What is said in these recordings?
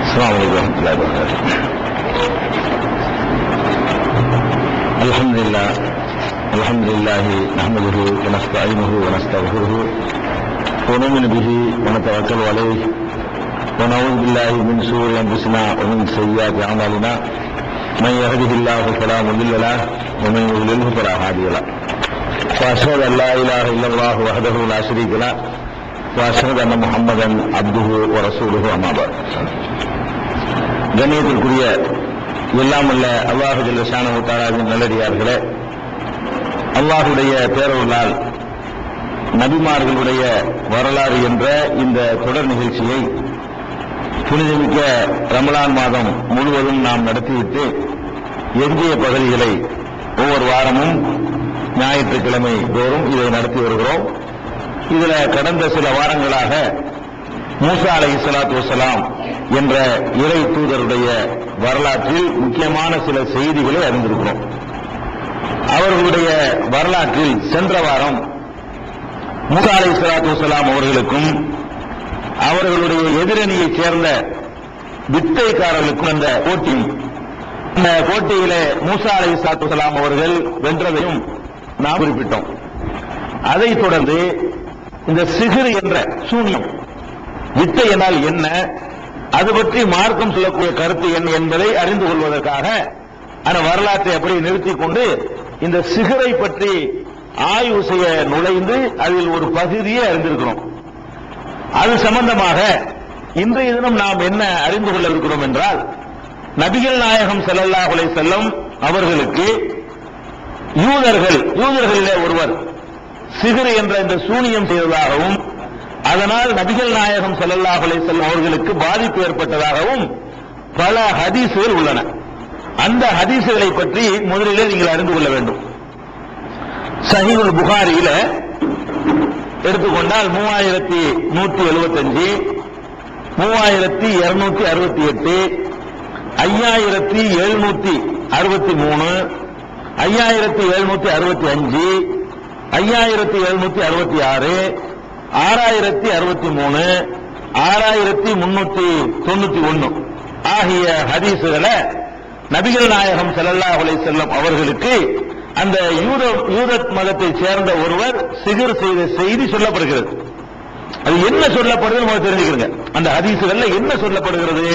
السلام عليكم ورحمة الله وبركاته. الحمد لله نحمده ونستعينه ونستغفره ونؤمن به ونتوكل عليه ونعوذ بالله من شرور أنفسنا ومن سيئات أعمالنا من يهده الله فلا مضل له ومن يضلله فلا هادي له وأشهد أن لا إله إلا الله وحده لا شريك له وأشهد أن محمدا عبده ورسوله أما بعد. கண்ணியத்திற்குரிய எல்லாம் அல்ல அல்லாஹு ஜல்ல ஷானஹு தஆலாவின் நல்லடியார்களே, அல்லாஹுடைய பேரருளால் நபிமார்களுடைய வரலாறு என்ற இந்த தொடர் நிகழ்ச்சியை புனிதமிக்க ரமலான் மாதம் முழுவதும் நாம் நடத்திவிட்டு எஞ்சிய பகுதிகளை ஒவ்வொரு வாரமும் ஞாயிற்றுக்கிழமை தோறும் இதை நடத்தி வருகிறோம். இதில் கடந்த சில வாரங்களாக மூசா அலைஹிஸ்ஸலாத்து வஸ்ஸலாம் என்ற இறை தூதருடைய வரலாற்றில் முக்கியமான சில செய்திகளை அறிந்திருக்கிறோம். அவர்களுடைய வரலாற்றில் சென்ற வாரம் மூசா அலைஹிஸ்ஸலாத்து வஸ்ஸலாம் அவர்களுக்கும் அவர்களுடைய எதிரணியைச் சேர்ந்த வித்தைக்காரர்களுக்கும் அந்த போட்டியிலே மூசா அலைஹிஸ்ஸலாத்து வஸ்ஸலாம் அவர்கள் வென்றதையும் நாம் குறிப்பிட்டோம். அதைத் தொடர்ந்து இந்த சிஹ்ர் என்ற சூனியம், வித்தை என்றால் என்ன, அது பற்றி மார்க்கம் சொல்லக்கூடிய கருத்து என்ன என்பதை அறிந்து கொள்வதற்காக அந்த வரலாற்றை அப்படி நிறுத்திக் கொண்டு இந்த சிஹ்ரை பற்றி ஆய்வு செய்ய நுழைந்து அதில் ஒரு பகுதியை அறிந்திருக்கிறோம். அது சம்பந்தமாக இன்றைய தினம் நாம் என்ன அறிந்து கொள்ள இருக்கிறோம் என்றால், நபிகள் நாயகம் ஸல்லல்லாஹு அலைஹி வஸல்லம் அவர்களுக்கு யூதர்களிலே ஒருவர் சிஹ்ர் என்ற இந்த சூனியம் செய்ததாகவும் அதனால் நபிகள் நாயகம் ஸல்லல்லாஹு அலைஹி வஸல்லம் அவர்களுக்கு பாதிப்பு ஏற்பட்டதாகவும் பல ஹதீசுகள் உள்ளன. அந்த ஹதீசுகளை பற்றி முதலிலே நீங்கள் அறிந்து கொள்ள வேண்டும். சஹீஹுல் புகாரியில எடுத்துக்கொண்டால் 3175, 3268, 5763, 5765, 5766, 6063, 6391 ஆகிய ஹதீசுகளை நபிகள் நாயகம் ஸல்லல்லாஹு அலைஹி வஸல்லம் அவர்களுக்கு அந்த யூத மதத்தைச் சேர்ந்த ஒருவர் சிஹ்ர் செய்த செய்தி சொல்லப்படுகிறது. அது என்ன சொல்லப்படுது நம்ம தெரிஞ்சுக்கிறோங்க. அந்த ஹதீசுகள்ல என்ன சொல்லப்படுகிறது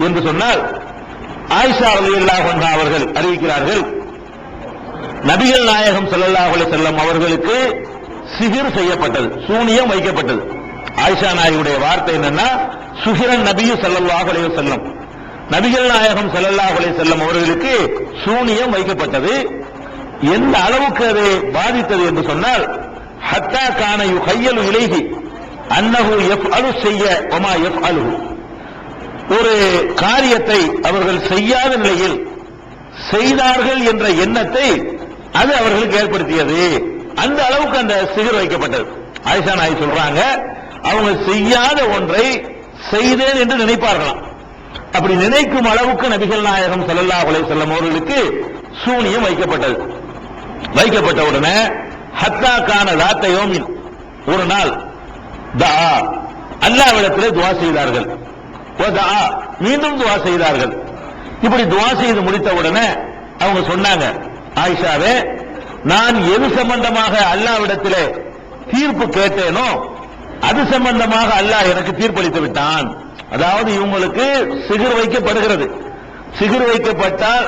என்று சொன்னால், ஆயிஷா ரலியல்லாஹு அன்ஹா அவர்கள் அறிவிக்கிறார்கள், நபிகள் நாயகம் ஸல்லல்லாஹு அலைஹி வஸல்லம் அவர்களுக்கு சிஹ்ர் செய்யப்பட்டது, சூனியம் வைக்கப்பட்டது. ஆயிஷா நாயகியுடைய வார்த்தை என்னன்னா, சுஹிரன் நபியு ஸல்லல்லாஹு அலைஹி வஸல்லம், நபிகள் நாயகம் ஸல்லல்லாஹு அலைஹி வஸல்லம் அவர்களுக்கு சூனியம் வைக்கப்பட்டது. எந்த அளவுக்கு அது பாதித்தது என்று சொன்னால், ஹத்தா கான யுஹய்யலு இலைஹி அன்னஹு யஃஅலு ஷைய வமா யஃஅலுஹு, ஒரு காரியத்தை அவர்கள் செய்யாத நிலையில் செய்தார்கள் என்ற எண்ணத்தை அது அவர்களுக்கு ஏற்படுத்தியது. அந்த அளவுக்கு அந்த சிஹ்ர் வைக்கப்பட்டது. ஆயிஷா நாயகி சொல்றாங்க, அவங்க செய்யாத ஒன்றை செய்தேன் என்று நினைப்பார்களாம். அப்படி நினைக்கும் அளவுக்கு நபிகள் நாயகம் ஸல்லல்லாஹு அலைஹி வஸல்லம் அவர்களுக்கு சூனியம் வைக்கப்பட்டது. வைக்கப்பட்ட உடனே ஹத்தா கான ذات யௌமின், ஒரு நாள் தஆ, அல்லாஹ்விடத்திலே துஆ செய்தார்கள். வதஆ, மீண்டும் துஆ செய்தார்கள். இப்படி துஆ செய்து முடித்த உடனே அவங்க சொன்னாங்க, ஆயிஷாவே, நான் எது சம்பந்தமாக அல்லாஹ்விடத்திலே தீர்ப்பு கேட்டேனோ அது சம்பந்தமாக அல்லாஹ் எனக்கு தீர்ப்பளித்து விட்டான். அதாவது இவங்களுக்கு சிஹ்ர் வைக்கப்படுகிறது. சிஹ்ர் வைக்கப்பட்டால்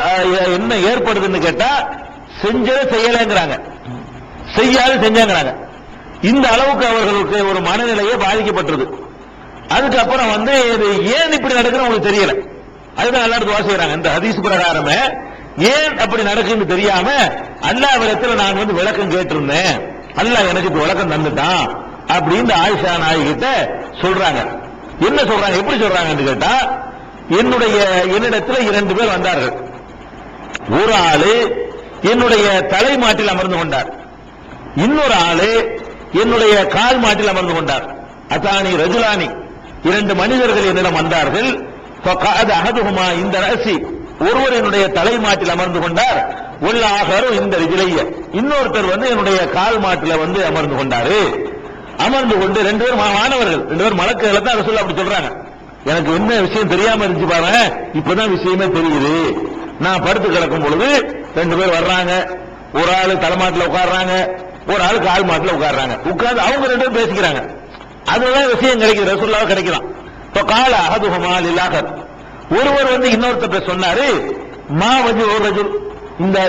என்ன ஏற்படுதுன்னு கேட்டா, செஞ்சதை செய்யலைங்கிறாங்க, செய்யாது செஞ்சாங்கிறாங்க. இந்த அளவுக்கு அவர்களுக்கு ஒரு மனநிலையே பாதிக்கப்பட்டது. அதுக்கப்புறம் இது ஏன் இப்படி நடக்குன்னு உங்களுக்கு தெரியல. அதுதான் எல்லாரும் துஆ செய்றாங்க. இந்த ஹதீஸ் பிரகாரமே ஏன் அப்படி நடக்குன்னு தெரியாம அல்லாஹ்விடத்தில் நான் விளக்கம் கேட்டிருந்தேன், அல்லாஹ் எனக்கு விளக்கம் தந்துட்டான் அப்படின்னு ஆயிஷா நாயகி கிட்ட சொல்றாங்க. என்ன சொல்றாங்க, எப்படி சொல்றாங்கன்னு கேட்டா, என்னிடத்தில் 2 பேர் வந்தார்கள். ஒரு ஆளு என்னுடைய தலை மாட்டில் அமர்ந்து கொண்டார், இன்னொரு ஆளு என்னுடைய கால் மாட்டில் அமர்ந்து கொண்டார். அதானி ரஜுலானி, 2 மனிதர்கள் என்னிடம் வந்தார்கள். ஃபகஅத அஹதுஹுமா இந்த ரஸி, ஒருவர் என்னுடைய தலை மாட்டில் அமர்ந்து கொண்டார். வல் ஆகரு இந்த ரிஜ்லைய, இன்னொருத்தர் என்னுடைய கால் மாட்டில் அமர்ந்து கொண்டாரு. அமர்ந்து கொண்டு ரெண்டு பேரும் மாணவர்கள், ரெண்டு பேரும் மலக்குகளை தான் ரசூலுல்லாஹ் அப்படி சொல்றாங்க. எனக்கு என்ன விஷயம் தெரியாம இருந்துச்சு பாருங்க, இப்பதான் விஷயமே தெரியுது. நான் படுத்து கிடக்கும் பொழுது ரெண்டு பேர் வர்றாங்க, ஒரு ஆளு தலைமாட்டில் உட்கார்றாங்க, ஒரு ஆளு கால் மாட்டில் உட்கார்றாங்க. உட்கார்ந்து அவங்க ரெண்டு பேரும் பேசிக்கிறாங்க. அதுதான் விஷயம் கிடைக்குது, ரசூலுல்லாஹ் கிடைக்கலாம். இப்ப கால அஹதுஹுமா லில்லாஹர், ஒருவர் வந்து இன்னொருத்தர் சொன்னாரு, மா வஜு ஒரு ரஜுல்,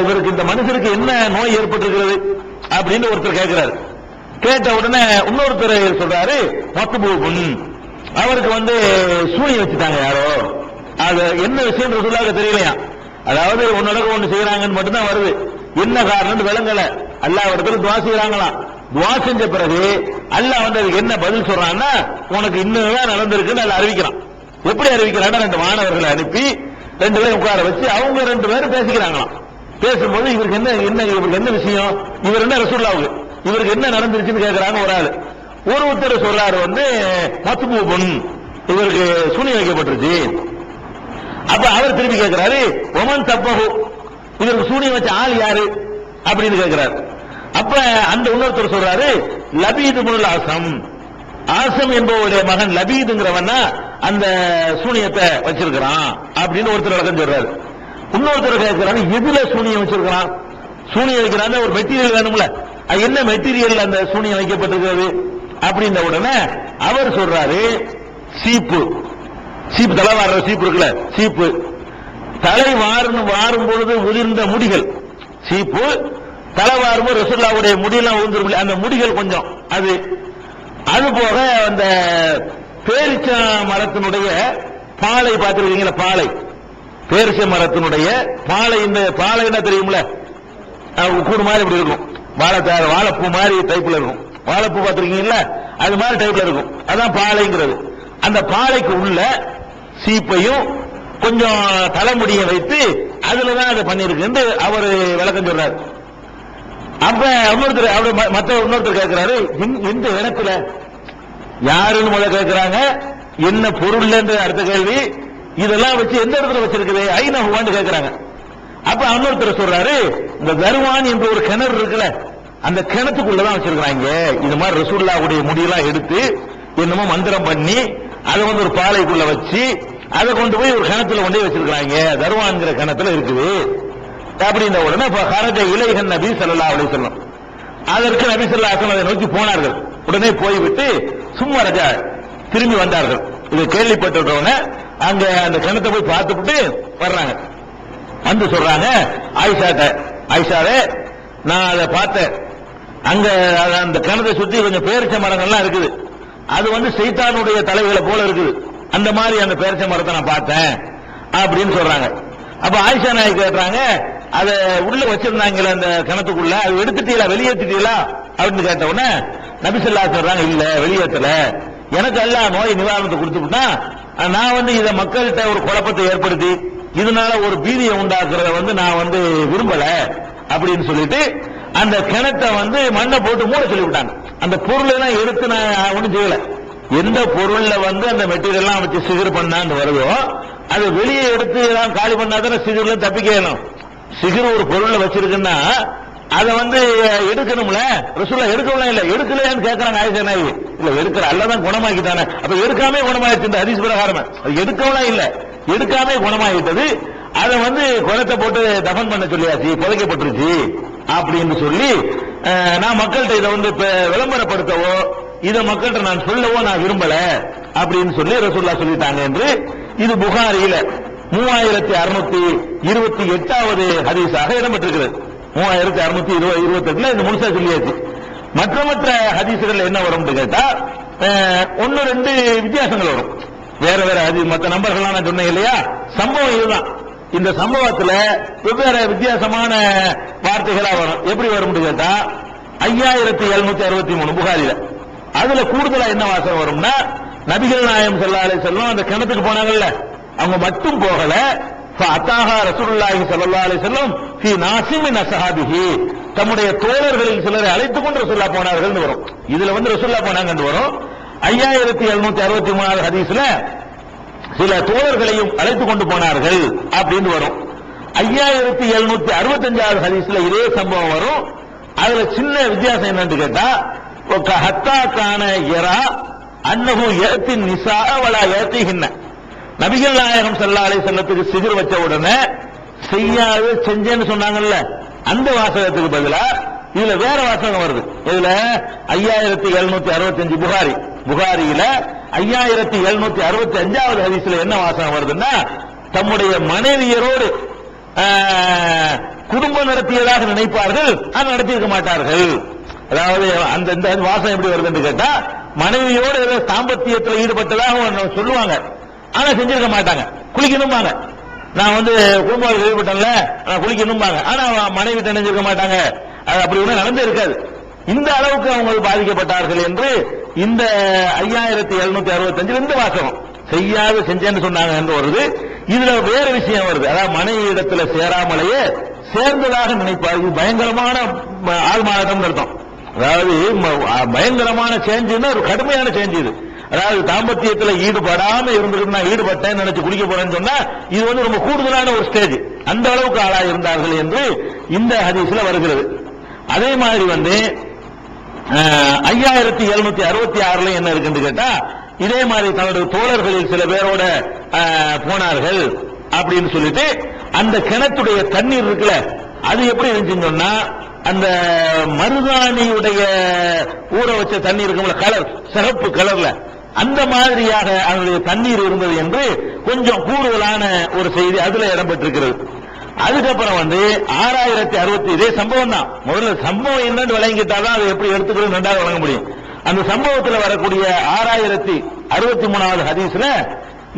இவருக்கு இந்த மனுஷருக்கு என்ன நோய் ஏற்பட்டிருக்கிறது அப்படின்னு ஒருத்தர் கேட்கிறாரு. கேட்ட உடனே இன்னொருத்தர் சொல்றாரு, மத்பூபுன், அவருக்கு வந்து சூனியம் வச்சுட்டாங்க யாரோ. அது என்ன விஷயம் ரசூலுல்லாஹ்க்கு தெரியலையா. அதாவது ஒன்னு செய்யறாங்கன்னு மட்டும்தான் வருது, என்ன காரணம் விளங்கல. அல்லாஹ் இடத்துல துவா செய்யறாங்களாம். துவா செஞ்ச பிறகு அல்லாஹ் வந்து அதுக்கு என்ன பதில் சொல்றான்னா, உனக்கு இன்னும் நடந்திருக்குன்னு அல்ல அறிவிக்கிறான். எப்படி அறிவிக்கிறான்னா, ரெண்டு மாணவர்களை அனுப்பி ரெண்டு பேரும் உட்கார வச்சு அவங்க ரெண்டு பேரும் பேசிக்கிறாங்களாம். பேசும்போது இவருக்கு என்ன விஷயம், இவர் என்ன ரசூலுல்லாஹ்வுக்கு இவருக்கு என்ன நடந்துருச்சுன்னு கேட்கிறாங்க ஒரு ஆளு. ஒருத்தர் சொல்றாரு வந்து மத்பூபுன், இவருக்கு சூனியம் வைக்கப்பட்டிருச்சு. அப்ப அவர் திருப்பி கேட்கிறாரு, ஒமன் தப்பஹு, இவருக்கு சூனியம் வச்ச ஆள் யாரு அப்படின்னு கேட்கிறாரு. அப்ப அந்த இன்னொருத்தர் சொல்றாரு, லபீது இப்னுல் ஆசம், ஆசம் என்பவருடைய மகன் லபீதுங்கிறவன் அந்த சூனியத்தை வச்சிருக்கிறான் அப்படின்னு ஒருத்தர் விளக்கம் சொல்றாரு. இன்னொருத்தர் கேட்கிறாரு, எதுல சூனியம் வச்சிருக்கிறான், சூனியம் வைக்கிறான் ஒரு மெட்டீரியல் வேணும்ல, அது என்ன மெட்டீரியல் அந்த சூனியம் வைக்கப்பட்டிருக்கிறது அப்படின்ற உடனே அவர் சொல்றாரு, சீப்பு தலை வாடுற சீப்பு இருக்குல்ல, சீப்பு தலை வாரும் பொழுது உதிர்ந்த முடிகள், சீப்பு தலை வாரும்போது ரசூலுல்லாஹ்வுடைய முடியெல்லாம் உதிர்ந்து அந்த முடிகள் கொஞ்சம், அது போக அந்த பேரிச்ச மரத்தினுடைய பாலை பார்த்திருக்கீங்களா, பாலை, பேரிச்ச மரத்தினுடைய பாலை, இந்த பாலை என்ன தெரியும்ல, கூடு மாதிரி இப்படி இருக்கும், வாழைப்பூ மாதிரி டைப்ல இருக்கும், வாழைப்பூ பார்த்திருக்கீங்களா, அது மாதிரி டைப்ல இருக்கும், அதான் பாலைங்கிறது. அந்த பாலைக்கு உள்ள சீப்பையும் கொஞ்சம் தலைமுடியை வைத்து அதுலதான் அதை பண்ணிருக்கு அவர் விளக்கம் சொல்றாரு. அப்ப இன்னொருத்தர் கேட்கிறாரு, இந்த இடத்துல யாருன்னு முதல்ல கேட்கிறாங்க, என்ன பொருள் என்று அடுத்த கேள்வி, இதெல்லாம் வச்சு எந்த இடத்துல வச்சிருக்குது ஐநகுவான்னு கேட்கிறாங்க. அப்ப இன்னொருத்தர் சொல்றாரு, இந்த தர்வான் என்ற ஒரு கிணறு இருக்குல்ல, அந்த கிணத்துக்குள்ளதான் வச்சிருக்காங்க. இது மாதிரி ரசூலுல்லாஹ்வுடைய முடியெல்லாம் எடுத்து என்னமோ மந்திரம் பண்ணி அதை வந்து ஒரு பாலைக்குள்ள வச்சு அதை கொண்டு போய் ஒரு கிணத்துல கொண்டு போய் வச்சிருக்காங்க, தர்வான்கிற கிணத்துல இருக்குது அப்படின்ற உடனே ஹரஜ இலைஹன் நபி ஸல்லல்லாஹு அலைஹி வஸல்லம், அதற்கு நபி ஸல்லல்லாஹு அலைஹி வஸல்லம் அதை நோக்கி போனார்கள். உடனே போய்விட்டு சும்மா ரஜா திரும்பி வந்தார்கள். இது கேள்விப்பட்டவுடனே அங்க அந்த கிணத்தை போய் பார்த்துட்டு வர்றாங்க. வந்து சொல்றாங்க ஆயிஷாவே, நான் அதை பார்த்தேன், அங்க அந்த கிணத்தை சுத்தி கொஞ்சம் பேரிச்ச மரங்கள்லாம் இருக்குது, அது வந்து சைத்தானுடைய தலைகளை போல இருக்குது, அந்த மாதிரி அந்த பேரிச்ச மரத்தை நான் பார்த்தேன் அப்படின்னு சொல்றாங்க. அப்ப ஆயிஷா நாயகி கேட்றாங்க, அதை உள்ள வச்சிருந்தாங்களே அந்த கிணத்துக்குள்ள, அது எடுத்துட்டீங்களா, வெளியேற்றிட்டீங்களா அப்படின்னு கேட்ட உடனே நபி ஸல்லல்லாஹு அலைஹி சொல்றாங்க, இல்ல வெளியேற்றல, எனக்கு எல்லாம் நோய் நிவாரணத்தை கொடுத்துட்டா, நான் வந்து இதை மக்கள்கிட்ட ஒரு குழப்பத்தை ஏற்படுத்தி இதனால ஒரு பீதியை உண்டாக்குறத வந்து நான் வந்து விரும்பல அப்படின்னு சொல்லிட்டு அந்த கிணத்தை வந்து மண்ணை போட்டு மூட சொல்லிவிட்டாங்க. அந்த பொருள் எல்லாம் எடுத்து நான் ஒண்ணும் செய்யல. எந்த பொருள்ல வந்து அந்த மெட்டீரியல் எல்லாம் வச்சு சிகர் பண்ணான்னு வருதோ அது வெளியே எடுத்து காலி பண்ணாதானே சிகர்ல தப்பிக்கணும். சிகர் ஒரு பொருள்ல வச்சிருக்குன்னா அதை வந்து எடுக்கணும்ல, ரசூலுல்லாஹ் எடுக்கலாம் இல்ல, எடுக்கலையான்னு கேட்கறாங்க ஆயிஷா நாயகி. இல்ல எடுக்கிற அல்லதான் குணமாக்கிட்டானே, அப்ப எடுக்காமே குணமாயிடுச்சு இந்த ஹதீஸ் பிரகாரம். அது எடுக்கலாம் இல்ல, எடுக்காமே குணமாகிட்டது, அதை வந்து குளத்தை போட்டு தஃபன் பண்ண சொல்லியாச்சு, புதைக்கப்பட்டுருச்சு அப்படின்னு சொல்லி நான் மக்கள்கிட்ட இதை வந்து விளம்பரப்படுத்தவோ இதை மக்கள்கிட்ட நான் சொல்லவோ நான் விரும்பல அப்படின்னு சொல்லி ரசூலுல்லாஹ் சொல்லிட்டாங்க என்று இது புகாரியில 3628வது ஹதீஸாக இடம்பெற்றிருக்கிறது. 3628 இது முழுசா சொல்லியாச்சு. மற்ற ஹதீசுகள் என்ன வரும் கேட்டா ஒன்னு ரெண்டு வித்தியாசங்கள் வரும், வேற ஹதீஸ். மற்ற நம்பர்கள்லாம் நான் சொன்னேன் இல்லையா, சம்பவம் இதுதான். இந்த சம்பவத்துல வெவ்வேறு வித்தியாசமான வார்த்தைகளா வரும். எப்படி வரும் கேட்டா 5763 புகாரில, அதுல கூடுதலா என்ன வாசகம் வரும்னா, நபிகள் நாயகம் ஸல்லல்லாஹு அலைஹி வஸல்லம் அந்த கிணத்துக்கு போனாங்கல்ல, அவங்க மட்டும் போகல, ஃபஅதாஹா ரசூலுல்லாஹி ஸல்லல்லாஹு அலைஹி வஸல்லம் ஃபீ நாஸிம் மின் அஸ்ஹாபிஹி, தம்முடைய தோழர்களில் சிலரை அழைத்துக் கொண்டு ரசூலுல்லாஹ் போனார்கள் வரும். இதுல வந்து ரசூலுல்லாஹ் போனாங்கன்னு வரும். 5763 ஹதீஸ்ல சில தோழர்களையும் அழைத்துக் கொண்டு போனார்கள் அப்படின்னு வரும். 5765 ஹதீஸ்ல இதே சம்பவம் வரும். அதுல சின்ன வித்தியாசம் என்னன்னு கேட்டா ஹத்தா கான யரா அன்னஹு யஅதி நிஸா வலா யஅதிஹின்ன. நபிகள் நாயகம் ஸல்லல்லாஹு அலைஹி வஸல்லத்துக்கு சிகிர் வச்ச உடனே செய்யாது செஞ்சேன்னு சொன்னாங்கல்ல, அந்த வாசகத்துக்கு பதிலா இதுல வேற வாசகம் வருது. இதுல 5765 புகாரியில 5765வது ஹதீஸ்ல என்ன வாசகம் வருதுன்னா, தம்முடைய மனைவியரோடு குடும்பம் நடத்தியதாக நினைப்பார்கள், அது நடத்தியிருக்க மாட்டார்கள். அதாவது அந்த வாசகம் எப்படி வருதுன்னு கேட்டா, மனைவியோடு தாம்பத்தியத்தில் ஈடுபட்டதாக சொல்லுவாங்க, ஆனா செஞ்சிருக்க மாட்டாங்க. குளிக்கணும்பாங்க, நான் குடும்பத்தில் ஈடுபட்டேன்ல நான் குளிக்கணும்பாங்க, ஆனா மனைவி நினைஞ்சிருக்க மாட்டாங்க. அது அப்படி ஒண்ணு நடந்தே இருக்காது. இந்த அளவுக்கு அவங்க பாதிக்கப்பட்டார்கள் என்று இந்த 5765 இந்த வாசகம் செய்யாது செஞ்சேன்னு சொன்னாங்க என்று வருது. இதுல வேற விஷயம் வருது, அதாவது மனைவி இடத்துல சேராமலேயே சேர்ந்ததாக நினைப்பார்கள். பயங்கரமான ஆள்மாறாட்டம் அர்த்தம். அதாவது பயங்கரமான சேஞ்சுன்னா ஒரு கடுமையான சேஞ்ச் இது. அதாவது தாம்பத்தியத்தில் ஈடுபடாம இருந்திருக்கு, நான் ஈடுபட்டேன் நினைச்சு குடிக்க போறேன்னு சொன்னா இது ரொம்ப கூடுதலான ஒரு ஸ்டேஜ். அந்த அளவுக்கு ஆளா இருந்தார்கள் என்று இந்த ஹதீஸ்ல வருகிறது. அதே மாதிரி 5766 என்ன இருக்குன்னு கேட்டா, இதே மாதிரி தன்னுடைய தோழர்களில் சில பேரோட போனார்கள் அப்படின்னு சொல்லிட்டு, அந்த கிணத்துடைய தண்ணீர் இருக்குல்ல, அது எப்படி இருந்துச்சுன்னு சொன்னா, அந்த மருதாணியுடைய ஊற வச்ச தண்ணீர் இருக்கும்ல, கலர் சிகப்பு கலர்ல, அந்த மாதிரியாக அதனுடைய தண்ணீர் இருந்தது என்று கொஞ்சம் கூடுதலான ஒரு செய்தி அதுல இடம்பெற்றிருக்கிறது. அதுக்கப்புறம் 6060 இதே சம்பவம் தான். முதல்ல சம்பவம் என்னன்னு விளங்கிட்டாதான் அதை எப்படி எடுத்துக்கிறது ரெண்டாவது வழங்க முடியும். அந்த சம்பவத்தில் வரக்கூடிய 6063வது ஹதீஸ்ல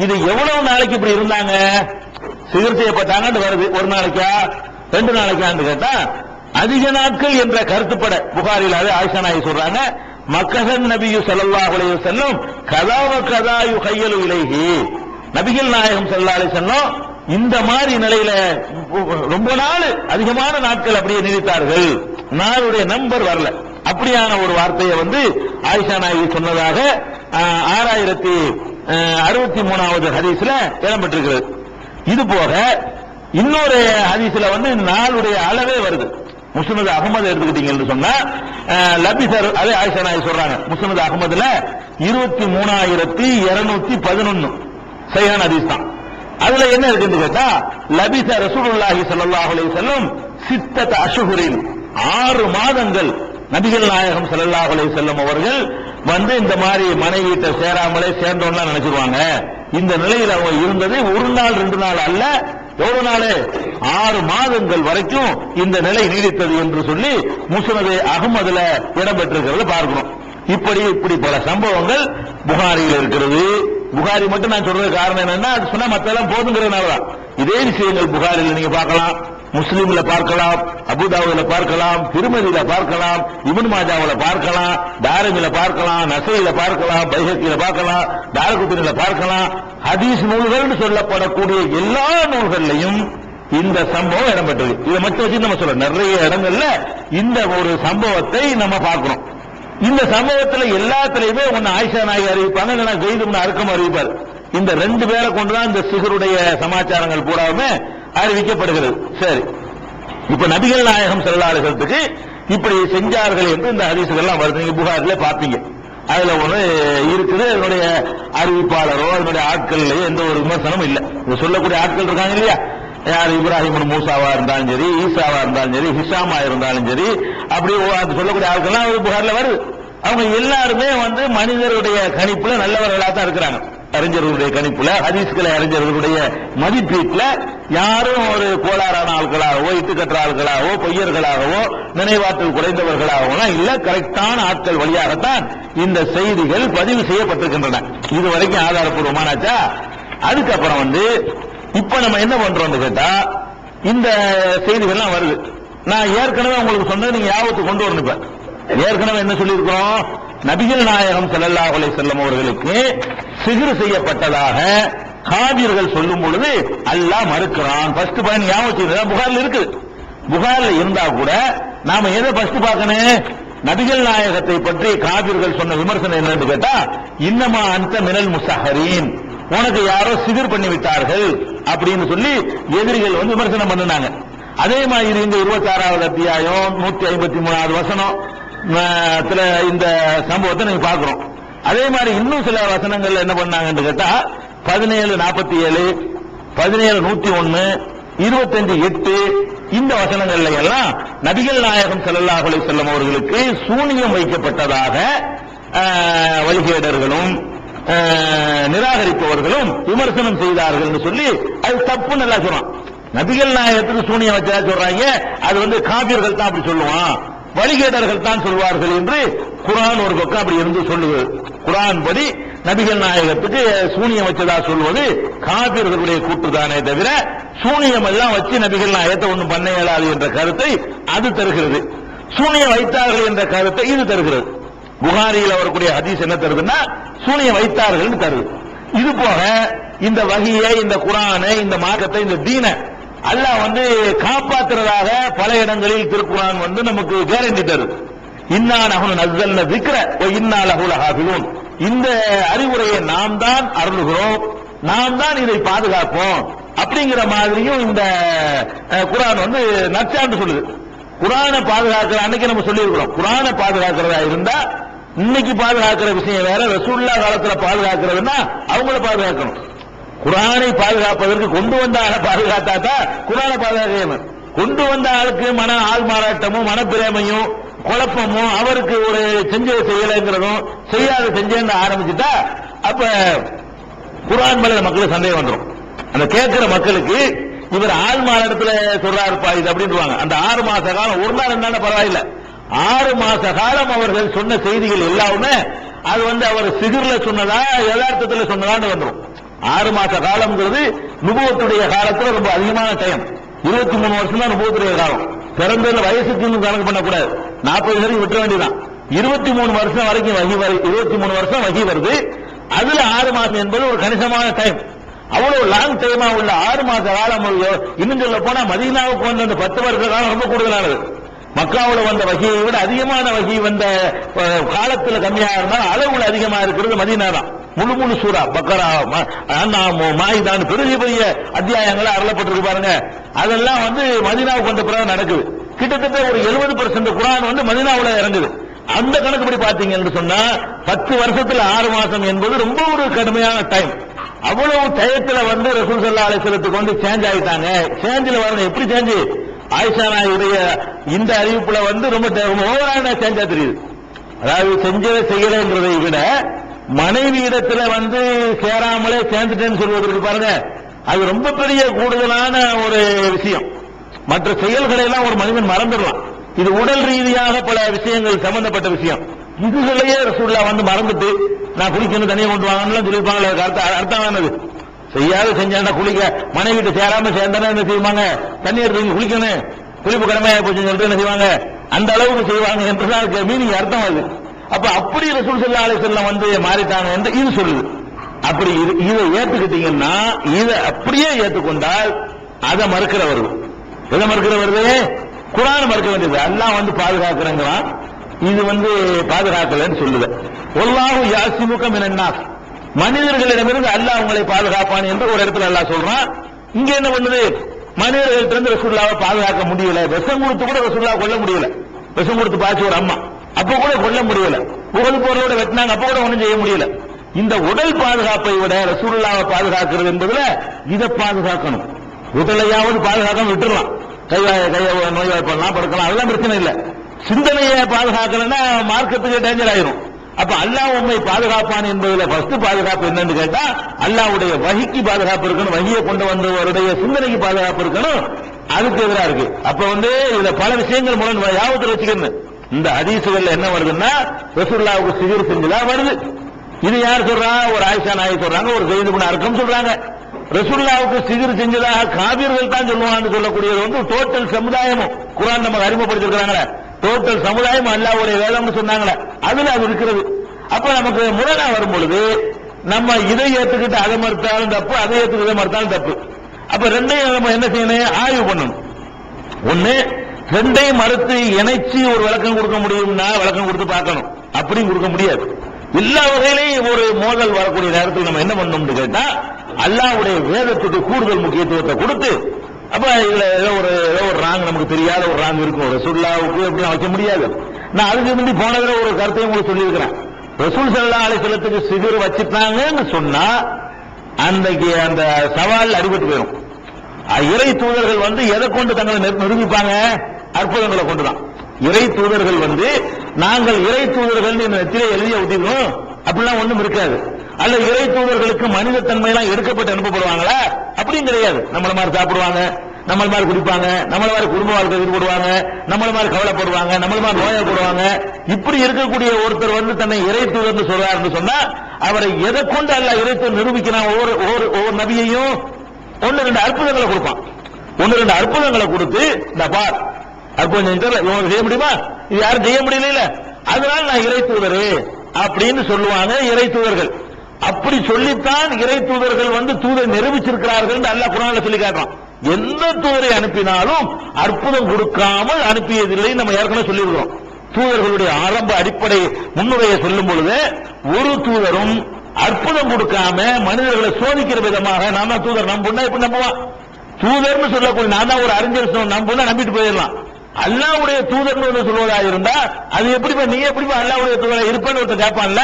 இது எவ்வளவு நாளைக்கு இப்படி இருந்தாங்க, சிகிர் செய்யப்பட்டாங்கன்னு வருது. ஒரு நாளைக்கா 2 நாளைக்கான்னு கேட்டா அதிக நாட்கள் என்ற கருத்துப்பட புகாரில் அது ஆயிஷா நாயகி சொல்றாங்க, மக்கஹன் நபியு ஸல்லல்லாஹு அலைஹி வஸல்லம் கதாவ கதா யுஹய்யலு இலைஹி. நபிகள் நாயகம் ஸல்லல்லாஹு அலைஹி வஸல்லம் இந்த மாதிரி நிலையில ரொம்ப நாள் அதிகமான நாட்கள் அப்படியே நீடித்தார்கள், நாளுடைய நம்பர் வரல. அப்படியான ஒரு வார்த்தையை ஆயிஷா நாயகி சொன்னதாக 6063வது ஹதீஸ்ல இடம்பெற்றிருக்கிறது. இது போக இன்னொரு ஹதீஸ்ல நாளுடைய அளவே வருது. முஸ்னத் அஹ்மது எடுத்துக்கிட்டீங்கன்னு சொன்னா லபிசர், அதே ஆயிஷா நாயகி சொல்றாங்க, முஸ்னத் அஹ்மதுல 23211 சஹீஹான ஹதீஸ் தான். அதுல என்ன இருக்குன்னு கேட்டா, லபிச ரசூலுல்லாஹி ஸல்லல்லாஹு அலைஹி வஸல்லம் 6 அஷ்ஹுரின் 6 மாதங்கள் நபிகள் நாயகம் ஸல்லல்லாஹு அலைஹி வஸல்லம் அவர்கள் இந்த மாதிரி மனைவிட்ட சேராமலே சேர்ந்தோம்னா நினைச்சிருவாங்க. இந்த நிலையில் அவங்க இருந்தது ஒரு நாள் 2 நாள் அல்ல, எவ்வளவு நாள் 6 மாதங்கள் வரைக்கும் இந்த நிலை நீடித்தது என்று சொல்லி முஸ்னத் அஹ்மதுல இடம்பெற்றிருக்கிறது பார்க்கிறோம். இப்படி பல சம்பவங்கள் புகாரியில் இருக்கிறது. புகாரி மட்டும் நான் சொல்றது காரணம் என்னன்னா, அது சொன்னா மத்தெல்லாம் போதுங்கிறதுனாலதான். இதே விஷயங்கள் புகாரில் நீங்க பார்க்கலாம், முஸ்லிம்ல பார்க்கலாம், அபூதாவுல பார்க்கலாம், திருமதியில பார்க்கலாம், இப்னு மாஜாவுல பார்க்கலாம், தாரிமில பார்க்கலாம், நஸையில பார்க்கலாம், பைஹக்கில பார்க்கலாம், தாரகுத்னில பார்க்கலாம். ஹதீஸ் நூல்கள் சொல்லப்படக்கூடிய எல்லா நூல்கள்லையும் இந்த சம்பவம் இடம்பெற்றது. இதை மட்டும் வச்சு நம்ம சொல்ல நிறைய இடங்கள்ல இந்த ஒரு சம்பவத்தை நம்ம பார்க்கிறோம். இந்த சம்பவத்தில் எல்லாத்திலையுமே ஒன்னு ஆயிஷா நாயகி அறிவிப்பாங்க, இல்லைன்னா ஜெயித் இப்னு அர்கம் அறிவிப்பார். இந்த 2 பேரை கொண்டுதான் இந்த சிகருடைய சமாச்சாரங்கள் பூராவுமே அறிவிக்கப்படுகிறது. சரி, இப்ப நபிகள் நாயகம் ஸல்லல்லாஹு அலைஹி வஸல்லத்துக்கு இப்படி செஞ்சார்கள் என்று இந்த ஹதீஸ்கள்லாம் வருது. நீங்க புகாரில பாப்பீங்க. அதுல ஒண்ணு இருக்குது, அதனுடைய அறிவிப்பாளரோ அதனுடைய ஆட்கள்லயோ எந்த ஒரு விமர்சனமும் இல்லை. சொல்லக்கூடிய ஆட்கள் இருக்காங்க இல்லையா, யார் இப்ராஹிம் மூசாவா இருந்தாலும் சரி, ஈசாவா இருந்தாலும் சரி, ஹிஷாமா இருந்தாலும் சரி, அப்படி சொல்லக்கூடிய ஆட்கள்லாம் புகார்ல வருது. அவங்க எல்லாருமே மனிதருடைய கணிப்புல நல்லவர்களா தான் இருக்கிறாங்க. அறிஞர்களுடைய கணிப்புல, ஹதீஸ்களை அறிஞர்களுடைய மதிப்பீட்டுல யாரும் ஒரு கோளாறான ஆட்களாகவோ, இட்டுக்கற்ற ஆட்களாகவோ, பொய்யர்களாகவோ, நினைவாற்றல் குறைந்தவர்களாகவோ இல்ல, கரெக்டான ஆட்கள் வழியாகத்தான் இந்த செய்திகள் பதிவு செய்யப்பட்டிருக்கின்றன. இது வரைக்கும் ஆதாரப்பூர்வமானாச்சா. அதுக்கப்புறம் இப்ப நம்ம என்ன பண்றோம்னு கேட்டா, இந்த செய்திகள்லாம் வருது. நான் ஏற்கனவே உங்களுக்கு சொன்னது நீங்க ஞாபகத்துக்கு கொண்டு வரணும். இப்ப ஏற்கனவே என்ன சொல்லியிருக்கிறோம், நபிகள் நாயகம் ஸல்லல்லாஹு அலைஹி வஸல்லம் அவர்களுக்கு சிஹ்ர் செய்யப்பட்டதாக காபிர்கள் சொல்லும் பொழுது அல்லாஹ் மறுக்கிறான். ஃபர்ஸ்ட் பாயிண்ட் ஞாபகம் புகார்ல இருக்கு. புகார்ல இருந்தா கூட நாம எதை ஃபர்ஸ்ட் பார்க்கணும், நபிகள் நாயகத்தை பற்றி காபிர்கள் சொன்ன விமர்சனம் என்னன்னு கேட்டா, இன்னமா அன்த மினல் முஸஹரீன், உனக்கு யாரோ சிகிர் பண்ணி விட்டார்கள் அப்படின்னு சொல்லி எதிரிகள் விமர்சனம் பண்ணினாங்க. அதே மாதிரி இந்த 26வது அத்தியாயம் 153வது வசனம், இந்த சம்பவத்தை நீங்க பார்க்கிறோம். அதே மாதிரி இன்னும் சில வசனங்கள் என்ன பண்ணாங்கன்னு கேட்டா 17:47, 17:101, 25:8 இந்த வசனங்கள்ல எல்லாம் நபிகள் நாயகம் ஸல்லல்லாஹு அலைஹி வஸல்லம் அவர்களுக்கு சூனியம் வைக்கப்பட்டதாக வழிகேடர்களும் நிராகரிப்பவர்களும் விமர்சனம் செய்தார்கள் என்று சொல்லி அது தப்பு நல்லா சொல்றான். நபிகள் நாயகத்துக்கு சூனியம் வச்சதா சொல்றாங்க, அது காபிர்கள் தான் அப்படி சொல்லுவான், வழிகேடர்கள் தான் சொல்வார்கள் என்று குர்ஆன் ஒரு பக்கம் அப்படி இருந்து சொல்லுவது. குர்ஆன் படி நபிகள் நாயகத்துக்கு சூனியம் வச்சதா சொல்வது காபிர்களுடைய கூட்டுதானே தவிர சூனியம் எல்லாம் வச்சு நபிகள் நாயகத்தை ஒன்றும் பண்ண இயலாது என்ற கருத்தை அது தருகிறது. சூனியம் வைத்தார்கள் என்ற கருத்தை இது தருகிறது. புகாரியில் வரக்கூடிய ஹதீஸ் என்ன தருதுன்னா சூனியம் வைத்தார்கள் தருது. இது போக இந்த வஹியை, இந்த குர்ஆனை, இந்த மார்க்கத்தை, இந்த தீனை அல்லாஹ் காப்பாற்றுறதாக பல இடங்களில் திருக்குர்ஆன் நமக்கு கேரண்டி தருது. இன்னா நஹ்னு நஸ்ஸல்னா ذிக்ர வ இன்னா லஹு லஹாஃபிலூன். இந்த அறிவுரையை நாம் தான் அருளுகிறோம், நாம் தான் இதை பாதுகாப்போம் அப்படிங்கிற மாதிரியும் இந்த குர்ஆன் நற்சான்று சொல்லுது. குர்ஆனை பாதுகாக்கிற அன்னைக்கு நம்ம சொல்லி இருக்கிறோம். குர்ஆனை பாதுகாக்கிறதா இருந்தா இன்னைக்கு பாதுகாக்கிற விஷயம் வேற, ரசூலுல்லாஹ் காலத்துல பாதுகாக்கிறதுன்னா அவங்கள பாதுகாக்கணும். குர்ஆனை பாதுகாப்பதற்கு கொண்டு வந்த ஆளை பாதுகாத்தாதான் குர்ஆனை பாதுகாக்க. கொண்டு வந்த ஆளுக்கு மன ஆள் மாறாட்டமும் மனப்பிரேமையும் குழப்பமும் அவருக்கு ஒரு செஞ்சதை செய்யலைங்கிறதும் செய்யாத செஞ்சேன்னு ஆரம்பிச்சுட்டா அப்ப குர்ஆன் மேல மக்களுக்கு சந்தேகம் வந்துடும். அந்த கேட்கிற மக்களுக்கு இவர் ஆள் மாறாட்டத்துல சொல்றாருப்பா இது அப்படின்றாங்க. அந்த 6 மாச காலம் ஒரு நாள் இருந்தாலும் பரவாயில்ல, 6 மாச காலம் அவர்கள் சொன்ன செய்திகள் எல்லாமே அது அவர் சிகிர்ல சொன்னதா யதார்த்தத்தில் சொன்னதான்னு வந்துடும். 6 மாச காலம்ங்கிறது நுபுவத்துடைய காலத்துல ரொம்ப அதிகமான டைம். 23 வருஷம் தான் நுபுவத்துடைய காலம். பிறந்ததுல வயசுக்கு கணக்கு பண்ணக்கூடாது, 40 வரைக்கும் விட்ட வேண்டியதான். 23 வருஷம் வரைக்கும் வகி 23 வருஷம் வகி வருது. அதுல 6 மாசம் என்பது ஒரு கணிசமான டைம். அவ்வளவு லாங் டைமா உள்ள 6 மாச காலம். இன்னும் சொல்ல போனா மதீனாவுக்கு வந்த அந்த 10 வருஷ காலம் ரொம்ப கூடுதலானது. மக்காவுல வந்த வகையை விட அதிகமான வகை வந்த காலத்துல கம்மியாக இருந்தாலும் அளவுல அதிகமா இருக்கிறது மதீனா தான். முழு சூரா பக்கரா, மாயிதான் பெரிய பெரிய அத்தியாயங்களா அருளப்பட்டிருக்கு பாருங்க. அதெல்லாம் மதீனாவுக்கு வந்த பிறகு நடக்குது. கிட்டத்தட்ட ஒரு 70% குர்ஆன் மதீனாவுல இறங்குது. அந்த கணக்குப்படி பாத்தீங்கன்னு சொன்னா 10 வருஷத்துல 6 மாசம் என்பது ரொம்ப ஒரு கடுமையான டைம். அவ்வளவு டயத்துல ரசூல் ஸல்லல்லாஹு அலைஹி வஸல்லத்துக்கு சேஞ்ச் ஆயிட்டாங்க. சேஞ்சில் வரணும் எப்படி சேஞ்ச்? ஆயிஷா நாயுடைய இந்த அறிவிப்புல ரொம்ப ஓவரான சேஞ்சா தெரியுது. அதாவது செஞ்சதை செய்யலைங்கிறதை விட மனைவி இடத்துல சேராமலே சேர்ந்துட்டேன்னு சொல்வதற்கு பாருங்க, அது ரொம்ப பெரிய கூடுதலான ஒரு விஷயம். மற்ற செயல்களை எல்லாம் ஒரு மனிதன் மறந்துடலாம். இது உடல் ரீதியாக பல விஷயங்கள் சம்பந்தப்பட்ட விஷயம். இதுகளையே ரசூலுல்லாஹ் மறந்துட்டு நான் குளிக்கணும் தனியாக கொண்டு வாங்கன்னு சொல்லியிருப்பாங்களே, அர்த்தமானது. செய்யாத செஞ்சா குளிக்க மனைவிட்டு சேராம சேர்ந்தா என்ன செய்வாங்க? தண்ணி எடுத்து குளிக்கணும், குளிப்பு கடமையா போச்சுன்னு சொல்லிட்டு என்ன செய்வாங்க? அந்த அளவுக்கு செய்வாங்க என்றுதான் மீனிங் அர்த்தம் அது. அப்ப அப்படி ரசூல் ஸல்லல்லாஹு அலைஹி வஸல்லம் மாறிட்டாங்க என்று இது சொல்லுது. அப்படி இதை ஏத்துக்கிட்டீங்கன்னா, இதை அப்படியே ஏற்றுக்கொண்டால் அதை மறுக்கிறவர்கள், எதை மறுக்கிறவர்களே குர்ஆன் மறுக்க வேண்டியது. அல்லாஹ் பாதுகாக்கிறங்கிறான், இது பாதுகாக்கலன்னு சொல்லுது. வல்லாஹு யாஸிமுக மினன் நாஸ், மனிதர்களிடமிருந்து அல்லாஹ் உங்களை பாதுகாப்பான் என்று ஒரு இடத்துல அல்லாஹ் சொல்றான். இங்க என்ன பண்ணுது? மனிதர்களிடமிருந்து ரசூலுல்லாஹ்வை பாதுகாக்க முடியல. விஷம் கொடுத்து கூட ரசூலுல்லாஹ் கொல்ல முடியல. விஷம் கொடுத்து பாய்ச்சி ஒரு அம்மா, அப்ப கூட கொல்ல முடியல. புகழ் போரோட வெட்டினாங்க, அப்ப கூட ஒன்றும் செய்ய முடியல. இந்த உடல் பாதுகாப்பை விட ரசூலுல்லாஹ்வை பாதுகாக்கிறது என்பதுல இதை பாதுகாக்கணும். உடலையாவது பாதுகாக்க விட்டுறலாம், கையை நோய்வாய்ப்படலாம், படுக்கலாம், அதெல்லாம் பிரச்சனை இல்லை. சிந்தனையை பாதுகாக்கலன்னா மார்க்கத்துக்கு டேஞ்சர் ஆயிரும். அப்ப அல்லாஹ் உண்மை பாதுகாப்பான் என்பதுல ஃபர்ஸ்ட் பாதுகாப்பு என்னன்னு கேட்டா அல்லாஹ்வுடைய வஹிக்கு பாதுகாப்பு இருக்கணும், வஹியை கொண்டு வந்தவருடைய சிந்தனைக்கு பாதுகாப்பு இருக்கணும். அதுக்கு எதிராக இருக்கு. அப்ப இதுல பல விஷயங்கள் மூலம் யாவத்தில் வச்சுக்கணும். இந்த ஹதீசுகள்ல என்ன வருதுன்னா ரசூலுல்லாஹ்வுக்கு சிகிர் செஞ்சதா வருது. இது யார் சொல்றா? ஒரு ஆயிஷா நாயகி சொல்றாங்க, ஒரு ஸைத் இப்னு அர்கம் சொல்றாங்க. ரசூலுல்லாஹ்வுக்கு சிகிர் செஞ்சதாக காபிர்கள் தான் சொல்லுவான்னு சொல்லக்கூடியது டோட்டல் சமுதாயமும் குர்ஆன் நமக்கு அறிமுகப்படுத்திருக்கிறாங்களே, டோட்டல் சமுதாயம் அல்லாஹ்வுடைய வேதம்னு சொன்னாங்களே, அதுல அது இருக்கிறது. அப்ப நமக்கு முரணா வரும் பொழுது நம்ம இதை ஏத்துக்கிட்டு அதை மறுத்தாலும் தப்பு, அதை ஏத்துக்கிட்ட மறுத்தாலும் தப்பு. அப்ப ரெண்டையும் நம்ம என்ன செய்யணும்? ஆய்வு பண்ணணும். ஒண்ணு, ரெண்டையும் மறுத்து இணைச்சு ஒரு விளக்கம் கொடுக்க முடியும்னா விளக்கம் கொடுத்து பார்க்கணும். அப்படியும் கொடுக்க முடியாது. எல்லா வகையிலையும் ஒரு மோதல் வரக்கூடிய நேரத்தில் நம்ம என்ன பண்ணணும்னு கேட்டா அல்லாஹ்வுடைய வேதத்துக்கு கூடுதல் முக்கியத்துவத்தை கொடுத்து, அப்ப இதுல ஏதோ ஒரு ராங் நமக்கு தெரியாத ஒரு ராங் இருக்கும். ரசூலுல்லாஹ்வுக்கு எப்படி வைக்க முடியாது. நான் அதுக்கு முந்தி போனதுல ஒரு கருத்தையும் உங்களுக்கு சொல்லியிருக்கிறேன். ரசூல் ஸல்லல்லாஹு அலைஹி வஸல்லத்துக்கு சிகர் வச்சுட்டாங்கன்னு சொன்னா அன்றைக்கு அந்த சவால் அடிபட்டு போயிடும். இறை தூதர்கள் எதை கொண்டு தங்களை நிரூபிப்பாங்க? அற்புதங்களை கொண்டுதான். இறை தூதர்கள் நாங்கள் இறை தூதர்கள் நெத்திலே எழுதிய ஊட்டிக்கணும் அப்படிலாம் ஒண்ணும் இருக்காது. அல்ல இறை தூதர்களுக்கு மனித தன்மை எல்லாம் எடுக்கப்பட்டு அனுப்பப்படுவாங்களா? அப்படியும் கிடையாது. நம்மள மாதிரி சாப்பிடுவாங்க, நம்மள மாதிரி குடிப்பாங்க, நம்மள மாதிரி குடும்ப வாழ்க்கை ஈடுபடுவாங்க, நம்மள மாதிரி கவலைப்படுவாங்க, நம்மள மாதிரி நோயப்படுவாங்க. இப்படி இருக்கக்கூடிய ஒருத்தர் தன்னை இறை தூதர்னு சொல்றாருன்னு சொன்னா அவரை எதை கொண்டு அல்ல இறை தூதர் நிரூபிக்கிறான்? ஒவ்வொரு நபியையும் ஒன்னு ரெண்டு அற்புதங்களை கொடுப்பான். ஒன்னு ரெண்டு அற்புதங்களை கொடுத்து இந்த பார் அற்புதம் இவங்க செய்ய முடியுமா? இது யாரும் செய்ய முடியல, அதனால நான் இறை தூதரு அப்படின்னு சொல்லுவாங்க இறை தூதர்கள். அப்படி சொல்லித்தான் இறை தூதர்கள் தூதரை நிரூபிச்சிருக்கிறார்கள் அல்லாஹ் குர்ஆன்ல சொல்லி காட்டுறான். எந்த தூதரை அனுப்பினாலும் அற்புதம் கொடுக்காமல் அனுப்பியதில்லை. நம்ம ஏற்கனவே சொல்லியிருக்கிறோம். தூதர்களுடைய ஆரம்ப அடிப்படை முன்னுரையை சொல்லும் பொழுது ஒரு தூதரும் அற்புதம் கொடுக்காம மனிதர்களை சோதிக்கிற விதமாக நான் தான் தூதர் நம்புனா இப்ப நம்புவான். தூதர்னு சொல்லக்கூடிய நான் தான் ஒரு அறிஞர் நம்புனா நம்பிட்டு போயிடலாம். அல்லாஹ்வுடைய தூதர்னு சொல்வதா இருந்தா அது எப்படி நீ எப்படி அல்லாஹ்வுடைய தூதரா இருப்பேன்னு ஒருத்தர் கேட்பான்ல.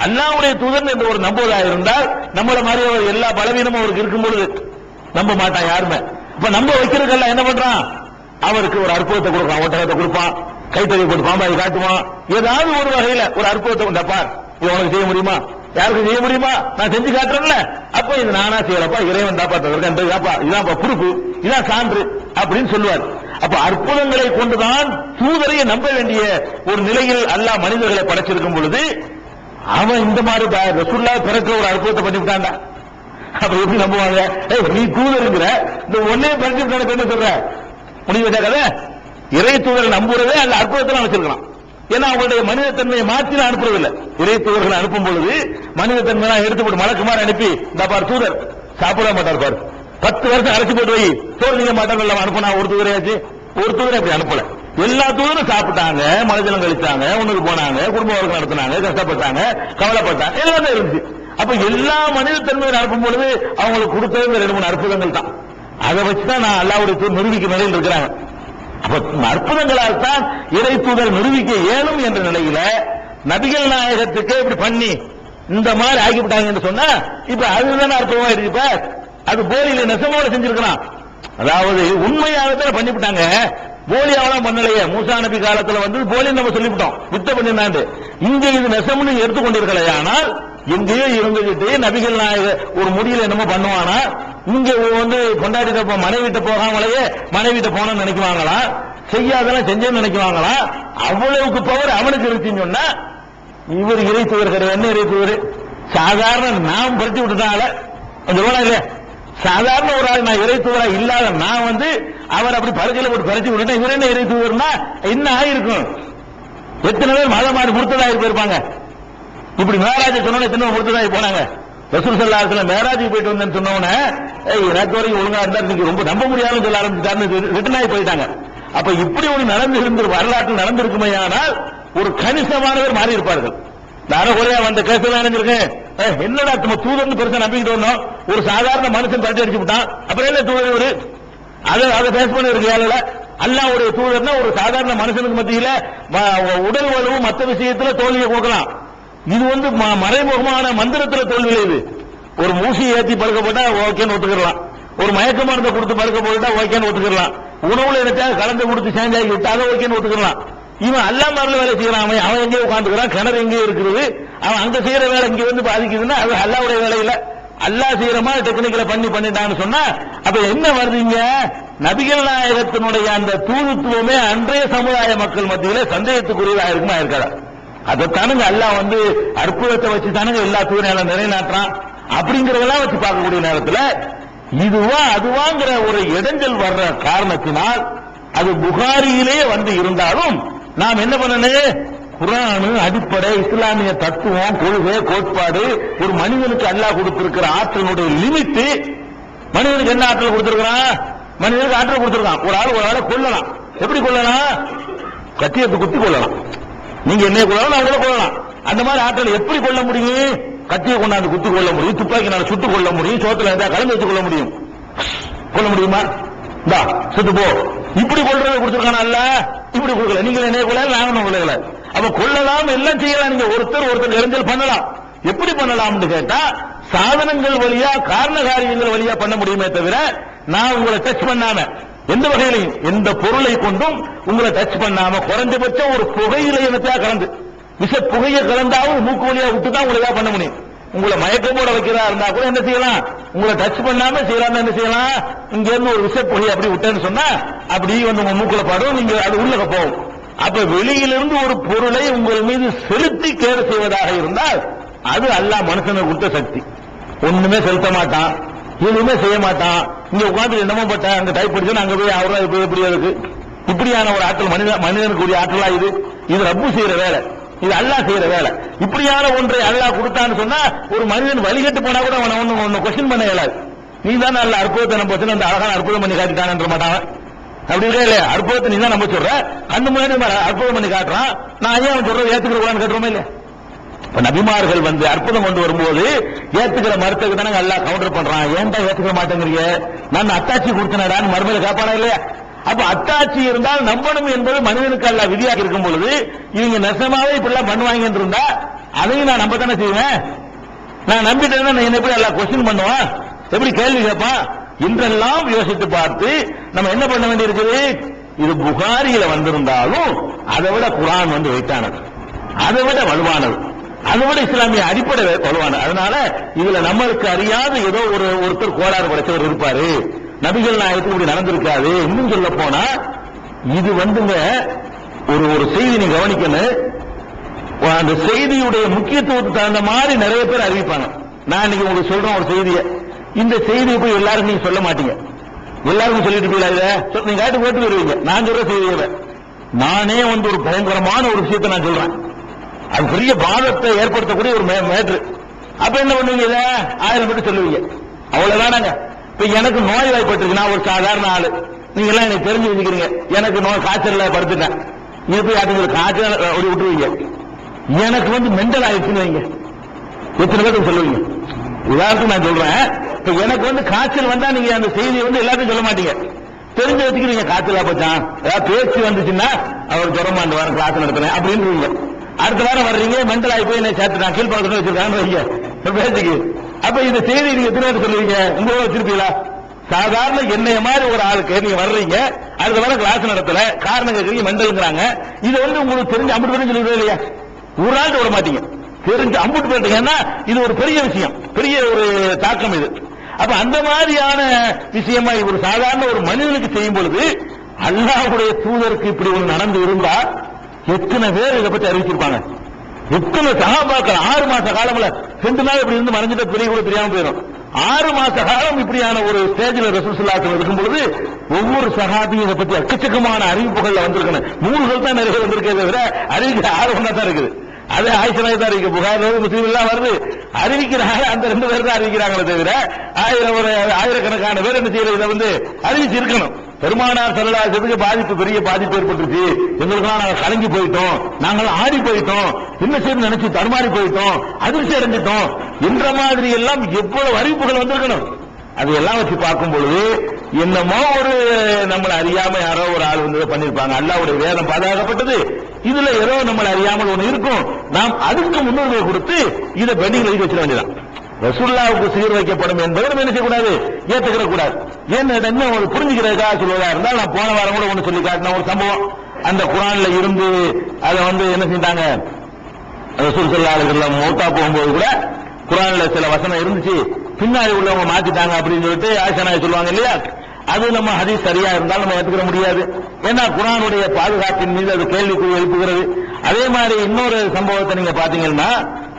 அல்லாஹ்வுடைய தூதர் என்று ஒரு நம்புவதா இருந்தால் நம்மள மாதிரி ஒரு எல்லா பலவீனமும் அவருக்கு இருக்கும் பொழுது நம்ப மாட்டான் யாருமே. இப்ப நம்ப வைக்கிறதுக்கெல்லாம் என்ன பண்றான்? அவருக்கு ஒரு அற்புதத்தை கொடுப்பான், ஒட்டகத்தை கொடுப்பான், கைத்தறி போட்டு பாம்பாய் காட்டுவான், ஏதாவது ஒரு வகையில ஒரு அற்புதத்தை கொண்டப்பார். இது உனக்கு செய்ய முடியுமா? யாருக்கு செய்ய முடியுமா? நான் செஞ்சு காட்டுறேன்ல. அப்ப இது நானா செய்யறப்பா, இறைவன் தாப்பாப்பா, இதான் பொறுப்பு, இதான் சான்று அப்படின்னு சொல்லுவார். அப்ப அற்புதங்களை கொண்டுதான் தூதரையை நம்ப வேண்டிய ஒரு நிலையில் அல்லாஹ் மனிதர்களை படைச்சிருக்கும் பொழுது அவன் இந்த மாதிரி ரசூலுல்லாஹ் பிறக்க ஒரு அற்புதத்தை பண்ணிவிட்டான்டா. அப்ப எப்படி நம்புவாங்க? நீ தூதருங்கிற இந்த ஒன்னே பறிச்சு என்ன சொல்ற முடிவு வச்சா கதை? இறை தூதரை நம்புறதே அந்த அற்புதத்தை வச்சிருக்கலாம். ஏன்னா அவங்களுடைய மனித தன்மையை மாற்றி அனுப்புறதில்லை. இறை தூதர்களை அனுப்பும் பொழுது மனித தன்மை எடுத்து போட்டு மலக்குமார் அனுப்பி இந்த பார் தூதர் சாப்பிட மாட்டார் பாரு, 10 வருஷம் அரைச்சு போட்டு வை சோறு நீங்க மாட்டாங்க அனுப்பினா ஒரு தூதரையாச்சு. ஒரு தூதரை அப்படி அனுப்பல. எல்லா தூதரும் சாப்பிட்டாங்க, மலைஜலம் கழிச்சாங்க, ஒண்ணுக்கு போனாங்க, குடும்ப வாழ்க்கை நடத்தினாங்க, கஷ்டப்பட்டாங்க, கவலைப்பட்டாங்க, எல்லாமே இருந்துச்சு. அப்ப எல்லா மனித தன்மையை அனுப்பும் பொழுது அவங்களுக்கு கொடுத்தது 2-3 அற்புதங்கள் தான். அதை வச்சுதான் நான் அல்லாஹ்வுடைய தூதர் நிரூபிக்க நிலையில் இருக்கிறாங்க. அப்ப அற்புதங்களால் தான் இறை தூதர் நிரூபிக்க இயலும் என்ற நிலையில நபிகள் நாயகத்துக்கு இப்படி பண்ணி இந்த மாதிரி ஆகிவிட்டாங்க என்று சொன்னா இப்ப அதுதானே அற்புதமா இருக்கு. இப்ப அது போலியில நெசமோட செஞ்சிருக்கிறான். அதாவது உண்மையாகத்தான் பண்ணிவிட்டாங்க, போலியாவெல்லாம் பண்ணலையே. மூசா நபி காலத்துல போலி நம்ம சொல்லிவிட்டோம், வித்த பண்ணினாண்டு. இங்க இது நெசம்னு எடுத்துக்கொண்டிருக்கல. ஆனால் எங்கேயோ இருந்துகிட்டு நபிகள் நாயக ஒரு முடியல என்னமோ பண்ணுவானா, இங்க கொண்டாடிட்ட மனைவிட்ட போகாமலேயே மனைவிட்ட போனோம்னு நினைக்குவாங்களா, செய்யாதெல்லாம் செஞ்சேன்னு நினைக்குவாங்களா. அவ்வளவுக்கு பவர் அவனுக்கு இருந்துச்சுன்னு சொன்னா இவர் இறை தூதர் கிடையாது. என்ன இறை தூதர்? சாதாரண நாம் பறிச்சு விட்டுட்டால கொஞ்சம் இல்ல, சாதாரண ஒரு ஆள் நான் இறை தூதரா இல்லாத நான் அவர் அப்படி பறிச்சல போட்டு பறிச்சு விட்டுட்டேன். இவர் என்ன இறை தூதர்னா என்ன ஆயிருக்கும்? எத்தனை பேர் மதம் மாறி முர்த்ததாகி போயிருப்பாங்க. இப்படி மேராஜ் சொன்ன எத்தனை முர்த்ததாகி போனாங்க. ரசூல் ஸல்லல்லாஹு அலைஹி வஸல்லம் மேராஜுக்கு போயிட்டு வந்தேன்னு சொன்னோன்னே எனக்கு வரைக்கும் ஒழுங்கா இருந்தா இன்னைக்கு ரொம்ப நம்ப முடியாதுன்னு சொல்ல ஆரம்பிச்சாருன்னு ரிட்டர்ன் ஆகி போயிட்டாங்க. அப்ப இப்படி ஒரு நடந்து வரலாற்று நடந்திருக்குமே. ஆனால் ஒரு கணிசமானவர் மாறி இருப்பார்கள். அரைகுறையா வந்த கேஸ் நினைஞ்சிருக்கேன். என்னடா தூதர்னு பெருசா நம்பிக்கிட்டு வந்தோம், ஒரு சாதாரண மனுஷன் பறிச்சு அடிச்சு விட்டான், அப்புறம் என்ன தூதர்? அதை பேஸ் பண்ண இருக்கு ஏழல. அல்லாஹ்வுடைய தூதர்னா ஒரு சாதாரண மனுஷனுக்கு மத்தியில உடல் வலுவு மற்ற விஷயத்துல தோல்வியை கொடுக்கலாம். இது மறைமுகமான மந்திரத்துல தோல்வி. இது ஒரு மூசி ஏற்றி படுக்க போட்டா ஓகேன்னு ஒத்துக்கலாம், ஒரு மயக்க மருந்தை கொடுத்து படுக்க போட்டா ஓகேன்னு ஒத்துக்கலாம், உணவுல நினைச்சா கலந்து கொடுத்து சேஞ்சாகி விட்டாத ஓகேன்னு ஒத்துக்கலாம். இவன் அல்லா மாதிரில வேலை செய்யறான். அவன் எங்கேயோ உட்காந்துக்கிறான், கிணறு எங்கேயோ இருக்கிறது, அவன் அங்க செய்யற வேலை இங்க பாதிக்குதுன்னா அது அல்லாவுடைய வேலை இல்ல. அல்லா செய்யற மாதிரி டெக்னிக்கலை பண்ணிட்டான்னு சொன்னா அப்ப என்ன வருதுங்க? நபிகள் நாயகத்தினுடைய அந்த தூதுத்துவமே அன்றைய சமுதாய மக்கள் மத்தியில சந்தேகத்துக்குரியதா இருக்குமா இருக்காதா? அதைத்தானுங்க அல்லாஹ் அற்புதத்தை வச்சு தானுங்க எல்லா தூதரையும் நிறைநாட்டுறான். அப்படிங்கறதெல்லாம் வச்சு பார்க்கக்கூடிய நேரத்தில் இதுவா அதுவாங்கிற ஒரு இடைஞ்சல் வர்ற காரணத்தினால் அது புகாரியிலே இருந்தாலும் நாம் என்ன பண்ணணும்? குர்ஆன் அடிப்படை இஸ்லாமிய தத்துவம், கொள்கை, கோட்பாடு, ஒரு மனிதனுக்கு அல்லாஹ் கொடுத்திருக்கிற ஆற்றலுடைய லிமிட். மனிதனுக்கு என்ன ஆற்றல் கொடுத்திருக்கிறான்? மனிதனுக்கு ஆற்றல் கொடுத்திருக்கான். ஒரு ஆளை கொல்லலாம். எப்படி கொல்லலாம்? கத்தியத்தை குத்தி கொள்ளலாம். நீங்க என்ன கொள்ளலாம், அவங்கள கொள்ளலாம். அந்த மாதிரி ஆற்றல் எப்படி கொள்ள முடியும்? கத்தியை கொண்டாந்து குத்தி கொள்ள முடியும், துப்பாக்கி நாள் சுட்டு கொள்ள முடியும், சோத்துல இருந்தா கலந்து வச்சு கொள்ள முடியும். கொள்ள முடியுமா? சுட்டு போ. இப்படி கொள்றதை கொடுத்திருக்கான அல்ல. இப்படி கொடுக்கல, நீங்க என்ன கொள்ள நானும் கொள்ளல. அப்ப கொள்ளலாம் எல்லாம் செய்யலாம், நீங்க ஒருத்தர் இடைஞ்சல் பண்ணலாம். எப்படி பண்ணலாம்னு கேட்டா சாதனங்கள் வழியா காரண காரியங்கள் வழியா பண்ண முடியுமே தவிர நான் உங்களை டச் பண்ணாம எந்த வகையிலையும் எந்த பொருளை கொண்டும் உங்களை டச் பண்ணாம குறைஞ்சபட்சம் ஒரு புகையில இனத்தையா கலந்து விஷ புகையை கலந்தாவது மூக்கு வழியா விட்டுதான் உங்களை பண்ண முடியும். உங்களை மயக்கம் போட வைக்கிறா இருந்தா கூட என்ன செய்யலாம், உங்களை டச் பண்ணாம செய்யலாம். என்ன செய்யலாம், இங்க இருந்து ஒரு விஷ புகையை அப்படி விட்டேன்னு சொன்னா அப்படி வந்து உங்க மூக்குல பாடும், நீங்க அது உள்ளக போகும். அப்ப வெளியிலிருந்து ஒரு பொருளை உங்கள் மீது செலுத்தி கேடு செய்வதாக இருந்தால் அது அல்லாஹ் மனுஷனுக்கு கொடுத்த சக்தி. ஒண்ணுமே செலுத்த மாட்டான், எதுவுமே செய்ய மாட்டான். இங்க உட்காந்து என்னமோ பட்ட அங்க டைப் படிச்சு அங்க போய் அவரா எப்படி இருக்கு. இப்படியான ஒரு ஆற்றல் மனிதனுக்குரிய ஆற்றலா இது? இது ரப்பு செய்யற வேலை, இது அல்லாஹ் செய்யற வேலை. இப்படியான ஒன்றை அல்லாஹ் கொடுத்தான்னு சொன்னா ஒரு மனிதன் வழிகட்டு போனா கூட அவனை ஒன்னு கொஸ்டின் பண்ண இயலாது. நீ தான் நல்ல அற்புதத்தை நம்ம வச்சு அந்த அழகான அற்புதம் பண்ணி காட்டிட்டான் மாட்டான். அப்படி இருக்கா இல்லையா? அற்புதத்தை நீ தான் நம்ப சொல்ற, கண்ணு முன்னாடி அற்புதம் பண்ணி காட்டுறான். நான் ஏன் அவன் சொல்றது ஏத்துக்கிறோம்னு கேட்டுறோமே இல்ல? நபிமார்கள் வந்து அற்புதம் கொண்டு வரும்போது ஏத்துக்கிற மருத்துவக்கு தானே எல்லாம் கவுண்டர் பண்றான். ஏன்டா ஏத்துக்கிற மாட்டேங்கிறீங்க, நான் அத்தாட்சி கொடுத்தனடான்னு மறுமையில காப்பானா இல்லையா? அப்ப அத்தாட்சி இருந்தால் நம்பணும் என்பது மனிதனுக்கு அல்ல விதியாக இருக்கும் பொழுது இவங்க நெசமாவே இப்படிலாம் பண்ணுவாங்க இருந்தா அதையும் நான் நம்ப தானே செய்வேன். நான் நம்பிட்டேன்னா என்ன எப்படி எல்லாம் கொஸ்டின் பண்ணுவான், எப்படி கேள்வி கேட்பான் என்றெல்லாம் யோசித்து பார்த்து நம்ம என்ன பண்ண வேண்டியிருக்குது. இது புகாரியில வந்திருந்தாலும் அதை விட குர்ஆன் வந்து வெயிட்டானது, அதை விட வலுவானது, அதை விட இஸ்லாமிய அடிப்படை வலுவானது. அதனால இதுல நம்மளுக்கு அறியாத ஏதோ ஒருத்தர் கோளாறு படைச்சவர் இருப்பாரு, நபிகள் நாயகத்துக்கு இப்படி நடந்திருக்காது. இன்னும் சொல்ல போனா இது வந்துங்க ஒரு செய்தி நீ கவனிக்கணும். அந்த செய்தியுடைய முக்கியத்துவத்துக்கு தகுந்த மாதிரி நிறைய பேர் அறிவிப்பாங்க. நான் இன்னைக்கு உங்களுக்கு சொல்றேன் ஒரு செய்தியை, இந்த செய்தியை போய் எல்லாரும் நீங்க சொல்ல மாட்டீங்க, எல்லாருக்கும் சொல்லிட்டு போயிடாத, நீங்க கேட்டு போட்டு வருவீங்க. நான் சொல்ற செய்தியை நானே வந்து ஒரு பயங்கரமான ஒரு விஷயத்தை நான் சொல்றேன், அது பெரிய பாதத்தை ஏற்படுத்தக்கூடிய ஒரு மேட்ரு. அப்ப என்ன பண்ணுவீங்க, இதை 1000 பேர் சொல்லுவீங்க, அவ்வளவுதானாங்க. இப்ப எனக்கு நோய் வாய்ப்பட்டிருக்கு, நான் ஒரு சாதாரண ஆளு, நீங்க எல்லாம் எனக்கு தெரிஞ்சு வச்சுக்கிறீங்க, எனக்கு நோய் காய்ச்சல் படுத்துட்டேன், இது போய் அதுங்களுக்கு காய்ச்சல் அப்படி விட்டுருவீங்க. எனக்கு வந்து மெண்டல் ஆயிடுச்சுன்னு வைங்க, எத்தனை பேருக்கு சொல்லுவீங்க? உதாரணத்துக்கு நான் சொல்றேன், இப்ப எனக்கு வந்து காய்ச்சல் வந்தா நீங்க அந்த செய்தியை வந்து எல்லாத்தையும் சொல்ல மாட்டீங்க, தெரிஞ்சு வச்சுக்கிறீங்க. காய்ச்சலா போச்சான், ஏதாவது பேச்சு வந்துச்சுன்னா அவர் ஜுரமாண்டு வாரம் கிளாஸ் நடத்துறேன் அப்படின்னு. அடுத்த வாரம் வர்றீங்க, மெண்டல் ஆகி போய் என்ன சேர்த்துட்டான், கீழ்பாக்கத்துல வச்சிருக்கான்னு வைங்க பேச்சுக்கு. அப்ப இந்த செய்தி நீங்க எத்தனை பேர் சொல்லுவீங்க? உங்களோட வச்சிருப்பீங்களா? சாதாரண என்னைய மாதிரி ஒரு ஆளுக்கு நீங்க வர்றீங்க, அடுத்த வாரம் கிளாஸ் நடத்தல, காரணம் கேட்கறீங்க, மெண்டல்ங்கிறாங்க. இது வந்து உங்களுக்கு தெரிஞ்சு அம்புட்டு பேரும் சொல்லுவீங்க இல்லையா? ஒரு ஆள் விட மாட்டீங்க, தெரிஞ்சு அம்புட்டு போயிட்டீங்கன்னா இது ஒரு பெரிய விஷயம், பெரிய ஒரு தாக்கம் இது. அப்ப அந்த மாதிரியான விஷயமா ஒரு சாதாரண ஒரு மனிதனுக்கு செய்யும் பொழுது அல்லாஹ்வுடைய தூதருக்கு இப்படி ஒன்று நடந்து இருந்தா எத்தனை பேர் இதை பற்றி அறிவிச்சிருப்பாங்க? எத்தனை சஹாபாக்கள் 6 மாச காலம்ல 2 நாள் இப்படி இருந்து மறைஞ்சிட்ட பெரிய கூட தெரியாம போயிடும். 6 மாச காலம் இப்படியான ஒரு ஸ்டேஜில் ரசூலுல்லாஹி ஸல்லல்லாஹு அலைஹி வஸல்லம் இருக்கும் பொழுது ஒவ்வொரு சஹாபியும் இதை பற்றி எக்கச்சக்கமான அறிவிப்புகள்ல வந்திருக்கணும். நூல்கள் தான் நிறைய வந்திருக்கே தவிர அறிவிக்கிற ஆர்வம் தான் இருக்குது. அது ஆயிஷா தான் இருக்கு, புகாரி முஸ்லிம் எல்லாம் வருது, அறிவிக்கிறாங்க. அந்த 2 பேர் தான் அறிவிக்கிறாங்களே தவிர ஆயிரக்கணக்கான பேர் என்ன செய்யறது, இதை வந்து அறிவிச்சு இருக்கணும். பெருமானார் ஸல்லல்லாஹு அலைஹி வஸல்லம் பாதிப்பு, பெரிய பாதிப்பு ஏற்பட்டுச்சு, எங்களுக்கெல்லாம் நாங்கள் கலங்கி போயிட்டோம், நாங்கள் ஆடி போயிட்டோம், என்ன செய்யணும் நினைச்சு தடுமாறி போயிட்டோம், அதிர்ச்சி அடைஞ்சிட்டோம் என்ற மாதிரி எல்லாம் எவ்வளவு அறிவிப்புகள் வந்திருக்கணும். அதையெல்லாம் வச்சு பார்க்கும் பொழுது என்னமோ ஒரு நம்மளை அறியாம யாரோ ஒரு ஆள் வந்து பண்ணிருப்பாங்க. அல்லாஹ்வுடைய வேதம் பாதுகாக்கப்பட்டது, இதுல ஏதோ நம்மளை அறியாமல் ஒண்ணு இருக்கும், நாம் அதுக்கு முன்னுரிமை கொடுத்து இதை பெண்டிங் எழுதி வச்சிட வேண்டியதான். ரசூலுல்லாஹ்வுக்கு சீர் வைக்கப்படும் என்பதை நம்ம என்ன செய்யக்கூடாது, ஏத்துக்கிற கூடாது. என்ன ஒரு புரிஞ்சுக்கிறதுக்காக சொல்வதா இருந்தால், நான் போன வாரம் கூட ஒண்ணு சொல்லி காட்டின ஒரு சம்பவம், அந்த குர்ஆன்ல இருந்து அதை வந்து என்ன செஞ்சாங்க, ரசூல் ஸல்லல்லாஹு அலைஹி வஸல்லம் மௌத்தா போகும்போது கூட குர்ஆன்ல சில வசனம் இருந்துச்சு, பின்னாடி உள்ளவங்க மாத்திட்டாங்க அப்படின்னு சொல்லிட்டு ஆயிஷா நாயகி சொல்லுவாங்க இல்லையா? அது நம்ம ஹதீஸ் சரியா இருந்தாலும் நம்ம ஏத்துக்கிற முடியாது. ஏன்னா குர்ஆனுடைய பாதுகாப்பின் மீது அது கேள்விக்குறி எழுப்புகிறது. அதே மாதிரி இன்னொரு சம்பவத்தை நீங்க பாத்தீங்கன்னா,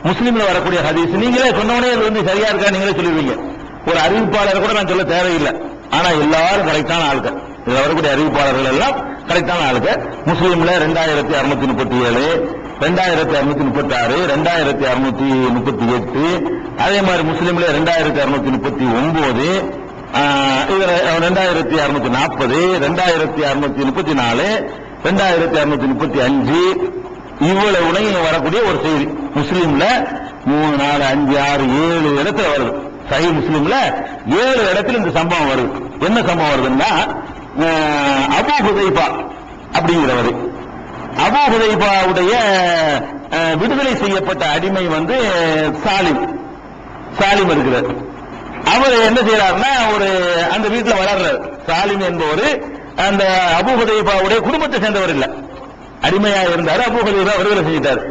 முஸ்லீம்ல வரக்கூடிய ஹதீஸ் நீங்களே சொன்னவனே இது வந்து சரியா இருக்கா நீங்களே சொல்லிடுவீங்க. ஒரு அறிவிப்பாளர் கூட நான் சொல்ல தேவையில்லை, ஆனா எல்லாரும் கரெக்டான ஆளுகள், இதுல வரக்கூடிய அறிவிப்பாளர்கள் எல்லாம் கரெக்டான ஆளுகள். முஸ்லீம்ல 2637, 2636, 2638, அதே மாதிரி முஸ்லீம்ல 2639, 2640, 2634, 2635 இவ்வளவு உலகம் வரக்கூடிய ஒரு செய்தி முஸ்லீம்ல 3, 4, 5, 6, 7 இடத்துல வருது. சஹீஹ் முஸ்லீம்ல 7 இடத்துல இந்த சம்பவம் வருது. என்ன சம்பவம் வருதுன்னா, அபூ ஹுதைஃபா அப்படிங்கிறவர் அபூ ஹுதைஃபாவுடைய விடுதலை செய்யப்பட்ட அடிமை வந்து சாலிம் இருக்கிறார். அவர் என்ன செய்யறாருன்னா ஒரு அந்த வீட்டில் வளர்றார். சாலிம் என்பவர் அந்த அபூ ஹுதைஃபாவுடைய குடும்பத்தை சேர்ந்தவர் இல்ல, அடிமையா இருந்தார். அபூ ஹுதைஃபா விடுதலை செஞ்சிட்டார்.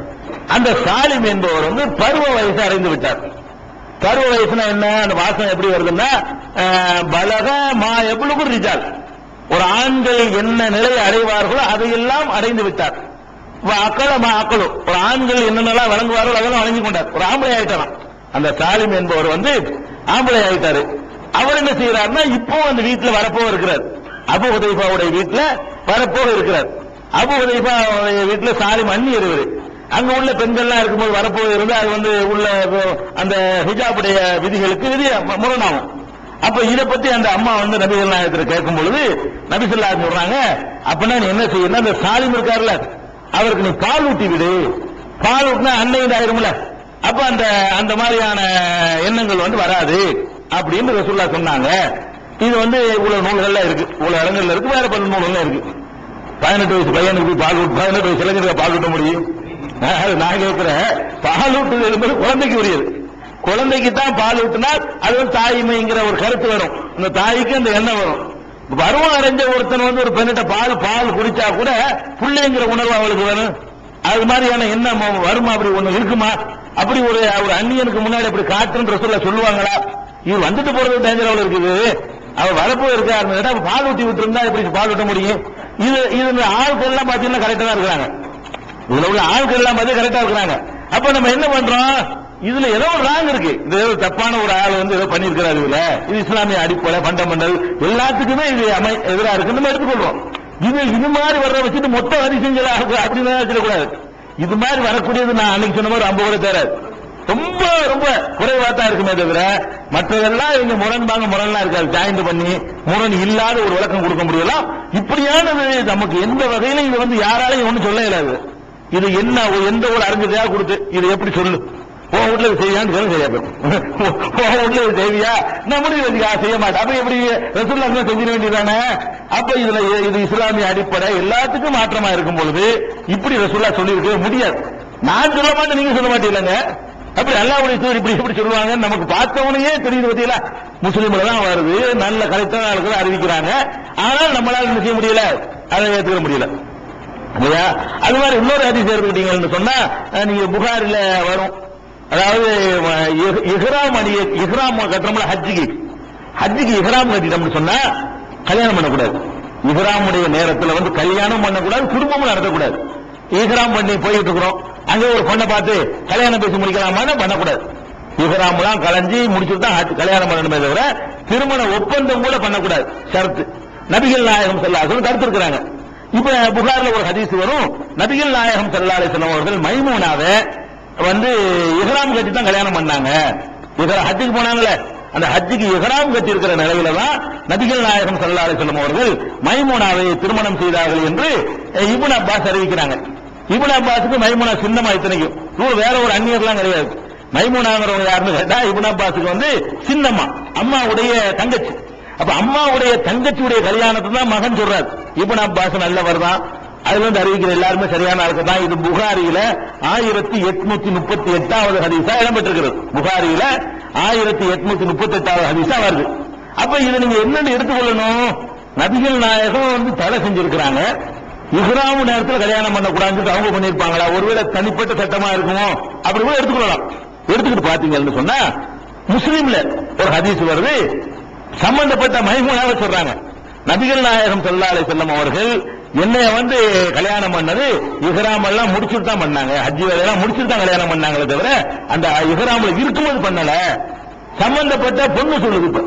அந்த சாலிம் என்பவர் வந்து பருவ வயசு அடைந்து விட்டார். பருவ வயசுனா என்ன, அந்த வாசம் எப்படி வருதுன்னா பலக மா எவ்வளவு ரிஜால், ஒரு ஆண்கள் என்ன நிலையை அடைவார்களோ அதையெல்லாம் அடைந்து விட்டார். அக்களும் ஒரு ஆண்கள் என்னென்னலாம் வழங்குவார்கள் அதெல்லாம் வழங்கி கொண்டார். ஒரு ஆம்பளை ஆயிட்டாராம். அந்த சாலிம் என்பவர் வந்து ஆம்பளை ஆயிட்டாரு. அவர் என்ன செய்யறாருன்னா இப்போ அந்த வீட்டுல வரப்போக இருக்கிறார். அபூ ஹுதைஃபாவுடைய வீட்டுல வரப்போக இருக்கிறார். அபூ ஹுதைஃபாவுடைய வீட்டுல சாலிம் அண்ணி இருவர். அங்க உள்ள பெண்கள்லாம் இருக்கும்போது வரப்போக இருந்து அது வந்து உள்ள அந்த ஹிஜாபுடைய விதிகளுக்கு முரணாகும். அப்ப இதை பத்தி அந்த அம்மா வந்து நபிகள் நாயகத்தில் கேட்கும் பொழுது நபி ஸல்லல்லாஹு அலைஹி வஸல்லம் சொல்றாங்க, அப்படின்னா நீ என்ன செய்யணும், அந்த சாலிம் இருக்காருல்ல அவருக்கு நீ பால் ஊட்டி விடு. பால் ஊட்டினா அன்னையும் ஆயிரும்ல, அப்ப அந்த மாதிரியான எண்ணங்கள் வந்து வராது அப்படின்னு ரசூலுல்லாஹ் சொன்னாங்க. இது வந்து இவ்வளவு நூல்கள்ல இருக்கு, இவ்வளவு இடங்கள்ல இருக்கு, வேற பல நூல்கள்ல இருக்கு. 18 வயசு பையனுக்கு பால் 18 வயசு இளைஞருக்கு பால் ஊட்ட முடியும்? நான் கேட்கிறேன், பால் ஊட்டுதல் என்பது குழந்தைக்கு உரியது. குழந்தைக்கு தான் பால் ஊட்டினால் அது வந்து தாய்மைங்கிற ஒரு கருத்து வரும். அந்த தாய்க்கு அந்த எண்ணம் வரும். பருவம் அடைஞ்ச ஒருத்தன் வந்து ஒரு பெண்ணிட்ட பால் குடிச்சா கூட பிள்ளைங்கிற உணர்வு அவளுக்கு வரும். அது மாதிரியான எண்ணம் வருமா? அப்படி ஒண்ணு இருக்குமா? அப்படி ஒரு அந்நியனுக்கு முன்னாடி அப்படி காட்டுன்ற சொல்லுவாங்களா? இது வந்துட்டு போறது டேஞ்சர் அவ்வளவு இருக்குது. அவர் வரப்போ இருக்காரு, பால் ஊட்டி விட்டு இருந்தா எப்படி பால் ஊட்ட முடியும்? இது ஆட்கள் எல்லாம் பாத்தீங்கன்னா கரெக்டா தான் இருக்கிறாங்க. இதுல உள்ள ஆட்கள் எல்லாம் பார்த்து கரெக்டா இருக்கிறாங்க. அப்ப நம்ம என்ன பண்றோம், இதுல ஏதோ ஒரு ராங் இருக்கு, இது ஏதோ தப்பான ஒரு ஆள் வந்து ஏதோ பண்ணிருக்கிறாரு. இதுல இது இஸ்லாமிய அடிப்படை ஃபண்டமெண்டல் எல்லாத்துக்குமே இது எதிராக இருக்கு நம்ம எடுத்துக்கொள்வோம். இது மாதிரி வர்ற வச்சுட்டு மொத்த வரி செஞ்சதா அப்படின்னு வச்சிடக்கூடாது. இது மாதிரி வரக்கூடியது நான் அன்னைக்கு சொன்ன மாதிரி 50 கூட தராது, ரொம்ப ரொம்ப குறைவா தான் இருக்குமே தவிர மற்றதெல்லாம் இவங்க முரண்லாம் இருக்காது. ஜாயிண்ட் பண்ணி முரண் இல்லாத ஒரு விளக்கம் கொடுக்க முடியலாம். இப்படியானது நமக்கு எந்த வகையிலும் இது வந்து யாராலையும் ஒன்றும் சொல்ல இயலாது. இது என்ன எந்த ஒரு அறிஞரையா கொடுத்து இது எப்படி சொல்லு, உன் வீட்டுல செய்யான்னு சொல்ல சரியா போயிடும். உன் வீட்டுல செய்வியா, நம்மளும் செய்ய மாட்டேன். அப்ப எப்படி ரசூலுல்லாஹ் செஞ்சிட வேண்டியதானே? அப்ப இது இஸ்லாமிய அடிப்படை எல்லாத்துக்கும் மாற்றமா இருக்கும் பொழுது இப்படி ரசூலுல்லாஹ் சொல்லி இருக்கவே முடியாது. நான் சொல்ல மாட்டேன், நீங்க சொல்ல மாட்டீங்க. அப்படி அல்லாஹ்வுடைய தூதர் இப்படி சொல்லுவாங்க, நமக்கு பார்த்தவனையே தெரியுது. பத்தியில முஸ்லீம்ல தான் வருது, நல்ல கரெக்டான ஆளுகளை அறிவிக்கிறாங்க. ஆனால் நம்மளால என்ன செய்ய முடியல, அதை ஏற்றுக்க முடியல. அது மாதிரி இன்னொரு ஹதீஸ் எடுத்துக்கிட்டீங்கன்னு சொன்னா நீங்க புகாரில வரும், அதாவது இஹ்ராம் கட்டுறோம்ல, ஹஜ்ஜிக்கு இஹ்ராம் கட்டிட்டோம்னு சொன்னா கல்யாணம் பண்ணக்கூடாது. இஹ்ராமுடைய நேரத்தில் வந்து கல்யாணம் பண்ணக்கூடாது, குடும்பமும் நடத்தக்கூடாது. இஹ்ராம் பண்ணி போயிட்டு இருக்கிறோம், அங்க ஒரு பொண்ணை பார்த்து கல்யாணம் பேசி முடிக்கலாமான்னு பண்ணக்கூடாது. இஹ்ராம்லாம் கலைஞ்சி முடிச்சுட்டு தான் கல்யாணம் பண்ணணுமே தவிர திருமண ஒப்பந்தம் கூட பண்ணக்கூடாது. ஷரத்து நபிகள் நாயகம் ஸல்லல்லாஹு அலைஹி வஸல்லம் தடுத்து இருக்கிறாங்க. இப்ப புகார்ல ஒரு ஹதீஸ் வரும், நபிகள் நாயகம் ஸல்லல்லாஹு அலைஹி வஸல்லம் அவர்கள் மைமூனாவை வந்து இஹ்ராம் கட்டி தான் கல்யாணம் பண்ணாங்க. ஹஜ்ஜுக்கு போனாங்களே, அந்த ஹஜ்ஜுக்கு இஹ்ராம் கட்டி இருக்கிற நிலையில தான் நபிகள் நாயகம் ஸல்லல்லாஹு அலைஹி வஸல்லம் அவர்கள் மைமூனாவை திருமணம் செய்தார்கள் என்று இப்னு அப்பாஸ் அறிவிக்கிறாங்க. இப்னு அப்பாஸுக்கு மைமூனா சின்னமா இத்தனைக்கும், வேற ஒரு அந்நியர்லாம் கிடையாது. மைமூனாங்கிறவங்க யாருன்னு கேட்டா இப்னு அப்பாஸுக்கு வந்து சின்னம்மா, அம்மாவுடைய தங்கச்சி. அப்ப அம்மாவுடைய தங்கச்சியுடைய கல்யாணத்தை தான் மகன் சொல்றாரு. இப்னு அப்பாஸ் நல்லவர் தான், அதுல இருந்து அறிவிக்கிற எல்லாருமே சரியான ஆளுக்கு தான். இது புகாரியில 1838வது ஹதீஸா இடம்பெற்றிருக்கிறது. புகாரியில 1838வது ஹதீஸா வருது. அப்ப இதை நீங்க என்னன்னு எடுத்துக்கொள்ளணும், நபிகள் நாயகம் வந்து தடை செஞ்சிருக்கிறாங்க. இஹ்ராம் நேரத்தில் கல்யாணம் பண்ணக்கூடாதுன்னு அவங்க பண்ணிருப்பாங்களா, ஒருவேளை தனிப்பட்ட சட்டமா இருக்குமோ, அப்படி கூட எடுத்துக்கொள்ளலாம். எடுத்துக்கிட்டு பாத்தீங்கன்னு சொன்னா முஸ்லீம்ல ஒரு ஹதீஸ் வருது, சம்பந்தப்பட்ட மைமூனாவை சொல்றாங்க. நபிகள் நாயகம் ஸல்லல்லாஹு அலைஹி வஸல்லம் அவர்கள் என்னைய வந்து கல்யாணம் பண்ணது இஹ்ராம் எல்லாம் முடிச்சுட்டு தான் பண்ணாங்க, ஹஜ் வேலையெல்லாம் முடிச்சுட்டு தான் கல்யாணம் பண்ணாங்களே தவிர அந்த இஹ்ராம்ல இருக்கும்போது பண்ணல. சம்பந்தப்பட்ட பொண்ணு சொல்லுது. இப்ப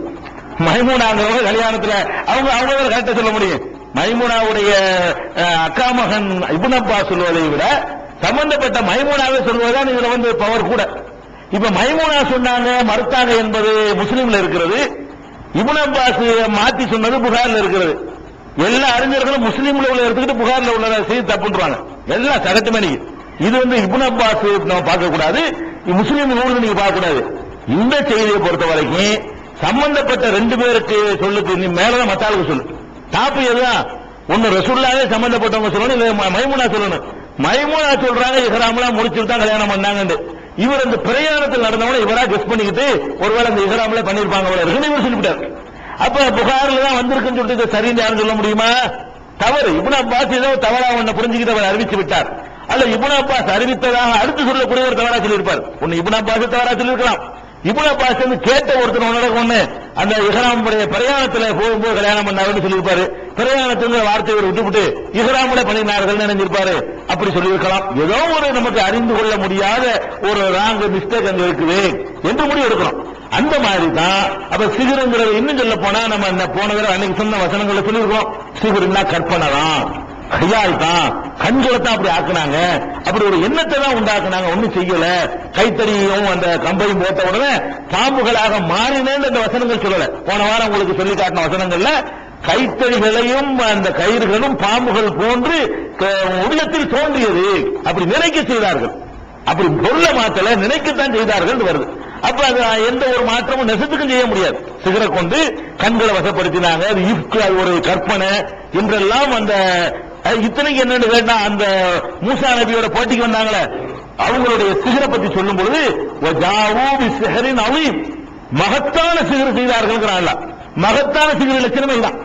மைமூனாங்கிறவங்க கல்யாணத்துல அவங்க கரெக்டா சொல்ல முடியும். மைமூனாவுடைய அக்கா மகன் இப்னு அப்பாஸ் சொல்வதை விட சம்பந்தப்பட்ட மைமூனாவை சொல்வதுதான் இதுல வந்து பவர் கூட. இப்ப மைமூனா சொன்னாங்க மறுத்தாங்க என்பது முஸ்லீம்ல இருக்கிறது, இப்னு அப்பாஸ் மாத்தி சொன்னது புகார்ல இருக்கிறது. எல்லா அறிஞர்களும் முஸ்லீம்ல உள்ள எடுத்துக்கிட்டு புகார்ல உள்ள செய்தி தப்புன்றாங்க. எல்லாம் சகட்டு மணி. இது வந்து இப்னு அப்பாஸ் நம்ம பார்க்க கூடாது, முஸ்லீம் நூல்கள் நீங்க பார்க்க கூடாது. இந்த செய்தியை பொறுத்த வரைக்கும் சம்பந்தப்பட்ட 2 பேருக்கு சொல்லுக்கு நீ மேலதான் மத்தாளுக்கு சொல்லு. டாப்பு எதுதான் ஒன்னு ரசூலுல்லாஹே சம்பந்தப்பட்டவங்க சொல்லணும், இல்ல மைமூனா சொல்லணும். மைமூனா சொல்றாங்க இஹ்ராம்லாம் முடிச்சுட்டு தான் கல்யாணம் பண்ணாங்க. இவர் அந்த பிரயாணத்தில் நடந்தவங்க இவரா கெஸ் பண்ணிக்கிட்டு ஒருவேளை அந்த இஹ்ராம்ல பண்ணிருப்பாங்க போல இருக்குன்னு இவர் சொல்லிவிட்டார். அப்ப புகாரில் தான் வந்திருக்குன்னு சொல்லிட்டு சரின்னு யாரும் சொல்ல முடியுமா? தவறு. இப்னு அப்பாஸ் ஏதோ தவறா ஒன்ன புரிஞ்சுக்கிட்டு அவர் அறிவிச்சு விட்டார். அல்ல இப்னு அப்பாஸ் அறிவித்ததாக அடுத்து சொல்லக்கூடியவர் தவறா சொல்லியிருப்பார். ஒன்னு இப்னு அப்பாஸ் தவறா சொல்லியிருக்கலாம். இப்னு அப்பாஸ் கேட்ட ஒருத்தர் ஒன்னு அந்த இஹ்ராம் பிரயாணத்துல போகும்போது கல்யாணம் பண்ணாருன்னு சொல்லியிருப்பாரு. பிரயாணத்துங்கிற வார்த்தையை விட்டுவிட்டு இஹ்ராம்ல பண்ணினார்கள் நினைஞ்சிருப்பாரு. அப்படி சொல்லியிருக்கலாம். ஏதோ ஒரு நமக்கு அறிந்து கொள்ள முடியாத ஒரு ராங் மிஸ்டேக் அங்க இருக்குது என்று முடிவு எடுக்கணும். அந்த மாதிரி தான் அப்ப சிகருங்கிறது இன்னும் சொல்ல போனா நம்ம போன தடவை அன்னைக்கு சொன்ன வசனங்களை சொல்லியிருக்கோம். சிகருன்னா கற்பனை தான், கையால் தான், கண்களை தான் அப்படி ஆக்குனாங்க, அப்படி ஒரு எண்ணத்தை தான் உண்டாக்குனாங்க, ஒண்ணும் செய்யல. கைத்தறியும் அந்த கம்பையும் போட்ட உடனே பாம்புகளாக மாறினேன்னு அந்த வசனங்கள் சொல்லல. போன வாரம் உங்களுக்கு சொல்லி காட்டின வசனங்கள்ல கைத்தறிகளையும் அந்த கயிறுகளும் பாம்புகள் போன்று உள்ளத்தில் தோன்றியது, அப்படி நினைக்க செய்தார்கள். அப்படி பொருள மாத்தல, நினைக்கத்தான் செய்தார்கள் வருது. அப்ப அது எந்த ஒரு மாற்றமும் நெசத்துக்கும் செய்ய முடியாது. சிகரை கொண்டு கண்களை வசப்படுத்தினாங்க, அது இஃப்கு, அது ஒரு கற்பனை என்றெல்லாம். அந்த இத்தனைக்கு என்னன்னு கேட்டா அந்த மூசா நபியோட போட்டிக்கு வந்தாங்களே அவங்களுடைய சிகரை பத்தி சொல்லும் பொழுது மகத்தான சிகர் செய்தார்கள். மகத்தான சிகர் லட்சணமே தான்.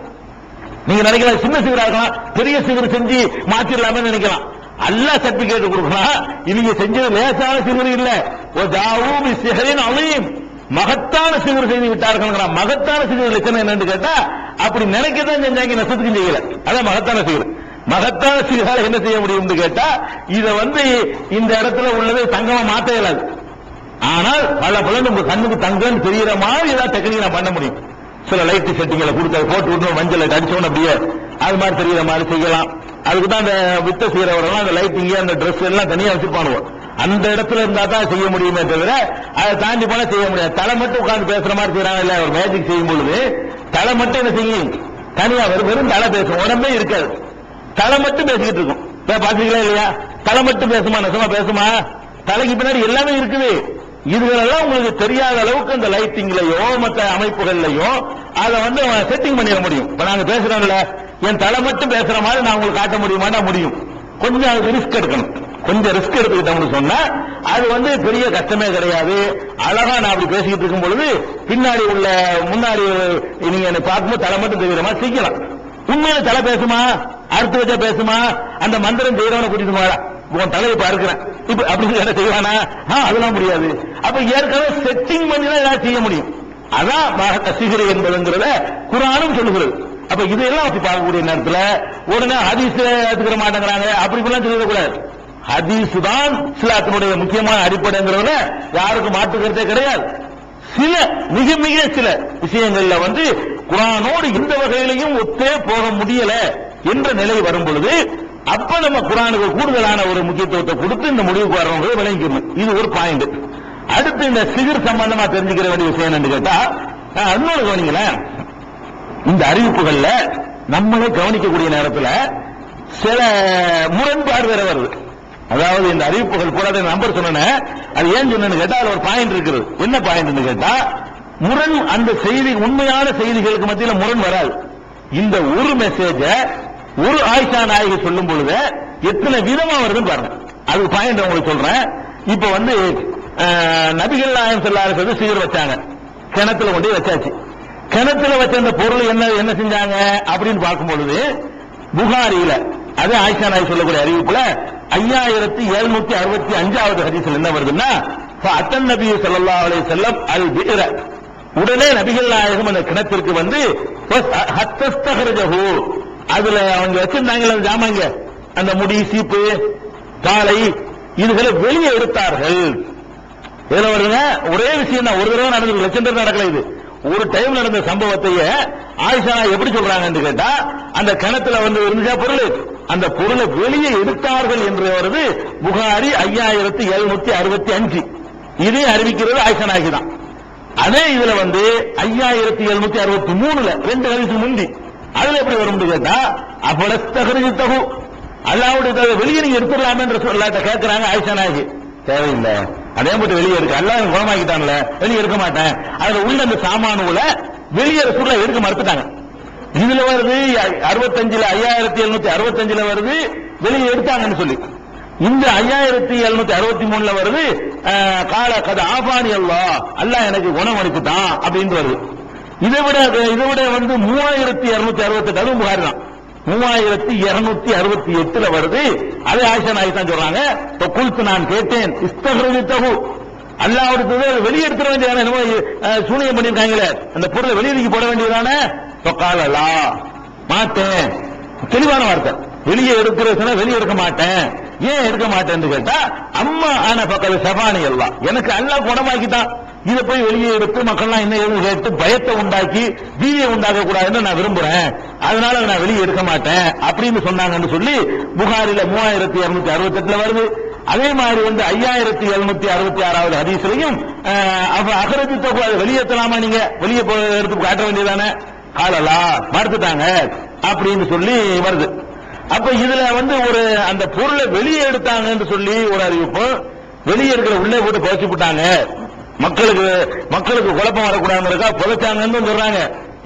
நீங்க நினைக்கலாம் சின்ன சிகரா இருக்கலாம், பெரிய சிகர் செஞ்சு மாத்திரலாமே நினைக்கலாம். அல்லாஹ் சர்டிபிகேட் கொடுக்கலாம். இவங்க செஞ்சது லேசான சிகர் இல்ல, மகத்தான சிகர் செய்து விட்டார்கள். மகத்தான சிகர் லட்சணம் என்னன்னு கேட்டா அப்படி நினைக்கத்தான் செஞ்சாங்க, நெசத்துக்கும் செய்யல. அதான் மகத்தான சிகர். மகத்தான சிகரால் என்ன செய்ய முடியும் கேட்டா இத இந்த இடத்துல உள்ளதை தங்கமா மாத்த இயலாது. ஆனால் பல பலன் உங்க கண்ணுக்கு தங்கம் தெரிகிற மாதிரி ஏதாவது டெக்னிக் நான் பண்ண முடியும். சில லைட் செட்டிங்களை கொடுத்து போட்டு விட்டு மஞ்சள் லைட் அடிச்சோன்னு அப்படியே அது மாதிரி தெரிகிற மாதிரி செய்யலாம். அதுக்கு தான் அந்த வித்த செய்யறவர்கள் அந்த லைட்டிங் அந்த டிரெஸ் எல்லாம் தனியா வச்சிருப்பானுவோ, அந்த இடத்துல இருந்தா தான் செய்ய முடியுமே தவிர அதை தாண்டி போனா செய்ய முடியாது. தலை மட்டும் உட்கார்ந்து பேசுற மாதிரி செய்யறாங்க இல்ல, ஒரு மேஜிக் செய்யும் பொழுது தலை மட்டும் என்ன செய்யும், தனியா வெறும் தலை பேசும், உடம்பே இருக்காது, தலை மட்டும் பேசிக்கிட்டு இருக்கும். பாத்தீங்களா இல்லையா? தலை மட்டும் பேசுமா, நெசமா பேசுமா? தலைக்கு பின்னாடி எல்லாமே இருக்குது. இதுகளெல்லாம் உங்களுக்கு தெரியாத அளவுக்கு அந்த லைட்டிங்லயோ மற்ற அமைப்புகள்லயோ அதை செட்டிங் பண்ணிட முடியும். இப்ப நாங்க பேசுறோம்ல, என் தலை மட்டும் பேசுற மாதிரி நான் உங்களுக்கு காட்ட முடியுமாட்டா முடியும். கொஞ்சம் அதுக்கு ரிஸ்க் எடுக்கணும். கொஞ்சம் ரிஸ்க் எடுத்துக்கிட்டோம்னு சொன்னா அது பெரிய கஷ்டமே கிடையாது. அழகா நான் அப்படி பேசிக்கிட்டு இருக்கும் பொழுது பின்னாடி உள்ள முன்னாடி நீங்க என்ன பார்க்கும்போது தலை மட்டும் தெரிகிற மாதிரி செய்யலாம். உண்மையில தலை பேசுமா, அடுத்து வச்சா பேசுமா? அந்த மந்திரம் செய்யறவனை கூட்டிட்டு போறா, உன் தலையை பார்க்கிறேன் இப்ப அப்படின்னு என்ன செய்வானா? அதெல்லாம் முடியாது. அப்ப ஏற்கனவே செட்டிங் பண்ணி தான் ஏதாவது செய்ய முடியும். அதான் சிகர் என்பதுங்கிறத குர்ஆனும் சொல்லுகிறது. அப்ப இதெல்லாம் வச்சு பார்க்கக்கூடிய நேரத்தில் உடனே ஹதீஸ் எடுத்துக்கிற மாட்டேங்கிறாங்க, அப்படி சொல்லிடக்கூடாது. ஹதீஸ் தான் இஸ்லாத்தினுடைய முக்கியமான அடிப்படைங்கிறதுல யாருக்கும் மாற்றுக்கிறதே கிடையாது. சில மிக மிக சில விஷயங்கள்ல குர்ஆனோடு இந்த வகையிலையும் ஒத்தே போக முடியல என்ற நிலை வரும் பொழுது அப்ப நம்ம குர்ஆனுக்கு கூடுதலான ஒரு முக்கியத்துவத்தை கொடுத்து இந்த முடிவுக்கு வரவங்க விளங்கிக்கணும். இது ஒரு பாயிண்ட். அடுத்து இந்த சிகர் சம்பந்தமா தெரிஞ்சுக்கிற வேண்டிய விஷயம் என்னன்னு கேட்டா, இன்னொரு கவனிங்களேன், இந்த அறிவிப்புகள்ல நம்மளே கவனிக்கக்கூடிய நேரத்தில் சில முரண்பாடு வேற வருது. அதாவது இந்த அறிவிப்புகள் கூட நம்பர் சொன்னேன், அது ஏன் சொன்னு கேட்டா அது ஒரு பாயிண்ட் இருக்குது. என்ன பாயிண்ட் கேட்டா முரண், அந்த செய்தி உண்மையான செய்திகளுக்கு மத்தியில் முரண் வராது. இந்த ஒரு மெசேஜ ஒரு ஆயிஷா நாயகி சொல்லும் பொழுது எத்தனை விதமா வருதுன்னு பாருங்க. அது பாயிண்ட் உங்களுக்கு சொல்றேன். இப்ப நபிகள் நாயகம் ஸல்லல்லாஹு அலைஹி வஸல்லம் சிகர் வச்சாங்க, கிணத்துல கொண்டு வச்சாச்சு. கிணத்துல வச்ச அந்த பொருள் என்ன செஞ்சாங்க அப்படின்னு பார்க்கும் பொழுது புகாரியில அதே ஆயிஷா நாயகி சொல்லக்கூடிய அறிவிப்புல 5765வது ஹதீஸ்ல என்ன வருதுன்னா, அத்தன் நபி ஸல்லல்லாஹு அலைஹி வஸல்லம் அல் பிஹ்ர, உடனே நபிகள் நாயகம் அந்த கிணத்திற்கு ஹத்தஸ்தஹரஜஹு, அதுல அவங்க வச்சிருந்தாங்க ஜாமாங்க, அந்த முடி, சீப்பு, காலை, இதுகளை வெளியே எடுத்தார்கள். இதுல வருங்க ஒரே விஷயம் தான், ஒரு தடவை நடந்தது, லட்சம் பேர் நடக்கல. இது ஒரு டைம் நடந்த சம்பவத்தையே ஆயிஷா எப்படி சொல்றாங்க கேட்டா, அந்த கிணத்துல இருந்துச்சா பொருள், அந்த பொருளை வெளியே எடுத்தார்கள் என்று வருது புகாரி 5765. இதே அறிவிக்கிறது ஆயிஷா நாயகி தான். அதே இதுல 5763 2 ஹதீஸ் முந்தி அதுல எப்படி வரும் கேட்டா, அப்பளஸ்தகரித்தகு, அல்லாஹ்வுடைய வெளியே நீங்க எடுத்துடலாமே என்று சொல்லாட்ட கேட்கிறாங்க ஆயிஷா நாயகி. தேவையில்லை, அதே மட்டும் வெளியே இருக்கு, அல்லாஹ் குணமாக்கிட்டான்ல, வெளியே எடுக்க மாட்டேன். அதுல உள்ள அந்த சாமானுல வெளியே ரசூலுல்லாஹ் எடுக்க மறுத்துட்டாங்க. இதுல வருது 65 5765 வருது வெளியே எடுத்தாங்கன்னு சொல்லி. இந்த 5763 வருது கால கத ஆபானி அல்லாஹ் எனக்கு குணம் அளித்துட்டான் அப்படின்னு வருது. இதை விட வந்து 3268 அதுவும் புகாரி தான். 3268 வருது. அது ஆயிஷா நாயகி தான் சொல்றாங்க. குல்து நான் கேட்டேன் இஸ்தக்ரஜித்தஹு அல்லாஹ்வுடைய வெளியே எடுத்துற வேண்டியதானே, என்னமோ சூனியம் பண்ணிருக்காங்களே அந்த பொருளை வெளியே போட வேண்டியதானே. காலலா மாட்டேன், தெளிவான வார்த்தை. வெளியே எடுக்கிற வெளியே எடுக்க மாட்டேன். ஏன் எடுக்க மாட்டேன்னு கேட்டா அம்மா ஆன பக்கத்து சபானி அல்லா எனக்கு அல்லாஹ் குணமாக்கிட்டான். இதை போய் வெளியே எடுத்து மக்கள்லாம் என்ன எதுவும் கேட்டு பயத்தை உண்டாக்கி பீதியை உண்டாக்க கூடாதுன்னு நான் விரும்புறேன், அதனால நான் வெளியே எடுக்க மாட்டேன் அப்படின்னு சொன்னாங்கன்னு சொல்லி புகாரில 3268 வருது. அதே மாதிரி வந்து 5766 ஹதீஸ்லயும் அகரத்து தொகை வெளியேற்றலாமா, நீங்க வெளியே எடுத்து காட்ட வேண்டியதானே, காலலா மறுத்துட்டாங்க அப்படின்னு சொல்லி வருது. அப்ப இதுல வந்து ஒரு அந்த பொருளை வெளியே எடுத்தாங்கன்னு சொல்லி ஒரு அறிவிப்பு, வெளியே இருக்கிற உள்ளே போட்டு புதைச்சு விட்டாங்க, மக்களுக்கு குழப்பம் வரக்கூடாதுக்கா புதைச்சாங்கன்னு சொல்றாங்க.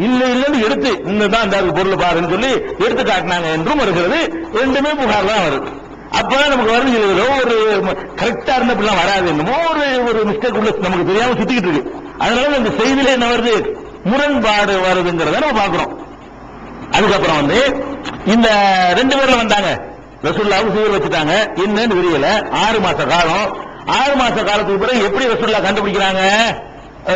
இல்லன்னு எடுத்து இன்னும் அந்த பொருள் பாருன்னு சொல்லி எடுத்து காட்டினாங்க என்றும் வருகிறது. ரெண்டுமே புகார் தான் வருது. அப்பதான் நமக்கு வருது ஏதோ ஒரு கரெக்டா இருந்தப்பெல்லாம் வராது, என்னமோ ஒரு மிஸ்டேக் உள்ள நமக்கு தெரியாம சுத்திக்கிட்டு இருக்கு. அதனால இந்த செய்தியில என்ன வருது, முரண்பாடு வருதுங்கிறத நம்ம பாக்குறோம். அதுக்கப்புறம் வந்து இந்த 2 பேர்ல வந்தாங்க, ரசூலுல்லாஹ் சீர் வச்சுட்டாங்க, என்னன்னு தெரியல. 6 மாச காலம், 6 மாச காலத்துக்கு பிறகு எப்படி ரசூலுல்லாஹ் கண்டுபிடிக்கிறாங்க?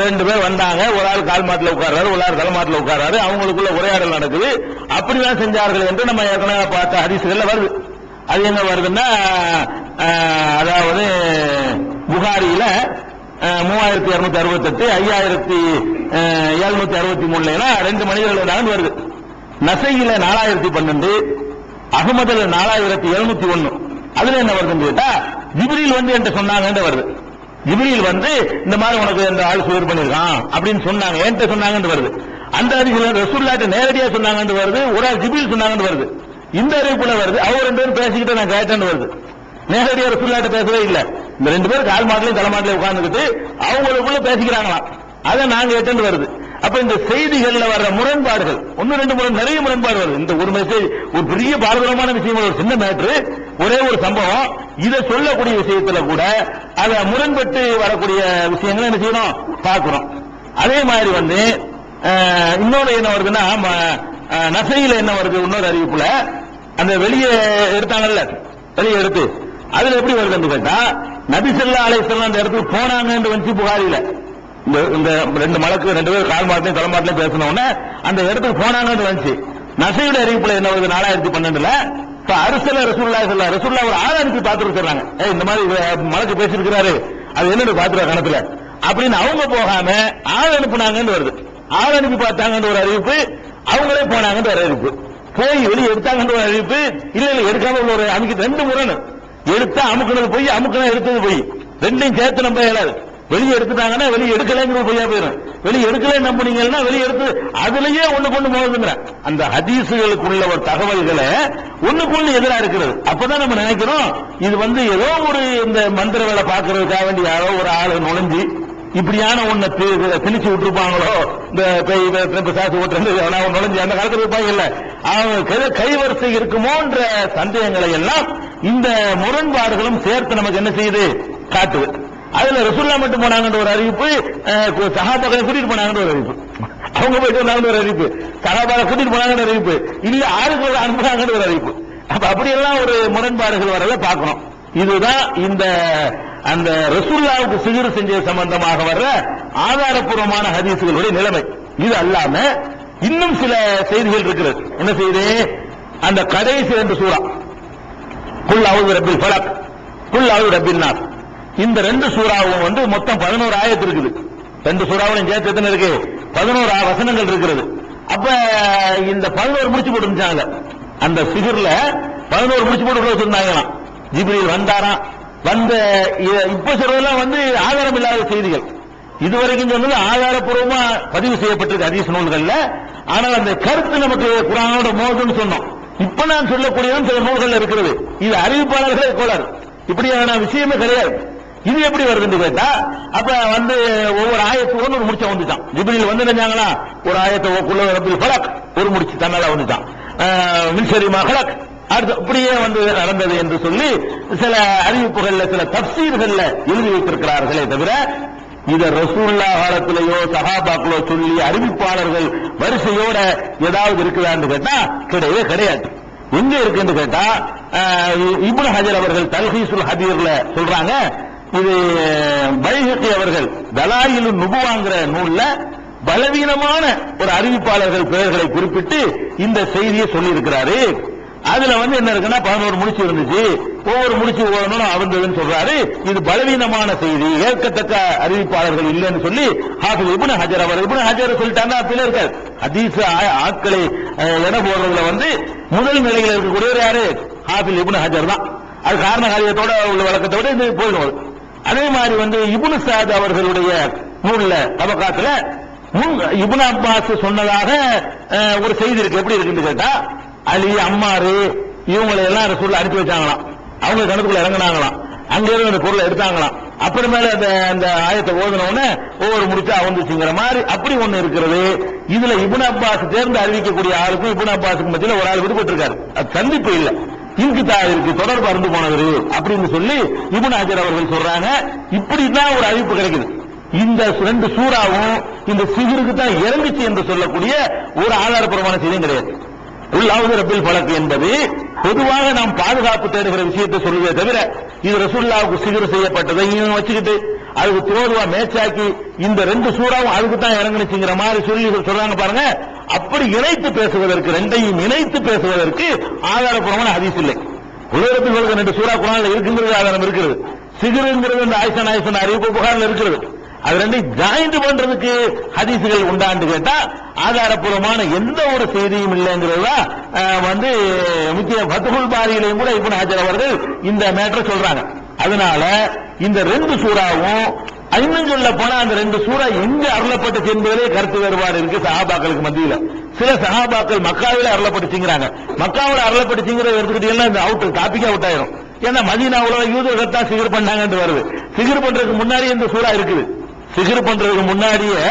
2 பேர் வந்தாங்க, ஒரு ஆள் கால் மாட்டில் உட்கார்றாரு, ஒரு ஆள் தலைமாட்டில் உட்கார்றாரு, அவங்களுக்குள்ள உரையாடல் நடக்குது. அப்படிதான் செஞ்சார்கள் என்று நம்ம ஏற்கனவே பார்த்த ஹதீஸ்கள்ல வருது. அது என்ன வருதுன்னா, அதாவது புகாரியில 3268 5763 2 மனிதர்கள் வருது. நசையில 4012, அகமதுல 4701. அதுல என்ன வருதுன்னு கேட்டா ஜிப்ரீல் வந்து என்கிட்ட சொன்னாங்க வருது. ஜிப்ரீல் வந்து இந்த மாதிரி உனக்கு இந்த ஆள் சுவர் பண்ணிருக்கான் அப்படின்னு சொன்னாங்க, என்கிட்ட சொன்னாங்கன்னு வருது. அந்த அறிவியல் ரசூலுல்லாஹ்ட்ட நேரடியா சொன்னாங்கன்னு வருது. ஒரு ஆள் ஜிப்ரீல் சொன்னாங்கன்னு வருது. இந்த அறிவிப்புல வருது அவர் 2 பேரும் பேசிக்கிட்டு நான் கேட்டேன்னு வருது. நேரடியா ரசூலுல்லாஹ்ட்ட பேசவே இல்ல. இந்த 2 பேர் கால் மாட்டிலையும் தலைமாட்டிலையும் உட்கார்ந்துக்கிட்டு அவங்களுக்குள்ள பேசிக்கிறாங்களாம், அதை நாங்க கேட்டேன்னு வருது. அப்ப இந்த செய்திகள்ல வர்ற முரண்பாடுகள் 1-2 நிறைய முரண்பாடு வருது. இந்த ஒரு மெசேஜ் ஒரு பெரிய பாரதூரமான விஷயம், ஒரு சின்ன மேட்ரு, ஒரே ஒரு சம்பவம், இதை சொல்லக்கூடிய விஷயத்துல கூட அத முரண்பட்டு வரக்கூடிய விஷயங்களை என்ன செய்யணும் பார்க்கிறோம். அதே மாதிரி வந்து இன்னொரு என்ன வருதுன்னா, நசையில என்ன வருது, இன்னொரு அறிவிப்புல அந்த வெளியே எடுத்தாங்கல்ல, வெளியே எடுத்து அதுல எப்படி வருதுன்னு கேட்டா நபி ஸல்லல்லாஹு அலைஹி வஸல்லம் அந்த இடத்துக்கு போனாங்கன்னு வந்து புகாரில இந்த 2 மலக்கு 2 பேர் கால் மாட்டிலையும் தலைமாட்டிலையும் பேசினோன்னு அந்த இடத்துக்கு போனாங்கன்னு வந்துச்சு. நசையுடைய அறிவிப்புல என்ன வருது 4012ல அரசல ரசூலுல்லாஹி ஸல்லல்லாஹு அலைஹி வஸல்லம் ஒரு ஆள் அனுப்பி பார்த்துட்டு சொல்றாங்க, இந்த மாதிரி மலக்கு பேசிருக்கிறாரு, அது என்னன்னு பாத்துற கணத்துல அப்படின்னு அவங்க போகாம ஆள் அனுப்புனாங்கன்னு வருது. ஆள் அனுப்பி பார்த்தாங்கன்னு ஒரு அறிவிப்பு, அவங்களே போனாங்கன்னு ஒரு அறிவிப்பு, போய் வெளியே எடுத்தாங்கன்னு ஒரு அறிவிப்பு, இல்ல எடுக்காம உள்ள ஒரு அமைக்க 2 முரணு. எடுத்தா அமுக்குனது போய், அமுக்குனா எடுத்தது போய், ரெண்டையும் சேர்த்து நம்ப இயலாது. வெளியே எடுத்துட்டாங்கன்னா வெளியே எடுக்கலைங்கிறது பொய்யா போயிடும். வெளியே எடுக்கல நம்பினீங்கன்னா வெளியே எடுத்து அதுலயே ஒண்ணுக்கு போகுதுங்கிற அந்த ஹதீசுகளுக்குள்ள ஒரு தகவல்களை ஒண்ணுக்குள்ள எதிரா இருக்கிறது. அப்பதான் நம்ம நினைக்கிறோம் இது வந்து ஏதோ ஒரு இந்த மந்திர வேலை பார்க்கறதுக்காக வேண்டிய யாரோ ஒரு ஆளு நுழைஞ்சு இப்படியான ஒண்ணு திணிச்சு விட்டுருப்பாங்களோ, இந்த சாசு ஓட்டுறது நுழைஞ்சு அந்த காலத்தில் இருப்பாங்கல்ல, அவங்க கைவரிசை இருக்குமோன்ற சந்தேகங்களை எல்லாம் இந்த முரண்பாடுகளும் சேர்த்து நமக்கு என்ன செய்யுது காட்டுது. அதுல ரசூலுல்லாஹ் மட்டும் போனாங்கன்ற ஒரு அறிவிப்பு, சஹாபாக்களை கூட்டிட்டு போனாங்கன்ற ஒரு அறிவிப்பு, அவங்க போயிட்டு வந்தாங்கன்ற ஒரு அறிவிப்பு, சஹாபாக்களை கூட்டிட்டு போனாங்கன்ற அறிவிப்பு, இல்ல ஆளுக்கு அனுப்புனாங்கன்ற ஒரு அறிவிப்பு. அப்ப அப்படியெல்லாம் ஒரு முரண்பாடுகள் வரத பார்க்கணும். இதுதான் இந்த அந்த ரசூலுல்லாஹ்வுக்கு சிகிர் செஞ்ச சம்பந்தமாக வர்ற ஆதாரப்பூர்வமான ஹதீசுகளுடைய நிலைமை. இது அல்லாம இன்னும் சில செய்திகள் இருக்கிறது. என்ன செய்தி? அந்த கடைசி 2 சூரா குல் அஊது ரப்பில் ஃபலக், குல் அஊது ரப்பின் நாஸ், இந்த 2 சூறாவும் வந்து மொத்தம் 11 ஆயத்து இருக்குது. 2 சூறாவும் சேர்த்து எத்தனை இருக்கு? 11 வசனங்கள் இருக்கிறது. அப்ப இந்த 11 முடிச்சு போட்டு இருந்தாங்க. அந்த சிகிர்ல 11 முடிச்சு போட்டு சொன்னாங்களாம். ஜிப்ரீல் வந்தாராம், வந்த இப்ப சொல்றதெல்லாம் வந்து ஆதாரம் இல்லாத செய்திகள். இதுவரைக்கும் சொன்னது ஆதாரப்பூர்வமா பதிவு செய்யப்பட்டிருக்கு ஹதீஸ் நூல்கள்ல. ஆனால் அந்த கருத்து நமக்கு குர்ஆனோட மோதுன்னு சொன்னோம். இப்ப நான் சொல்லக்கூடியதும் சில நூல்கள் இருக்கிறது. இது அறிவிப்பாளர்களே கோளாறு, இப்படியான விஷயமே கிடையாது. இது எப்படி வருதுன்னு கேட்டா, அப்ப வந்து ஒவ்வொரு ஆயத்து ஒன்று முடிச்ச வந்துட்டான். ஜிப்ரீல் வந்து நினைச்சாங்களா, ஒரு ஆயத்தை ரப்பில் ஃபலக் ஒரு முடிச்சு தன்னால வந்துட்டான், மின்சரி மஹலக் அடுத்து அப்படியே வந்து நடந்தது என்று சொல்லி சில அறிவிப்புகள்ல சில தப்சீர்கள்ல எழுதி வைத்திருக்கிறார்களே தவிர இத ரசூலுல்லாஹ் காலத்திலேயோ சஹாபாக்களோ சொல்லி அறிவிப்பாளர்கள் வரிசையோட ஏதாவது இருக்குதான்னு கேட்டா கிடையவே கிடையாது. எங்க இருக்குன்னு கேட்டா இப்னு ஹஜர் அவர்கள் தல்ஹீசுல் ஹதீர்ல சொல்றாங்க, இது பைஹகி அவர்கள் தலாயிலுன் நுபுவாங்கிற நூல்ல பலவீனமான ஒரு அறிவிப்பாளர்கள் பெயர்களை குறிப்பிட்டு இந்த செய்தியை சொல்லி இருக்கிறாரு. அதுல வந்து என்ன இருக்குன்னா 11 முடிச்சு இருந்துச்சு, ஒவ்வொரு முடிச்சு ஓடணும் அவந்ததுன்னு சொல்றாரு. இது பலவீனமான செய்தி, ஏற்கத்தக்க அறிவிப்பாளர்கள் இல்லைன்னு சொல்லி ஹாஃபிஸ் இப்னு ஹஜர் அவர் இப்னு ஹஜர் சொல்லிட்டாங்க. அப்படியே இருக்காது. ஹதீஸ் ஆட்களை எடை போடுறதுல வந்து முதல் நிலையில் இருக்கக்கூடியவர் யாரு? ஹாஃபிஸ் இப்னு ஹஜர் தான். அது காரண காரியத்தோட உள்ள வழக்கத்தோட இது போயிடும். அதே மாதிரி வந்து இப்னு சாத் அவர்களுடைய நூல்ல தபகாத்துல இப்னு அப்பாஸ் சொன்னதாக ஒரு செய்தி இருக்கு. எப்படி இருக்குன்னு கேட்டா, அலி அம்மாரு இவங்களை எல்லாம் ரசூலுல்லாஹ் அனுப்பி வச்சாங்களாம். அவங்க கணக்குள்ள இறங்கினாங்களாம், அங்க இருந்து அந்த பொருளை எடுத்தாங்களாம். அப்புறமேல அந்த ஆயத்தை ஓதுனவுடனே ஒவ்வொரு முடிச்சா வந்துச்சுங்கிற மாதிரி அப்படி ஒண்ணு இருக்கிறது. இதுல இப்னு அப்பாஸ் தேர்ந்து அறிவிக்கக்கூடிய ஆளுக்கும் இப்னு அப்பாஸுக்கு மத்தியில் ஒரு ஆள் விடுபட்டு இருக்காரு. அது சந்திப்பு இல்ல, இன்கிதா இருக்கு, தொடர்பு அருந்து போனவர் அப்படின்னு சொல்லி இப்னு ஹஜர் அவர்கள் சொல்றாங்க. இப்படிதான் ஒரு அறிவிப்பு கிடைக்குது. இந்த 2 சூறாவும் இந்த சிகிருக்கு தான் இறங்குச்சு என்று சொல்லக்கூடிய ஒரு ஆதாரப்பூர்வமான செய்தியும் கிடையாது. குல்லாவுது ரப்பில் ஃபலக் என்பது பொதுவாக நாம் பாதுகாப்பு தேடுகிற விஷயத்தை சொல்லுவதே தவிர இது ரசூலுல்லாஹ்வுக்கு சிகிர் செய்யப்பட்டதையும் வச்சுக்கிட்டு அதுக்கு தோதுவா மேட்சாக்கி இந்த 2 சூறாவும் அதுக்கு தான் இறங்குச்சுங்கிற மாதிரி சொல்லி சொல்றாங்க பாருங்க. அப்படி இணைத்து பேசுவதற்கு, ரெண்டையும் இணைத்து பேசுவதற்கு ஆதாரப்பூர்வமான ஹதீஸ் இல்லை. குல்லாவுது ரப்பில் 2 சூறா குர்ஆன்ல இருக்குங்கிறது ஆதாரம் இருக்கிறது. சிகிருங்கிறது இந்த ஆயிஷா நாயகன் அறிவிப்பு புகார்ல இருக்கிறது. அது ரெண்டையும் ஜாயிண்ட் பண்றதுக்கு ஹதீசுகள் உண்டான்னு கேட்டா ஆதாரப்பூர்வமான எந்த ஒரு செய்தியும் இல்லைங்கிறதா வந்து முக்கிய ஃபத்ஹுல் பாரியிலையும் கூட இப்னு ஹஜர் அவர்கள் இந்த மேட்டரை சொல்றாங்க. அதனால இந்த 2 சூறாவும் இன்னும் சொல்ல போனா அந்த 2 சூறா எங்க அருளப்பட்டுச்சு என்பதிலே கருத்து வேறுபாடு இருக்கு சஹாபாக்களுக்கு மத்தியில. சில சஹாபாக்கள் மக்காவில அருளப்பட்டுச்சுங்கிறாங்க. மக்காவில அருளப்பட்டுச்சுங்கிறத எடுத்துக்கிட்டீங்கன்னா இந்த அவுட் டாபிக் அவுட் ஆயிரும். ஏன்னா மதீனாவுல யூதர்கள் தான் சிகிர் பண்ணாங்கன்னு வருது. சிகிர் பண்றதுக்கு முன்னாடி இந்த சூறா இருக்குது. சிகிர் பண்றதுக்கு முன்னாடியே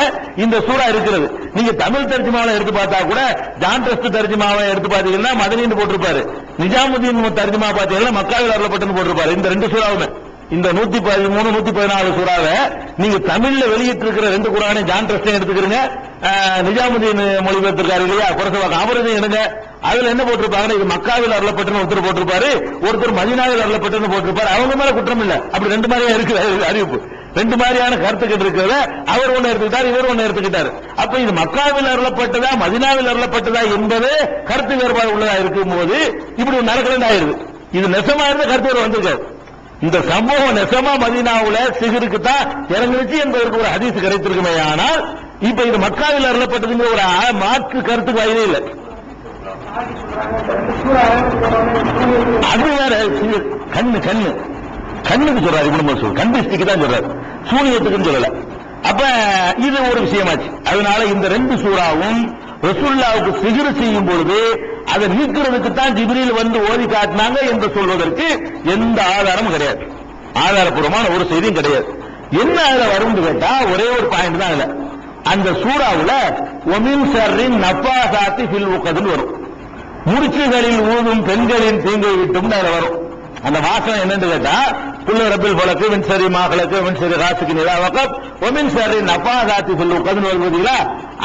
இந்த சூறா இருக்கிறது. நீங்க தமிழ் தர்ஜுமாவை எடுத்து பார்த்தா கூட ஜான் டெஸ்ட் தர்ஜுமாவை எடுத்து பாத்தீங்கன்னா மதனின்னு போட்டிருப்பாரு. நிஜாமுதீன் தர்ஜுமா பாத்தீங்கன்னா மக்காவில் அருளப்பட்டுன்னு போட்டிருப்பாரு. இந்த 2 சூறாவுமே, இந்த 113 114 சூறாவை நீங்க தமிழ்ல வெளியிட்டு இருக்கிற 2 குர்ஆனை ஜான் டெஸ்ட் எடுத்துக்கிறீங்க, நிஜாமுதீன் மொழிபெயர்த்திருக்காரு இல்லையா குறைசவாக அவரது எடுங்க. அதுல என்ன போட்டிருப்பாங்க, இது மக்காவில் அருளப்பட்டுன்னு ஒருத்தர் போட்டிருப்பாரு, ஒருத்தர் மதீனாவில் அருளப்பட்டுன்னு போட்டிருப்பாரு. அவங்க மேல குற்றம் இல்ல. அப்படி 2 மாதிரியா இருக்குது அறிவிப்பு. 2 மாதிரியான கருத்துக்கள் இருக்கிறத அவர் ஒண்ணு எடுத்துக்கிட்டார், இவர் ஒண்ணு எடுத்துக்கிட்டார். அப்ப இது மக்காவில் அருளப்பட்டதா மதீனாவில் அருளப்பட்டதா என்பது கருத்து வேறுபாடு உள்ளதா இருக்கும் போது இப்படி நடக்கிறதா ஆயிருது. இது நெசமா இருந்த கருத்து வேறு வந்திருக்காரு. இந்த சம்பவம் நெசமா மதீனாவுல சிகிருக்கு தான் இறங்குச்சு என்பதற்கு ஒரு ஹதீஸ் கிடைத்திருக்குமே. ஆனால் இப்ப இது மக்காவில் அருளப்பட்டதுங்கிற ஒரு மாற்று கருத்துக்கு வயதே இல்லை. அது வேற கண்ணுக்கு சொல்றாரு இப்னு மசூத், கண்டிஸ்டிக்கு தான் சொல்றாரு, சூனியத்துக்குன்னு சொல்லல. அப்ப இது ஒரு விஷயமாச்சு. அதனால இந்த 2 சூறாவும் ரசூலுல்லாஹ்வுக்கு சிகிர் செய்யும் பொழுது அதை நீக்கிறதுக்கு தான் ஜிப்ரீல் வந்து ஓதி காட்டினாங்க என்று சொல்வதற்கு எந்த ஆதாரமும் கிடையாது. ஆதாரப்பூர்வமான ஒரு செய்தியும் கிடையாது. என்ன அதுல வரும்னு கேட்டா ஒரே ஒரு பாயிண்ட் தான். அதுல அந்த சூறாவுல ஒமின் ஷர்ரின் நஃபாசாத்தி ஃபில் உக்துன்னு வரும். முடிச்சுகளில் ஊதும் பெண்களின் தீங்கை விட்டும் அதுல வரும். அந்த வாசகம் என்னன்னு கேட்டா குல்லு ரப்பில் ஃபலக் மின் ஷர்ரி மா கலக் மின் ஷர்ரி காசிகின் இதா வகப் வ மின் ஷர்ரி நஃபாசாத்தி ஃபில் உக்துன்னு வருவதில்ல.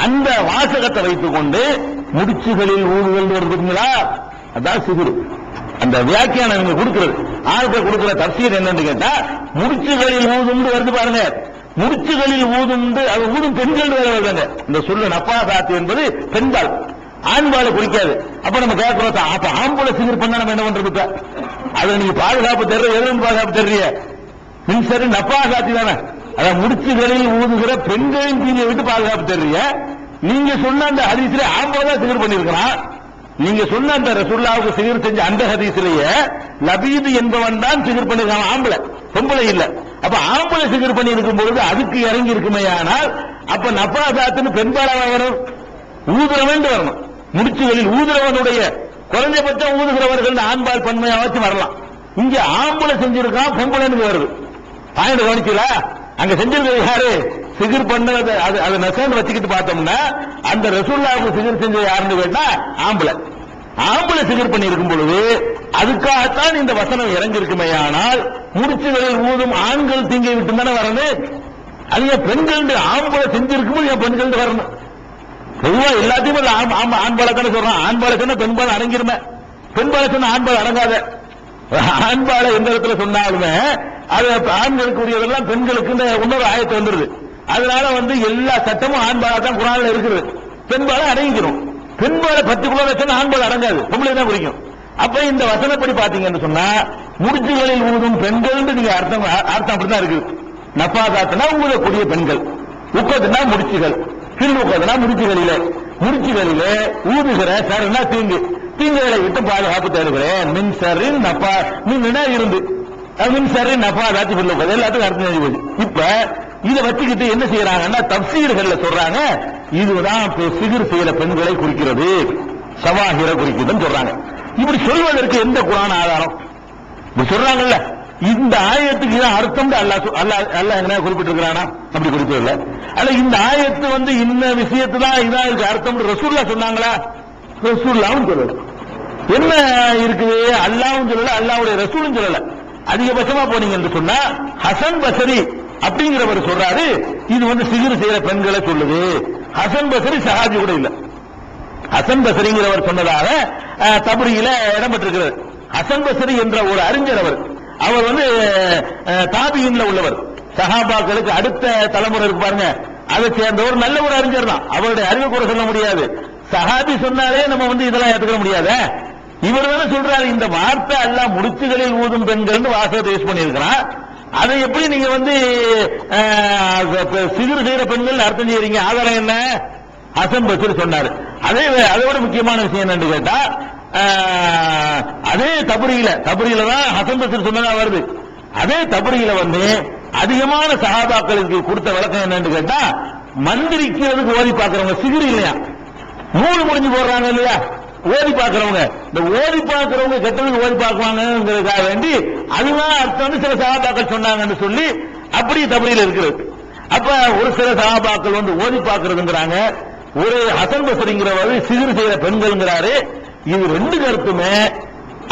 அந்த வாசகத்தை வைத்துக் கொண்டு முடிச்சுகளில் ஊதுதல் வருதுங்களா, அதான் சிகிர். அந்த வியாக்கியானம் இவங்க கொடுக்கிறது, ஆளுக்கு கொடுக்கிற தஃசீர் என்னன்னு கேட்டா முடிச்சுகளில் ஊதுண்டு வருது பாருங்க. முடிச்சுகளில் ஊதுண்டு அது ஊதும் பெண்கள் வேற வருவாங்க. இந்த சொல்லு நஃபாசாத்தி என்பது பெண்பால், ஆண்பாலை குறிக்காது. அப்ப நம்ம கேட்கிறோம், அப்ப ஆம்பளை சிகிர் பண்ணா நம்ம என்ன பண்றது? அதை நீங்க பாதுகாப்பு தர்ற எதுவும் பாதுகாப்பு தர்றிய மின்சரி நஃபாசாத்தி தானே. அதான் முடிச்சுகளில் ஊதுகிற பெண்களின் தீங்கை விட்டு பாதுகாப்பு தர்றிய. நீங்க சொன்ன அந்த ஹதீஸ்ல ஆம்பளை தான் சிகிர் பண்ணிருக்கிறான். நீங்க சொன்ன அந்த ரசூலுல்லாஹ்வுக்கு சிகிர் செஞ்ச அந்த ஹதீஸ்லயே லபீது என்பவன் தான் சிகிர் பண்ணிருக்கான், ஆம்பளை, பொம்பளை இல்ல. அப்ப ஆம்பளை சிகிர் பண்ணி இருக்கும் பொழுது அதுக்கு இறங்கி இருக்குமே. ஆனால் அப்ப நஃபாசாத்துன்னு பெண்பாலாக வரும், ஊதுறவன் வரணும். முடிச்சுகளில் ஊதுறவனுடைய குறைஞ்சபட்சம் ஊதுகிறவர்கள் ஆண்பால் பன்மையாச்சும் வரலாம். இங்க ஆம்பளை செஞ்சிருக்கான், பொம்பளைன்னு வருது. பாயிண்ட் கவனிக்கல. அங்க செஞ்சிருக்கிறது யாரு? சிகிர் பண்ணது. அது நெசன்னு வச்சுக்கிட்டு பார்த்தோம்னா அந்த ரசூலுல்லாஹ்வுக்கு சிகிர் செஞ்சது யாருன்னு கேட்டா ஆம்பளை. ஆம்பளை சிகர் பண்ணி இருக்கும் பொழுது அதுக்காகத்தான் இந்த வசனம் இறங்கி இருக்குமே. ஆனால் முடிச்சுகளில் ஊதும் ஆண்கள் தீங்கை விட்டு தானே வரணும். அது ஏன் பெண்கள் ஆம்பளை செஞ்சிருக்கும் ஏன் பெண்கள் வரணும்? பொதுவா எல்லாத்தையும் ஆண்பாளை தானே சொல்றான். ஆண்பாளை சொன்னா பெண்பாளை அடங்கிருமே, பெண்பாளை சொன்னா ஆண்பாளை அடங்காத. ஆண்பாளை எந்த இடத்துல சொன்னாலுமே அது ஆண்களுக்கு உரியதெல்லாம் பெண்களுக்கு இன்னொரு ஆயத்தை வந்துருது. அதனால எல்லா சட்டமும் ஆண்பாளா தான் குரான்ல இருக்குது. பெண்பாளை அடங்கிக்கிறோம். பெண்பாளை 10 கிலோ வச்சா ஆண்பாளை அடங்காது, பொம்பளை தான் பிடிக்கும். அப்ப இந்த வசனப்படி பாத்தீங்கன்னு சொன்னா முடிச்சுகளில் ஊதும் பெண்கள் நீங்க அர்த்தம் அப்படிதான் இருக்குது. நஃபாதாத்னா ஊதக்கூடிய பெண்கள், உக்கதுனா முடிச்சுகள், பின் உக்கதுனா முடிச்சுகளிலே ஊதுகிற சரனா தீங்குகளை விட்டு பாதுகாப்பு தேடுகிறேன். மின் சரின் நஃபா மின்னா இருந்து மின் சரின் நஃபாதாத்தி பின் உக்கது எல்லாத்துக்கும் அர்த்தம் தெரிஞ்சு போகுது. இப்ப இதை வச்சுக்கிட்டு என்ன செய்யறாங்கன்னா தப்சீர்கள்ல சொல்றாங்க இதுதான் சிகிர் செய்யற பெண்களை குறிக்கிறது, சவாஹிர குறிக்கிறதுன்னு சொல்றாங்க. இப்படி சொல்வதற்கு எந்த குரான் ஆதாரம்? இப்படி சொல்றாங்கல்ல, இந்த ஆயத்துக்கு இதான் அர்த்தம் அல்லாஹ் என்ன குறிப்பிட்டிருக்கிறானா? அப்படி குறிப்பிடல. அல்ல இந்த ஆயத்து இந்த விஷயத்து தான் இதான் இருக்கு அர்த்தம் ரசூல்லா சொன்னாங்களா? ரசூல்லாவும் சொல்லல. என்ன இருக்குது? அல்லாவும் சொல்லல, அல்லாவுடைய ரசூலும் சொல்லல. அதிகபட்சமா போனீங்க என்று சொன்னா ஹசன் பசரி அப்படிங்கிறவர் சொல்றாரு இது சிகிர் செய்யற பெண்களை சொல்லுது. ஹசன் பசரி சஹாபி கூட இல்ல. ஹசன் பசரிங்கிறவர் சொன்னதாக தபரியில இடம்பெற்றிருக்கிறது. ஹசன் பசரி என்ற ஒரு அறிஞர் அவர் தாபியின்ல உள்ளவர், சஹாபாக்களுக்கு அடுத்த தலைமுறை இருக்கு பாருங்க, அதை சேர்ந்தவர், நல்ல ஒரு அறிஞர் தான். அவருடைய அறிவு கூட சொல்ல முடியாது. சஹாபி சொன்னாலே நம்ம இதெல்லாம் ஏற்றுக்க முடியாத. இவர் தானே சொல்றாரு இந்த வார்த்தை அல்லாஹ் முடிச்சுகளில் ஊதும் பெண்கள் வாசகத்தை யூஸ் பண்ணியிருக்கிறான். அதை எப்படி நீங்க சிகிர் செய்யற பெண்கள் அர்த்தம் செய்யறீங்க? ஆதாரம் என்ன? ஹசன் பசரி சொன்னாரு. அதோட முக்கியமான விஷயம் என்னன்னு கேட்டா அதே தபரியில தான் ஹசன் பசரி சொன்னதா வருது. அதே தபரியில அதிகமான சஹாபாக்களுக்கு கொடுத்த விளக்கம் என்னன்னு கேட்டா மந்திரிக்கிறதுக்கு ஓதி பார்க்கிறவங்க சிகிர் இல்லையா, நூறு முடிஞ்சு போடுறாங்க இல்லையா, ஓதி பார்க்கிறவங்க, இந்த ஓதி பார்க்கிறவங்க கெட்டதுக்கு ஓதி பார்க்குவாங்கிறதுக்காக வேண்டி அதுதான் அர்த்தம் சில சஹாபாக்கள் சொன்னாங்கன்னு சொல்லி அப்படி தபரியில இருக்கிறது. அப்ப ஒரு சில சஹாபாக்கள் ஓதி பார்க்கிறதுங்கிறாங்க, ஒரு ஹசன் பசரிங்கிறவர் சிகிர் செய்யற பெண்கள்ங்கிறாரு. இது ரெண்டு கருத்துமே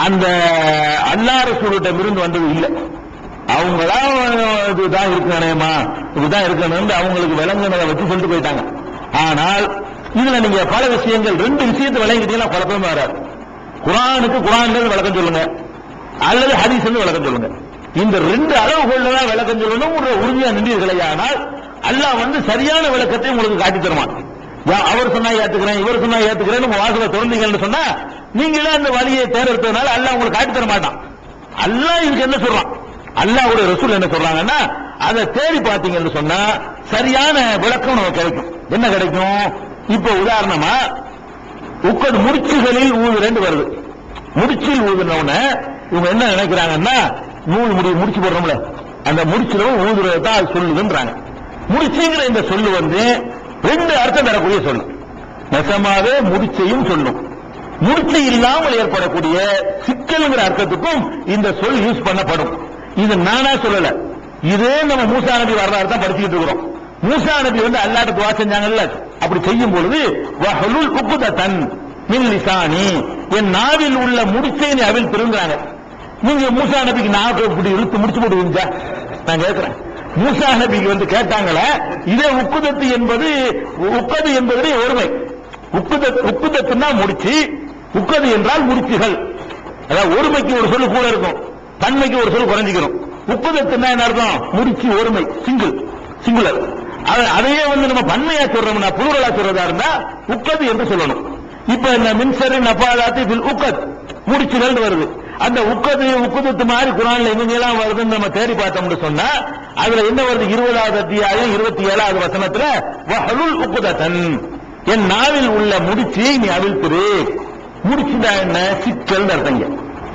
அந்த அல்லாஹ் ரசூலிடம் இருந்து வந்தது இல்லை. அவங்களா இதுதான் இருக்கணுமா இதுதான் இருக்கணும் அவங்களுக்கு விளங்குனதை வச்சு சொல்லிட்டு போயிட்டாங்க. ஆனால் இதுல நீங்க பல விஷயங்கள் ரெண்டு விஷயத்தை விளங்கிட்டீங்கன்னா குழப்பமே வராது. குரானுக்கு குரான் விளக்கம் சொல்லுங்க அல்லது ஹதீஸ் விளக்கம் சொல்லுங்க. இந்த ரெண்டு அளவுகள்ல தான் விளக்கம் சொல்லணும் ஒரு உறுதியா நின்றீர்களே. ஆனால் அல்லாஹ் சரியான விளக்கத்தை உங்களுக்கு காட்டி தருவான். அவர் சொன்னா ஏத்துக்கிறேன், இவர் சொன்னா ஏத்துக்கிறேன் வாசலை திறந்தீங்கன்னு சொன்னா நீங்களே அந்த வழியை தேர்ந்தெடுத்ததுனால அல்லாஹ் உங்களுக்கு காட்டி தர மாட்டான். அல்லாஹ் இதுக்கு என்ன சொல்றான், அல்லாஹ்வுடைய ரசூல் என்ன சொல்றாங்கன்னா அதை தேடி பார்த்தீங்கன்னு சொன்னா சரியான விளக்கம் நமக்கு கிடைக்கும். என்ன கிடைக்கும்? இப்ப உதாரணமா உக்கது முடிச்சுகளில் ஊது வருது. முடிச்சில் ஊதுனவன இவங்க என்ன நினைக்கிறாங்கன்னா நூல் முடிச்சு போடுறோம்ல அந்த முடிச்சுல ஊதுறது தான் அது சொல்லுதுன்றாங்க. முடிச்சுங்கிற இந்த சொல்லு ரெண்டு அர்த்தம் தரக்கூடிய சொல்லு. நெசமாவே முடிச்சையும் சொல்லும், முடிச்சு இல்லாமல் ஏற்படக்கூடிய சிக்கல்ங்கிற அர்த்தத்துக்கும் இந்த சொல் யூஸ் பண்ணப்படும். இது நானா சொல்லல, இதே நம்ம மூசா நபி வரலாறு தான் படிச்சுக்கிட்டு இருக்கிறோம். மூசா நபி அல்லாஹ்ட்ட துஆ செஞ்சாங்கல்ல, அப்படி செய்யும் பொழுது வஹலுல் உக்ததன் மின் லிசானி, என் நாவில் உள்ள முடிச்சை நீ அவில் திருங்குறாங்க. நீங்க மூசா நபிக்கு நாக்கு இப்படி இழுத்து முடிச்சு போடுவீங்க? நான் கேட்கிறேன். மூசா நபிக்கு கேட்டாங்களே, இதே உக்குதத்து என்பது உக்கது என்பது ஒருமை. உக்குதத்துனா முடிச்சு, உக்கது என்றால் முடிச்சுகள். அதாவது ஒருமைக்கு ஒரு சொல்லு கூட இருக்கும், தன்மைக்கு ஒரு சொல்லு குறைஞ்சிக்கிறோம். உக்குதத்துனா என்ன அர்த்தம்? முடிச்சு ஒருமை, சிங்குலர். அதையே நம்ம பன்மையா சொல்றோம்னா புளூரலா சொல்றதா இருந்தா உக்கது என்று சொல்லணும். இப்ப இந்த மின்சரி நபாதாத்தி பில் உக்கத் முடிச்சுகள் வருது. அந்த உக்கதத்து மாதிரி குரான்ல எங்கெல்லாம் வருதுன்னு நம்ம தேடி பார்த்தோம்னு சொன்னா அதுல என்ன வருது? 20வது அத்தியாயம் 27வது வசனத்துல வஹலுல் உக்ததன், என் நாவில் உள்ள முடிச்சு நீ அவிழ்த்துரு. முடிச்சுடா என்ன? சிக்கல் அர்த்தங்க.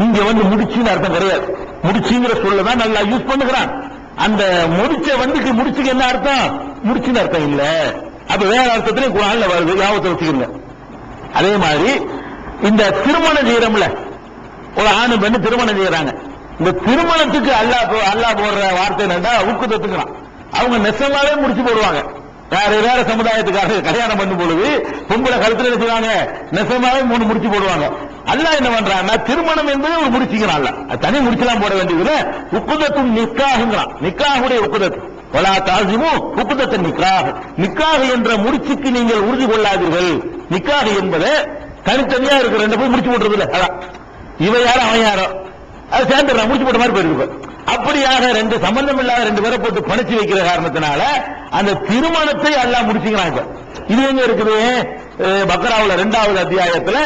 இங்க முடிச்சுன்னு அர்த்தம் கிடையாது. முடிச்சுங்கிற சொல்லதான் நல்லா யூஸ் பண்ணுகிறான். அந்த முடிச்ச முடிச்சுக்கு என்ன அர்த்தம்? முடிச்சுன்னு அர்த்தம் இல்ல. அப்ப வேற அர்த்தத்திலே குரான்ல வருது, ஞாபகத்தை வச்சுக்கிறீங்க. அதே மாதிரி இந்த திருமணம் செய்யறோம்ல, ஒரு ஆணு பெண்ணு திருமணம் செய்யறாங்க. இந்த திருமணத்துக்கு அல்லாஹ் போடுற வார்த்தை என்னன்னா உக்குதத்துக்கிறான். அவங்க நெசமாவே முடிச்சு போடுவாங்க. வேற சமுதாயத்துக்காக கல்யாணம் பண்ணும் பொழுது பொம்பளை கழுத்துல வச்சுக்காங்க நெசமாவே 3 முடிச்சு போடுவாங்க. அல்லாஹ் என்ன பண்றான்னா திருமணம் என்பது ஒரு முடிச்சுக்கிறான். தனி முடிச்சலாம் போட வேண்டியதுல உக்குதத்தும் நிக்காகுங்கிறான். நிக்காகுடைய உக்குதத்து வலா தாசிமு உக்குதத்தின் நிக்காக. நிக்காக என்ற முடிச்சுக்கு நீங்கள் உறுதி கொள்ளாதீர்கள். நிக்காக என்பதை தனித்தனியா இருக்கிற ரெண்டு போய் முடிச்சு போட்டுறது இல்ல. அதான் இவன் யாரோ அவன் யாரோ அது சேர்ந்து முடிச்சு போட்ட மாதிரி போயிருக்கு. அப்படியாக ரெண்டு சம்பந்தம் இல்லாத ரெண்டு பேரை போட்டு பணிச்சு வைக்கிற காரணத்தினால அந்த திருமணத்தை எல்லாம் முடிச்சுக்கிறாங்க. இது எங்க இருக்குது? பக்ராவுல 2வது அத்தியாயத்துல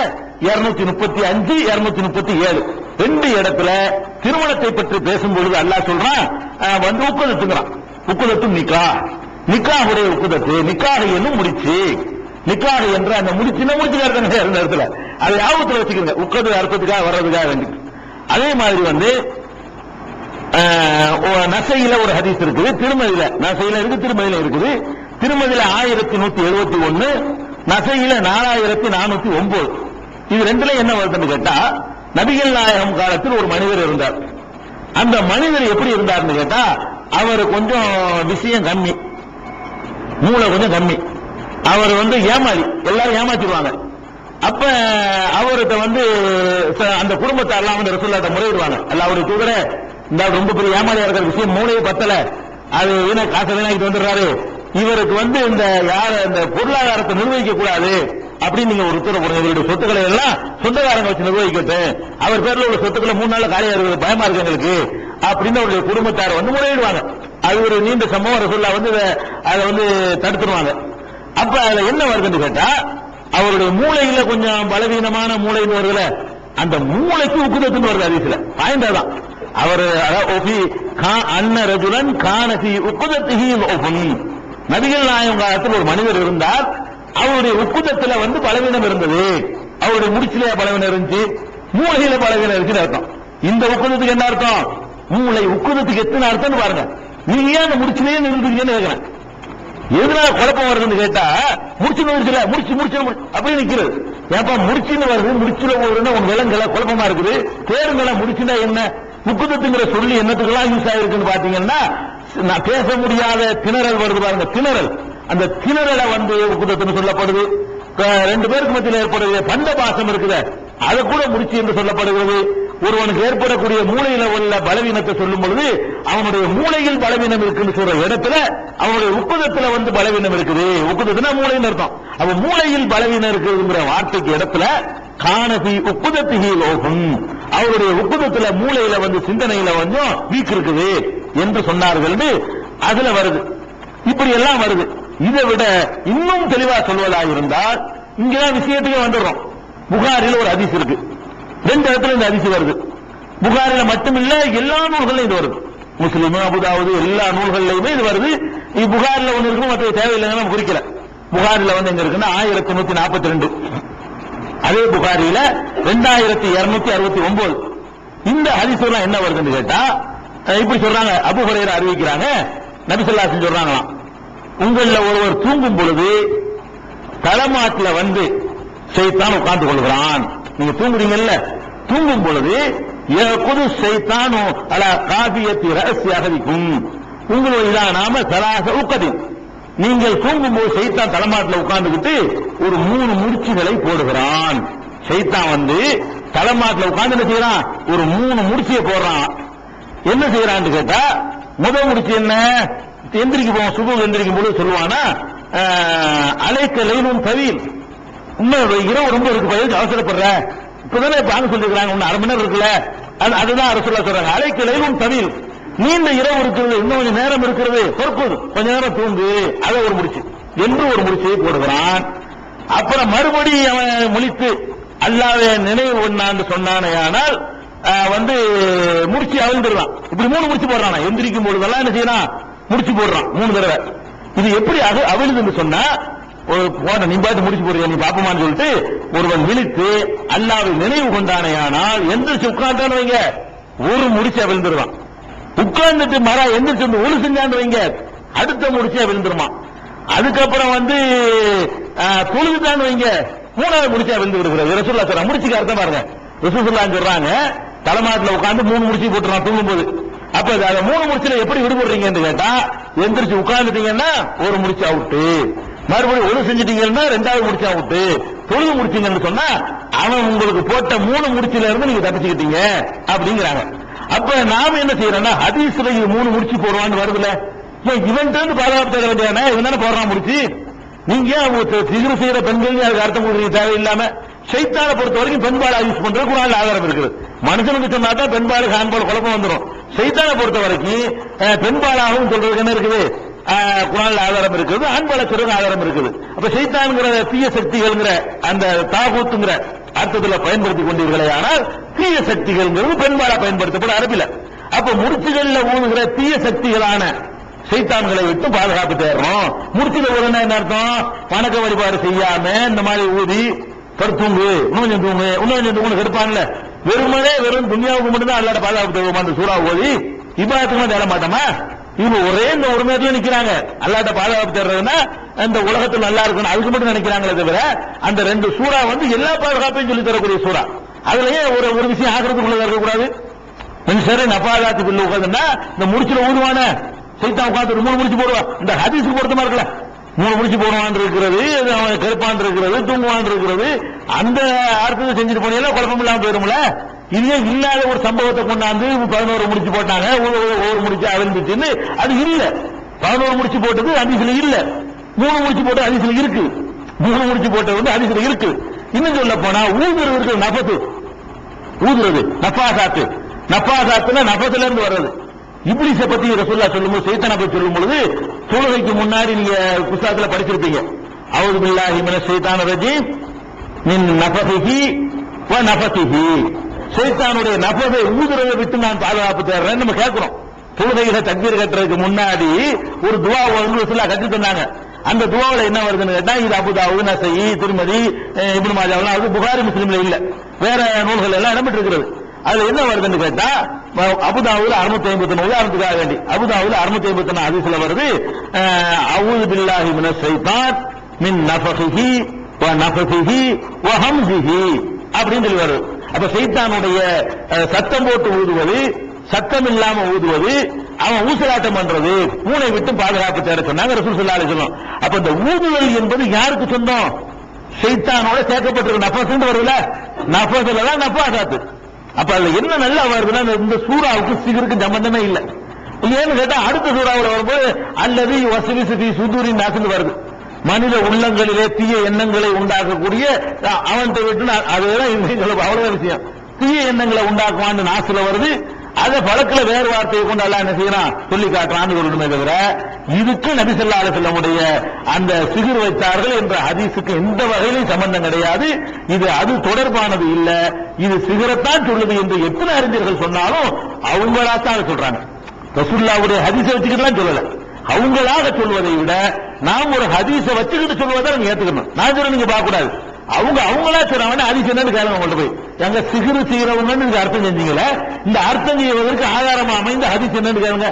235 237 ரெண்டு இடத்துல திருமணத்தை பற்றி பேசும்பொழுது அல்லாஹ் சொல்றான் வந்து உக்குதத்துங்கிறான். உக்குதத்தும் நிக்கா, நிக்காவுடைய உக்குதத்து, நிக்காக என்னும் முடிச்சு. நிக்காக என்ற அந்த முடிச்சுன்னா முடிச்சுக்காரு இருந்த இடத்துல அதை ஞாபகத்தில் வச்சுக்கிறீங்க. உக்கது அர்த்தத்துக்காக வர்றதுக்காக வேண்டி. அதே மாதிரி வந்து நசையில ஒரு ஹதீஸ் இருக்குது, திருமதியில நசையில இருக்கு, திருமதியில இருக்குது. திருமதியில 1171, நசையில 4409. இது ரெண்டுல என்ன வருதுன்னு கேட்டா, நபிகள் நாயகம் காலத்தில் ஒரு மனிதர் இருந்தார். அந்த மனிதர் எப்படி இருந்தார்னு கேட்டா, அவர் கொஞ்சம் விஷயம் கம்மி, மூளை கொஞ்சம் கம்மி. அவர் வந்து ஏமாளி, எல்லாரும் ஏமாத்திடுவாங்க. அப்ப அவர்கிட்ட வந்து அந்த குடும்பத்தாரெல்லாம் வந்து ரசூலுல்லாஹ்ட்ட முறையிடுவாங்க. அல்லாஹ்வுடைய தூதரே, இந்த ரொம்ப பெரிய ஏமாளியா இருக்கிற விஷயம், மூளையே பத்தல, அது வீணா காசை வீணாக்கிட்டு வந்துடுறாரு, இவருக்கு வந்து இந்த பொருளாதாரத்தை நிர்வகிக்க கூடாது அப்படின்னு நீங்க ஒரு உத்தரவு போடுங்க. இவருடைய சொத்துக்களை எல்லாம் சொந்தக்காரங்க வச்சு நிர்வகிக்கட்டும், அவர் பேர்ல உள்ள சொத்துக்களை 3 நாள் காலியா இருக்கிறது பயமா இருக்கு எங்களுக்கு அப்படின்னு அவருடைய குடும்பத்தார் வந்து முறையிடுவாங்க. அது ஒரு நீண்ட சம்பவம். ரசூலுல்லாஹ் வந்து அதை வந்து தடுத்துருவாங்க. அப்ப அதுல என்ன வருதுன்னு கேட்டா, அவருடைய மூளையில கொஞ்சம் பலவீனமான மூளைன்னு வருதுல, அந்த மூளைக்கு உக்குதத்துன்னு வருது ஹதீஸ்ல. பாயிண்டாதான் அவர் அன்னரஜுலன் கானசி உக்குதத்திஹி லோஃபுன். நபிகள் நாயகம் காலத்தில் ஒரு மனிதர் இருந்தார், அவருடைய உக்குதத்துல வந்து பலவீனம் இருந்தது. அவருடைய முடிச்சில பலவீனம் இருந்துச்சு, மூளையில பலவீனம் இருக்குன்னு அர்த்தம். இந்த உக்குதத்துக்கு என்ன அர்த்தம்? மூளை உக்குதத்துக்கு எத்தனை அர்த்தம்னு பாருங்க. நீங்க ஏன் அந்த முடிச்சிலேயே இருந்துருக்கீங்கன்னு கேட்கிறேன். எதனால குழப்பம் வருதுன்னு கேட்டா, முடிச்சு முடிச்சு அப்படியே நிக்கிறது. ஏப்பா முடிச்சுன்னு வருது, முடிச்சுல போகுதுன்னா உங்க விலங்குல குழப்பமா இருக்குது. தேருங்களை முடிச்சுன்னா என்ன, முக்குதத்துங்கிற சொல்லி என்னத்துக்கெல்லாம் யூஸ் ஆயிருக்குன்னு பாத்தீங்கன்னா, நான் பேச முடியாத திணறல் வருது பாருங்க, திணறல். அந்த திணறலை வந்து முக்குதத்துன்னு சொல்லப்படுது. 2 பேருக்கு மத்தியில் ஏற்படுகிற பண்ட பாசம் இருக்குது, அதை கூட முடிச்சு என்று சொல்லப்படுகிறது. ஒருவனுக்கு ஏற்படக்கூடிய மூளையில உள்ள பலவீனத்தை சொல்லும் பொழுது அவனுடைய மூளையில் பலவீனம் இருக்குன்னு சொல்ற இடத்துல அவனுடைய உக்குதத்துல வந்து பலவீனம் இருக்குது. உக்குதத்துனா மூளைன்னு அர்த்தம். அவன் மூளையில் பலவீனம் இருக்குங்கிற வார்த்தைக்கு இடத்துல கானபி உக்குதத்திஹி லோகம், அவருடைய உக்குதத்துல மூளையில வந்து சிந்தனையில கொஞ்சம் வீக் இருக்குது என்று சொன்னார்கள். அதுல வருது, இப்படி எல்லாம் வருது. இதை விட இன்னும் தெளிவா சொல்வதாக இருந்தால், இங்கதான் விஷயத்துக்கு வந்துடுறோம். புகாரில ஒரு ஹதீஸ் இருக்கு, 2 இடத்துல இந்த ஹதீஸ் வருது. புகாரில மட்டுமில்ல, எல்லா நூல்கள்லையும் இது வருது. முஸ்லிம், அபுதாவுது எல்லா நூல்கள்லையுமே இது வருது. புகாரில ஒண்ணு இருக்கும், மற்ற தேவையில்லைங்க நம்ம குறிக்கல. புகாரில வந்து எங்க இருக்குன்னா 1142, அதே புகாரில 2269. இந்த ஹதீஸ் எல்லாம் என்ன வருதுன்னு கேட்டா, இப்படி சொல்றாங்க. அபூ ஹுரைரா அறிவிக்கிறாங்க, நபி ஸல்லல்லாஹு அலைஹி வஸல்லம் சொல்றாங்களாம், உங்கள ஒருவர் தூங்கும் பொழுது தலைமாட்டுல வந்து ஷைத்தான் உட்கார்ந்து கொள்கிறான். நீங்க தூங்குறீங்கல்ல, தூங்கும் பொழுது யகுது ஷைத்தானு அலா காபியத்தி ரஅஸி அஹதிக்கும், உங்களுடைய நாம சலாச உக்கதி, நீங்கள் தூங்கும் போது ஷைத்தான் தலைமாட்டுல உட்கார்ந்துகிட்டு ஒரு 3 முடிச்சுகளை போடுகிறான். ஷைத்தான் வந்து தலைமாட்டுல உட்கார்ந்து என்ன செய்யறான், ஒரு 3 முடிச்சியை போடுறான். என்ன செய்யறான்னு கேட்டா, முதல் முடிச்சு என்ன, எந்திரிக்கு போவோம், சுபம் எந்திரிக்கும் போது சொல்லுவானா, அலைக்க லைலும் தவீல், இன்னும் இரவு ரொம்ப இருக்கு, பதிலுக்கு அவசரப்படுற, இப்பதானே பாங்க சொல்லிருக்காங்க, இன்னும் 1/2 மணி நேரம் இருக்குல்ல, அதுதான் ரசூலுல்லாஹ் சொல்றாங்க, அலைக்க லைலும் தவீல், நீண்ட இரவு இருக்கிறது, இன்னும் கொஞ்சம் நேரம் இருக்கிறது, பொறுப்பது, கொஞ்ச நேரம் தூங்கு, அதை ஒரு முடிச்சு என்று ஒரு முடிச்சை போடுகிறான். அப்புறம் மறுபடி அவன் முழித்து அல்லாஹ்வை நினைவு ஒண்ணான்னு சொன்னானேயானால் வந்து முடிச்சு அவிழ்ந்துடுறான். இப்படி 3 முடிச்சு போடுறான். எந்திரிக்கும் பொழுதெல்லாம் என்ன செய்யறான், முடிச்சு போடுறான் 3 தடவை. இது எப்படி அவிழுதுன்னு சொன்னா, நீ பாட்டு முடிச்சு போடுறியா, நீ பாப்பமான்னு சொல்லிட்டு ஒருவன் விழித்து அல்லாஹ்வை நினைவு கொண்டானேயானால் எந்திரிச்சு உட்கார்ந்தான்னு வைங்க, ஒரு முடிச்சு அவிழ்ந்துருவான். உட்கார்ந்துட்டு மரா எந்திரிச்சு வந்து ஒழு செஞ்சான்னு வைங்க, அடுத்த முடிச்சு விழுந்துருமா. அதுக்கப்புறம் வந்து தொழுதுட்டான்னு வைங்க, 3வது முடிச்சா விழுந்து விடுகிறது. ரசூலுல்லாஹ் சொல்றாங்க, முடிச்சுக்கு அர்த்தம் பாருங்க. ரசூலுல்லாஹ் சொல்றாங்க, தலைமாட்டில் உட்கார்ந்து 3 முடிச்சு போட்டுறான் தூங்கும் போது. அப்ப அதை 3 முடிச்சுல எப்படி விடுபடுறீங்கன்னு கேட்டா, எந்திரிச்சு உட்கார்ந்துட்டீங்கன்னா ஒரு முடிச்சு அவுட்டு, மறுபடியும் ஒழு செஞ்சுட்டீங்கன்னா 2வது முடிச்சு அவுட்டு, தொழுது முடிச்சீங்கன்னு சொன்னா அவன் உங்களுக்கு போட்ட 3 முடிச்சில இருந்து நீங்க தப்பிச்சுக்கிட்டீங்க அப்படிங்கிறாங்க. அப்ப நாம என்ன செய்யறோம்னா ஹதீஸ்ல 3 முடிச்சு போடுவான்னு வருதுல, இவன் இருந்து பாதுகாப்பு தர வேண்டியதானே, இவன் தானே போடுறான் முடிச்சு. நீங்க சிகிரு செய்யற பெண்கள் அதுக்கு அர்த்தம் கொடுக்குறீங்க தேவையில்லாம. ஷைத்தானை பொறுத்த வரைக்கும் பெண்பால் யூஸ் பண்றது குர்ஆன்ல ஆதாரம் இருக்குது. மனுஷனுக்கு சொன்னா தான் பெண்பாலுக்கு ஆண்பால் குழப்பம் வந்துடும். ஷைத்தானை பொறுத்த வரைக்கும் பெண்பாலாகவும் சொல்றதுக்கு என்ன இருக்குது, குர்ஆன்ல ஆதாரம் இருக்குது, ஆண்பால சொல்றது ஆதாரம் இருக்குது. அப்ப ஷைத்தான்ங்கிற தீய சக்திகள்ங்கிற அந்த தாகூத்துங்கிற அர்த்தத்துல பயன்படுத்திக் கொண்டீர்களே, ஆனால் தீய சக்திகள்ங்கிறது பெண்பாலா பயன்படுத்தப்படும் அரபில. அப்ப முடிச்சுகள்ல ஊதுகிற தீய சக்திகளான சைத்தான்களை விட்டு பாதுகாப்பு தேடுறோம். முடிச்சுல ஊதுனா என்ன அர்த்தம், வணக்க வழிபாடு செய்யாம இந்த மாதிரி ஊதி படுத்துங்கு இன்னும் தூங்கு இன்னும் தூங்கு கெடுப்பான்ல, வெறும் துன்யாவுக்கு மட்டும்தான் அல்லாட பாதுகாப்பு தேடுவோம். அந்த சூறா ஓதி இபாதத்துக்கு தேட மாட்டோமா? இவங்க ஒரே இந்த ஒரு நேரத்துல நிக்கிறாங்க. அல்லாட்ட பாதுகாப்பு தேடுறதுன்னா இந்த உலகத்தில் நல்லா இருக்கணும் அதுக்கு மட்டும் நினைக்கிறாங்களே தவிர, அந்த 2 சூறா எல்லா பாதுகாப்பையும் சொல்லி தரக்கூடிய சூறா. அதுலயே ஒரு விஷயம் ஆகிறதுக்குள்ள இருக்கக்கூடாது. சரி நபாதாத்து பில்லு உட்காந்துன்னா இந்த முடிச்சுல ஊதுவான சைத்தான் உட்காந்து 3 முடிச்சு போடுவான். இந்த ஹதீஸுக்கு பொருத்தமா இருக்கல, 3 முடிச்சு போடுவான் இருக்கிறது, அவன் கருப்பான் இருக்கிறது, தூங்குவான் இருக்கிறது, அந்த அர்த்தத்தை செஞ்சுட்டு போனீங்கன்னா குழப்பம் இல்லாம போயிடும்ல. இதே இல்லாத ஒரு சம்பவத்தை கொண்டாந்து 11 முடிச்சு போட்டாங்க, ஒரு முடிச்சு அவிழ்ந்துச்சுன்னு அது இல்ல. 11 முடிச்சு போட்டது ஹதீஸ்ல இல்ல, 3 முடிச்சு போட்டது ஹதீஸ்ல இருக்கு. 3 முடிச்சு போட்டது ஹதீஸ்ல இருக்கு. இன்னும் சொல்ல போனா ஊதுறது இருக்கு, நஃபத்து ஊதுறது நஃபாசாத்து. நஃபாசாத்துனா நஃபத்துல இருந்து வர்றது. இப்லீஸ பத்தி ரசூலுல்லாஹ் சொல்லும்போது சைத்தானை பத்தி சொல்லும் பொழுது தொழுகைக்கு முன்னாடி நீங்க புத்தகத்துல படிச்சிருப்பீங்க, அஊது பில்லாஹி மினஷ் ஷைத்தானிர் ரஜீம் மின் நஃபஸிஹி வ நஃபஸிஹி. சைத்தானுடைய நஃபஸை ஊதுறதை விட்டு நான் பாதுகாப்பு தேடுறேன் நம்ம கேட்கிறோம். தொழுகையில தக்பீர் கட்டுறதுக்கு முன்னாடி ஒரு துஆ ரசூலுல்லாஹ் கட்டி தந்தாங்க. அந்த துஆவுல என்ன வருதுன்னு கேட்டா, இது அபூ தாவூத், நஸஈ, திருமதி, இப்னு மாஜாஹ், அது புகாரி முஸ்லிம்ல இல்ல, வேற நூல்கள் எல்லாம் இடம்பெற்று இருக்கிறது. அதுல என்ன வருதுன்னு கேட்டா, அபூ தாவூத் 654 அதுக்காக வேண்டி அபூ தாவூத் 654 ஹதீஸ்ல வருது, அஊது பில்லாஹி மினஷ் ஷைத்தான் மின் நஃபஸிஹி வ நஃபஸிஹி வ ஹம்ஸிஹி அப்படின்னு சொல்லி வருது. அப்ப சைத்தானுடைய சத்தம் போட்டு ஊதுவது, சத்தம் இல்லாம ஊதுவது, அவன் ஊசலாட்டம் பண்றது, மூளை விட்டு பாதுகாப்பு தேட சொன்னாங்க ரசூல் ஸல்லல்லாஹு அலைஹி வஸல்லம். அப்ப இந்த ஊதுதல் என்பது யாருக்கு சொந்தம்? சைத்தானோட சேர்க்கப்பட்டிருக்க நஃபஸ் வருதுல, நஃபஸ்ல தான் நஃபாசாத்து. அப்ப அதுல என்ன நல்லா வருதுன்னா, இந்த சூறாவுக்கு சிகருக்கு சம்பந்தமே இல்லை. ஏன்னு கேட்டா அடுத்த சூறாவில் வரும்போது அல்லது வஸ்விஸு ஃபீ சுதூரின் நாஸ்னு வருது. மனித உள்ளங்களிலே தீய எண்ணங்களை உண்டாக்கக்கூடிய அவன் விட்டு அதுதான் அவ்வளவு விஷயம். தீய எண்ணங்களை உண்டாக்குவான்னு நாசுல வருது. அதை பழக்கல வேறு வார்த்தையை கொண்டு எல்லாம் என்ன செய்யறான் சொல்லி காட்டுறான்னு சொல்லணுமே தவிர, இதுக்கு நபி ஸல்லல்லாஹு அலைஹி வஸல்லமுடைய அந்த சிகிர் வைத்தார்கள் என்ற ஹதீஸுக்கு எந்த வகையிலும் சம்பந்தம் கிடையாது. இது அது தொடர்பானது இல்ல, இது சிகரத்தான் சொல்லுது என்று எத்தனை அறிஞர்கள் சொன்னாலும் அவங்களாத்தான் சொல்றாங்க. ரசூலுல்லாஹ்வுடைய ஹதீஸை வச்சுக்கிட்டுலாம் சொல்லல, அவங்களாக சொல்வதை விட நாம் ஒரு ஹதீஸை வச்சுக்கிட்டு சொல்வதை நீங்க ஏத்துக்கணும். நான் சொல்ல நீங்க பார்க்க கூடாது. அவங்களா சொல்றாங்க ஹதீஸ் என்னன்னு கேளுங்க. உங்கள்ட்ட போய் எங்க சிகிரு செய்யறவங்கன்னு நீங்க அர்த்தம் செஞ்சீங்களே, இந்த அர்த்தம் செய்வதற்கு ஆதாரமா அமைந்த ஹதீஸ் என்னன்னு கேளுங்க.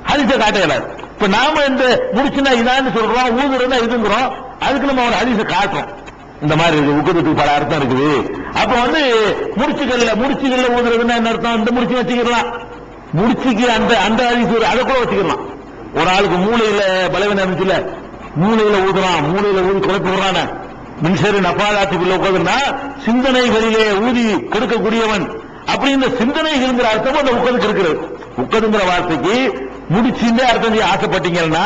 ஹதீஸை காட்டல. இப்ப நாம இந்த முடிச்சுனா இதான்னு சொல்றோம், ஊதுறதா இதுங்கிறோம், அதுக்கு நம்ம ஒரு ஹதீஸை காட்டுறோம். இந்த மாதிரி இருக்கு, உக்கத்துக்கு பல அர்த்தம் இருக்குது. அப்ப முடிச்சுகள்ல ஊதுறதுன்னா என்ன அர்த்தம்? இந்த முடிச்சு வச்சுக்கலாம், முடிச்சுக்கு அந்த ஹதீஸ் அதை கூட வச்சுக்கலாம். ஒரு ஆளுக்கு மூளையில பலவீனம் இருந்துச்சுல, மூளையில ஊதுறான், மூளையில ஊதி குழப்பி விடுறான மின்சரி நபாலாத்துக்குள்ள உட்காதுன்னா சிந்தனைகளிலே ஊதி கொடுக்கக்கூடியவன். அப்படி இந்த சிந்தனைகள்ங்கிற அர்த்தமும் அந்த உட்கதுக்கு இருக்கிறது. உட்கதுங்கிற வார்த்தைக்கு முடிச்சுட்டே அர்த்தம் செய்ய ஆசைப்பட்டீங்கன்னா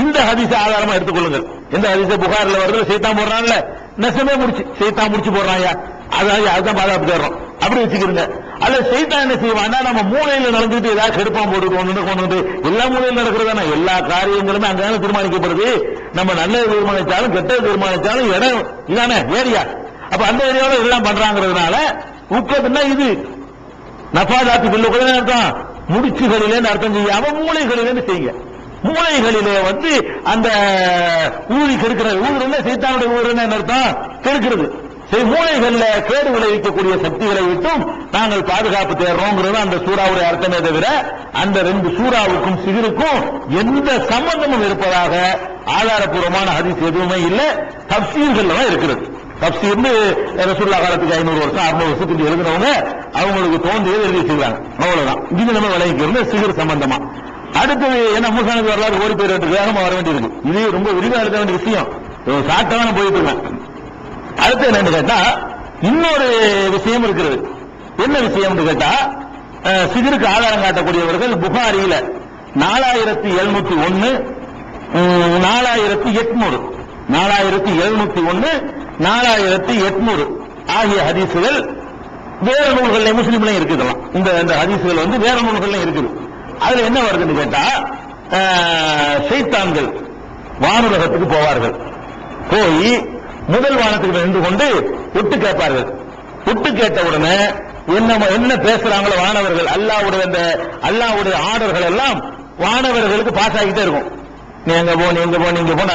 இந்த ஹதீஸ ஆதாரமா எடுத்துக்கொள்ளுங்கள். எந்த ஹதீஸ புகார்ல வருது, சைத்தான் போடுறான்ல, நெசமே முடிச்சு சைத்தான் முடிச்சு போடுறாயா, அதுதான் பாதுகாப்பு தேடுறோம் அப்படி வச்சுக்கிறீங்க. அல்ல சைத்தான் என்ன செய்வான்னா, நம்ம மூளையில நடந்துட்டு ஏதாவது கெடுப்பான் போட்டு கொண்டு எல்லா மூலையில நடக்கிறதான எல்லா காரியங்களுமே அங்கதான தீர்மானிக்கப்படுது. நம்ம நல்லது தீர்மானிச்சாலும் கெட்டது தீர்மானிச்சாலும் இடம் இதானே ஏரியா. அப்ப அந்த ஏரியாவில் எல்லாம் பண்றாங்கிறதுனால உட்கதுன்னா இது நஃபாதாத்து பில்லு கூட அர்த்தம் முடிச்சுகளிலே அர்த்தம் செய்யாம மூளைகளிலே செய்யுங்க. மூளைகளிலே அந்த ஊதி கெடுக்கிறது, ஊதுறதுல சைத்தானுடைய ஊருன்னு அர்த்தம் கெடுக்கிறது. மூளைகள்ல கேடு விளைவிக்கக்கூடிய சக்திகளை விட்டும் நாங்கள் பாதுகாப்பு தேடுறோங்கிறது அந்த சூறாவுடைய அர்த்தமே தவிர, அந்த 2 சூறாவுக்கும் சிகிருக்கும் எந்த சம்பந்தமும் இருப்பதாக ஆதாரப்பூர்வமான ஹதீஸ் எதுவுமே இல்லை. தப்சீர்கள் தான் இருக்கிறது. தப்சீர்னு ரசூலுல்லாஹ் காலத்துக்கு 500 வருஷம் 600 வருஷத்துக்கு எழுதினவங்க அவங்களுக்கு தோன்றியது எழுதி வச்சிருக்காங்க. அவ்வளவுதான். இது நம்ம விளைவிக்கிறது சிகிர் சம்பந்தமா. அடுத்தது என்ன, மூசா நபி வரலாறு ஓடி போய் வேகமா வர வேண்டியிருக்கு. இது ரொம்ப விரிவா எடுக்க வேண்டிய விஷயம். சாட்டமான போயிட்டு இருக்கேன். அடுத்து என்னன்னு கேட்டா, இன்னொரு விஷயம் இருக்கிறது. என்ன விஷயம் கேட்டா, சிகருக்கு ஆதாரம் காட்டக்கூடியவர்கள் புகாரியில 4701, 4800, 4701, 4800 ஆகிய ஹதீசுகள் வேற நூல்கள் முஸ்லிம்லயும் இருக்குதெல்லாம். இந்த ஹதீசுகள் வந்து வேற நூல்கள் இருக்குது. அதுல என்ன வருதுன்னு கேட்டா, ஷைத்தான்கள் வானுலகத்துக்கு போவார்கள். போய் முதல் வானத்துக்கு நின்று கொண்டு ஒட்டு கேட்பார்கள். ஒட்டு கேட்ட உடனே என்ன பேசுறாங்களோ வானவர்கள், அல்லாஹ்வுடைய ஆர்டர்கள் எல்லாம் வானவர்களுக்கு பாஸ் ஆகிட்டே இருக்கும். நீங்க போ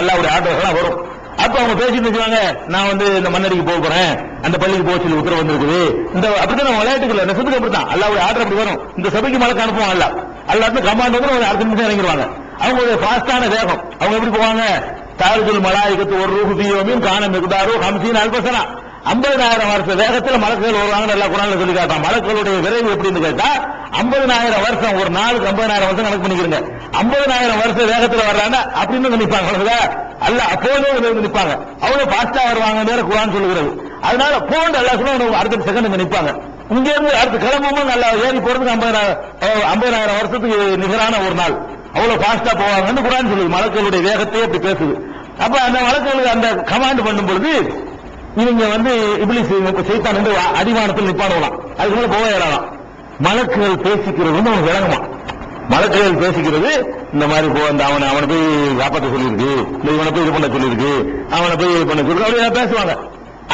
அல்லாஹ்வுடைய ஆர்டர்கள் வரும். அப்ப அவங்க பேசிட்டு இருக்காங்க, நான் வந்து இந்த மன்னடிக்கு போறேன், அந்த பள்ளிக்கு போக சொல்லி உத்தரவு வந்திருக்குது. இந்த அப்படிதான் விளையாட்டுகள் நெசத்துக்கு அப்படித்தான் அல்லாஹ்வுடைய ஆர்டர் அப்படி வரும். இந்த சபைக்கு மலக்கு அனுப்புவாங்க, அல்லாஹ் கமாண்ட் வந்து ஒரு 10 நிமிஷம் இறங்கிடுவாங்க. அவங்களுடைய ஃபாஸ்டான வேகம். அவங்க எப்படி போவாங்க? தாருதுல் மலாயிகத்து ஒரு ரூஹு ஃபீ யௌமின் கான மிக்தாரு 50 அல்ஃபஸனா, 50,000 வருஷ வேகத்தில் மலக்குகள் வருவாங்க. எல்லாம் குர்ஆன்ல சொல்லி காட்டான். மலக்குகளுடைய விரைவு எப்படின்னு கேட்டா, 50,000 வருஷம், ஒரு நாளுக்கு 50,000 வருஷம் கணக்கு பண்ணிக்கிறங்க. 50,000 வருஷ வேகத்தில் வர்றாங்க அப்படின்னு நினைப்பாங்க. அல்ல அப்போதே நினைப்பாங்க. அவ்வளவு பாஸ்டா வருவாங்க குர்ஆன் சொல்லுகிறது. அதனால போன்று அல்லாஹ் சொல்லுவாங்க, அடுத்த செகண்ட் நினைப்பாங்க. இங்க இருந்து அடுத்த கிளம்பும் நல்லா ஏறி போறதுக்கு 50,000 வருஷத்துக்கு நிகரான ஒரு நாள். அவ்வளவு பாஸ்டா போவாங்கன்னு குர்ஆன் சொல்லுது. மலக்குகளுடைய வேகத்தையே அப்படி பேசுது. அப்ப அந்த மலக்குகளுக்கு அந்த கமாண்ட் பண்ணும் பொழுது இவங்க வந்து இப்லீஸ் சைத்தான் வந்து அடிவானத்தில் நிப்பாடுவான். அதுக்கு மேல போக இயலாம். மலக்குகள் பேசிக்கிறது வந்து அவனுக்கு விளங்குமா? மலக்குகள் பேசிக்கிறது இந்த மாதிரி அவனை போய் காப்பாற்ற சொல்லியிருக்கு, இவனை போய் இது பண்ண சொல்லியிருக்கு, அவனை போய் இது பண்ண சொல்லி அப்படி பேசுவாங்க.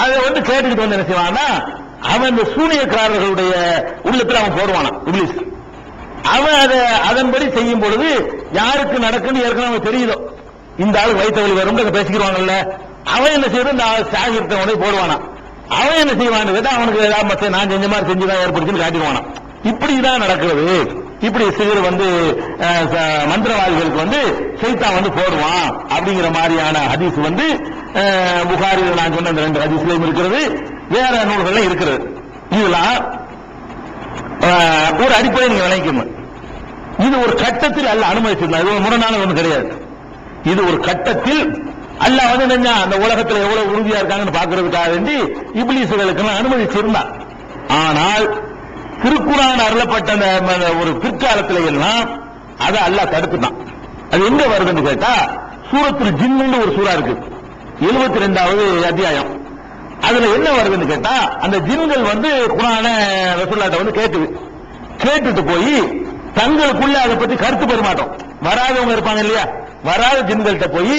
அதை வந்து கேட்டுக்கிட்டு வந்து என்ன செய்வான்னா, அவன் இந்த சூனியக்காரர்களுடைய உள்ளத்துல அவன் போடுவானா இப்லீஸ். அவன் அதை அதன்படி செய்யும் பொழுது யாருக்கு நடக்குன்னு ஏற்கனவே அவன் தெரியுதோ, இந்த ஆள் வயிற்று வலி வரும் பேசிக்கிறாங்கல்ல, அவன் என்ன செய்யறது, இந்த சாகிரத்தை உடனே போடுவானா. அவன் என்ன செய்வான்னு கேட்டா, அவனுக்கு ஏதாவது நான் செஞ்ச மாதிரி செஞ்சுதான் ஏற்படுச்சுன்னு காட்டிடுவானா. இப்படிதான் நடக்கிறது. இப்படி சிலர் வந்து மந்திரவாதிகளுக்கு வந்து சைத்தான் வந்து போடுவான் அப்படிங்கிற மாதிரியான ஹதீஸ் வந்து புகாரில் நான் சொன்ன இந்த 2 ஹதீஸ்லயும் இருக்கிறது, வேற நூல்கள் இருக்கிறது. இதெல்லாம் ஒரு அடிப்படை நீங்க விளைக்கணும். இது ஒரு கட்டத்தில் அல்ல அனுமதிச்சிருந்தா, இது ஒரு முரணான ஒன்று கிடையாது. இது ஒரு கட்டத்தில் அல்லாஹ் வந்து அந்த உலகத்தில் எவ்வளவு உறுதியா இருக்காங்கன்னு பாக்குறதுக்காக வேண்டி இப்லீஸ்களுக்கு அனுமதிச்சிருந்தான். ஆனால் திருக்குர்ஆன் அருளப்பட்ட அந்த ஒரு பிற்காலத்தில எல்லாம் அதை அல்லாஹ் தடுத்துட்டான். அது எங்க வருதுன்னு கேட்டா, சூரத்துல் ஜின்னு ஒரு சூரா இருக்கு, 72வது அத்தியாயம். அதுல என்ன வருதுன்னு கேட்டா, அந்த ஜின்கள் வந்து குர்ஆனை ரசூலுல்லாஹ்ட்ட வந்து கேட்டுட்டு போய் தங்களுக்குள்ள அதை பத்தி கருத்து பெறமாட்டோம். வராதவங்க இருப்பாங்க இல்லையா, வராத ஜின்கள்கிட்ட போய்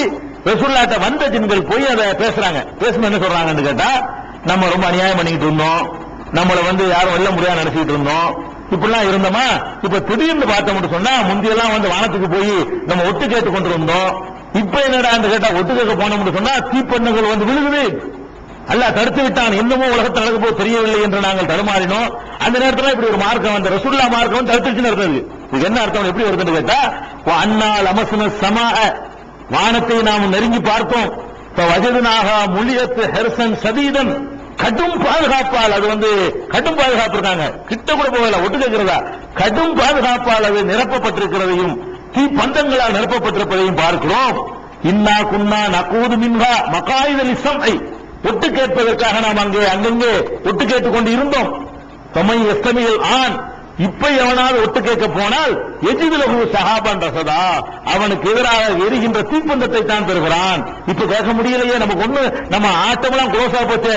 ரசூலுல்லாஹ்ட்ட வந்த ஜின்கள் போய் அதை பேசுறாங்க. பேசும்போது என்ன சொல்றாங்கன்னு கேட்டா, நம்ம ரொம்ப அநியாயம் பண்ணிக்கிட்டு இருந்தோம், நம்மளை வந்து யாரும் வெல்ல முடியாது நினைச்சிட்டு இருந்தோம், இப்படிலாம் இருந்தோமா, இப்ப திடீர்னு பார்த்தோம்னு சொன்னா முந்தியெல்லாம் வந்து வானத்துக்கு போய் நம்ம ஒட்டு கேட்டு கொண்டு இருந்தோம், இப்ப என்னடா கேட்டா ஒட்டு கேட்க போனோம்னு சொன்னா தீப்பண்ணங்கள் வந்து விழுகுது, அல்லாஹ் தடுத்து விட்டான், இன்னமும் உலகத்தில் நடக்க போது தெரியவில்லை என்று நாங்கள் தடுமாறினோம். அந்த நேரத்தில் இப்படி ஒரு மார்க்கம் வந்து ரசூலுல்லாஹ் மார்க்கம் தடுத்துச்சுன்னு அர்த்தம். இது என்ன அர்த்தம், எப்படி வருதுன்னு கேட்டா, அன்னால் அமசுன சமா, வானத்தை நாம் நெருங்கி பார்த்தோம், வஜதுனாக முலியத்து ஹெர்சன் சதீதன், கடும் பாதுகாப்பால், அது வந்து கடும் பாதுகாப்பு இருக்காங்க, கிட்ட கூட போகல ஒட்டு கேட்கிறதா, கடும் பாதுகாப்பால் அது நிரப்பப்பட்டிருக்கிறதையும் தீப்பந்தங்களால் நிரப்பப்பட்டிருப்பதையும் பார்க்கிறோம். இன்னா குன்னா நகூது மின்ஹா மகாயிதல் இஸ்ஸம்ஐ, ஒட்டு கேட்பதற்காக நாம் அங்கங்கே ஒட்டு கேட்டுக் கொண்டு இருந்தோம். தமை எஸ்தமிகள் ஆண், இப்ப எவனாவது ஒட்டு கேட்க போனால் எஜிதுலகு சஹாபன் ரசதா, அவனுக்கு எதிராக எரிகின்ற தீப்பந்தத்தை தான் பெறுகிறான். இப்ப கேட்க முடியலையே, நமக்கு ஒண்ணு நம்ம ஆட்டமெல்லாம் க்ளோஸா போச்சு,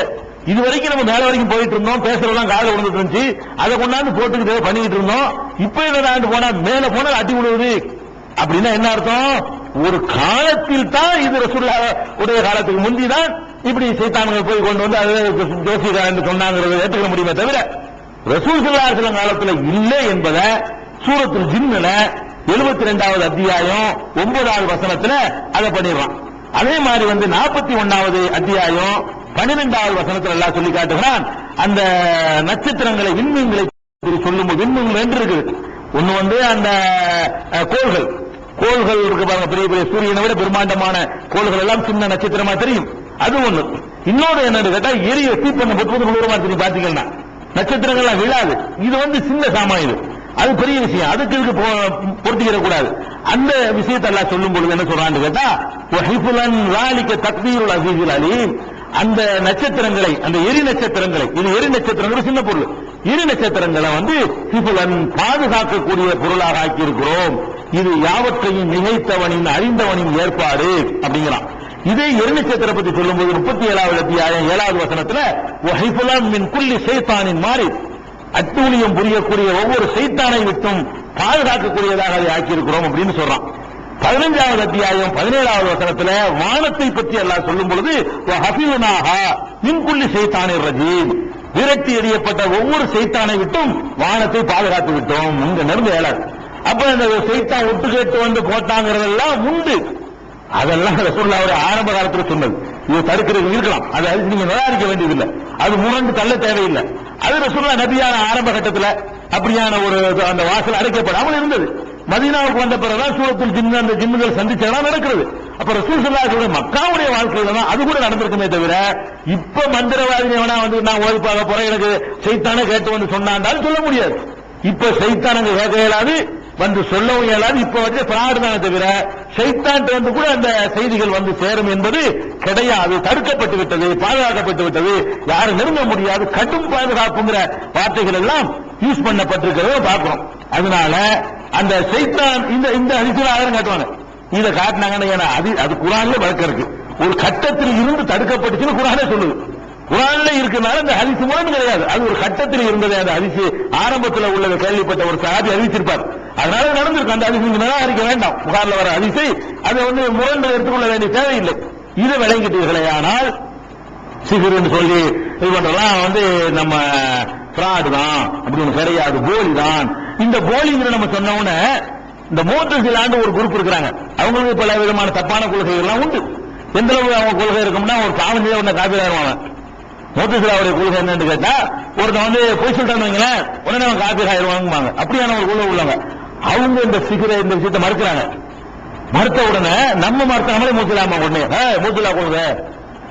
இது வரைக்கும் நம்ம மேல வரைக்கும் போயிட்டு இருந்தோம், பேசுறதெல்லாம் காது விழுந்துட்டு இருந்துச்சு, அதை கொண்டாந்து போட்டுக்கிட்டு பண்ணிக்கிட்டு இருந்தோம், இப்ப என்ன போனா மேல போனால் அடி விழுவுது. அப்படின்னா என்ன அர்த்தம், ஒரு காலத்தில் தான் இது ரசூலுல்லாஹ் உடைய காலத்துக்கு முந்திதான் இப்படி சைத்தான்கள் போய் கொண்டு வந்து அது ஜோசியக்காரன் சொன்னாங்கிறத ஏற்றுக்க முடியுமே தவிர ரசூல் ஸல்லல்லாஹு அலைஹி வஸல்லம் காலத்துல இல்லை என்பதை சூரத்துல் ஜின்னுல 72வது அத்தியாயம் 9வது வசனத்துல அதை பண்ணிடுறான். அதே மாதிரி வந்து 41வது அத்தியாயம் 12வது வசனத்துல எல்லாம் சொல்லி காட்டுகிறான். அந்த நட்சத்திரங்களை விண்மீன்களை சொல்லும் விண்மீன்கள் என்று இருக்குது. ஒண்ணு வந்து அந்த கோள்கள் இருக்கு பாருங்க, பெரிய பெரிய சூரியனை விட பிரம்மாண்டமான கோள்கள் எல்லாம் சின்ன நட்சத்திரமா தெரியும், அது ஒண்ணு. இன்னொரு என்னன்னு கேட்டா, எரிய தீப்பண்ண பொறுத்து தூரமா தெரியும் பாத்தீங்கன்னா, நட்சத்திரங்கள்லாம் விழாது. இது வந்து சின்ன சாமான், இது அது பெரிய விஷயம், அதுக்கு இதுக்கு பொருத்திக்கிற கூடாது. அந்த விஷயத்தை எல்லாம் சொல்லும் பொழுது என்ன சொல்றான்னு கேட்டா, வஹிஃபுலன் ராலிக தக்தீருல் அஸீஸுல் அலீம், அந்த நட்சத்திரங்களை, அந்த எரி நட்சத்திரங்களை, இது எரி நட்சத்திரங்கள் சின்ன பொருள், எரி நட்சத்திரங்களை வந்து ஹிஃபுலன் பாதுகாக்கக்கூடிய பொருளாக ஆக்கி இருக்கிறோம். இது யாவற்றையும் நிகழ்த்தவனின் அறிந்தவனின் ஏற்பாடு அப்படிங்கிறான். இதே எரி நட்சத்திரம் பற்றி சொல்லும்போது 37வது அத்தியாயம் 7வது வசனத்துல வஹிஃபுலன் மின் குல்லி ஷைத்தானின் மாறி, அட்டூழியம் புரியக்கூடிய ஒவ்வொரு சைத்தானை விட்டும் பாதுகாக்கக்கூடியதாக அதை ஆக்கியிருக்கிறோம் அப்படின்னு சொல்றான். 15வது அத்தியாயம் 17வது வசனத்துல வானத்தை பற்றி அல்லாஹ் சொல்லும் பொழுது வஹஃபில்னாஹா மின் குல்லி ஷைத்தானிர் ரஜீம், விரட்டி எறியப்பட்ட ஒவ்வொரு சைத்தானை விட்டும் வானத்தை பாதுகாத்து விட்டோம். இங்க நெருங்க ஏழாது. அப்ப இந்த சைத்தான் ஒட்டு கேட்டு வந்து போட்டாங்கிறதெல்லாம் உண்டு. அதெல்லாம் ரசூலுல்லாஹ் ஆரம்ப காலத்தில் சொன்னது. இது தடுக்கிறது இருக்கலாம், அது நீங்க நிராகரிக்க வேண்டியதில்லை, அது முரண்டு தள்ள தேவையில்லை. அது ரசூலுல்லாஹ் நபியான ஆரம்ப கட்டத்தில் அப்படியான ஒரு அந்த வாசல் அடைக்கப்படாமல் இருந்தது. மதீனாவுக்கு வந்த பிறகுதான் சூரத்துல் ஜின் அந்த ஜின்னுகள் சந்திச்சதெல்லாம் நடக்கிறது. அப்ப ரசூல் ஸல்லல்லாஹு அலைஹி வஸல்லம் மக்காவுடைய வாழ்க்கையில தான் அது கூட நடந்திருக்குமே தவிர, இப்ப மந்திரவாதி எவனா வந்து நான் ஓய்ப்பாக போறேன் எனக்கு சைத்தானே கேட்டு வந்து சொன்னாண்டாலும் சொல்ல முடியாது. இப்ப சைத்தானங்க கேட்க இயலாது, வந்து சொல்லவும் இயலாது. இப்ப வந்து பிராடு தானே தவிர சைத்தான்ட்டு வந்து கூட அந்த செய்திகள் வந்து சேரும் என்பது கிடையாது. தடுக்கப்பட்டு விட்டது, பாதுகாக்கப்பட்டு விட்டது, யாரும் நெருங்க முடியாது. கடும் பாதுகாப்புங்கிற வார்த்தைகள் எல்லாம் யூஸ் பண்ணப்பட்டிருக்கிறத பார்க்கிறோம். அதனால அந்த சைத்தான் இந்த ஹதீஸ்ல ஆயிரம் காட்டுவாங்க. இதை காட்டினாங்கன்னா அது குர்ஆன்ல வழக்கம் இருக்கு. ஒரு கட்டத்தில் இருந்து தடுக்கப்பட்டுச்சுன்னு குர்ஆனே சொல்லுது. குர்ஆன்ல இருக்கனால அந்த ஹதீஸ் மூலம் கிடையாது, அது ஒரு கட்டத்தில் இருந்தது. அந்த ஹதீஸ் ஆரம்பத்தில் உள்ளதை கேள்விப்பட்ட ஒரு சஹாபி அறிவிச்சிருப்பார். அதனால நடந்திருக்கு. அந்த ஹதீஸ் நிராகரிக்க வேண்டாம். புகார்ல வர ஹதீஸை அதை வந்து முரண்டு எடுத்துக்கொள்ள வேண்டிய தேவையில்லை. இதை விளங்கிட்டீர்களே ஆனால் சிகிருன்னு சொல்லி இது பண்றலாம் வந்து நம்ம பிராடு தான், அப்படின்னு கிடையாது, போலி தான். இந்த போலிங்கிற நம்ம சொன்ன உடனே இந்த முஅ்தஸிலான்னு ஒரு குரூப் இருக்கிறாங்க. அவங்களுக்கு பல விதமான தப்பான கொள்கைகள் எல்லாம் உண்டு. எந்த அளவு அவங்க கொள்கை இருக்கும்னா ஒரு பாவம் செய்ய உடனே காப்பி ஆயிடுவாங்க. முஅ்தஸிலாவுடைய கொள்கை என்னன்னு கேட்டா, ஒருத்தன் வந்து பொய் சொல்லிட்டான்னு வைங்களேன், உடனே அவன் காப்பி ஆயிடுவாங்க. அப்படியான ஒரு கொள்கை உள்ளவங்க. அவங்க இந்த சிகிர இந்த விஷயத்தை மறுக்கிறாங்க. மறுத்த உடனே நம்ம மறுத்தாமலே முஅ்தஸிலாமா உடனே முஅ்தஸிலா கொள்கை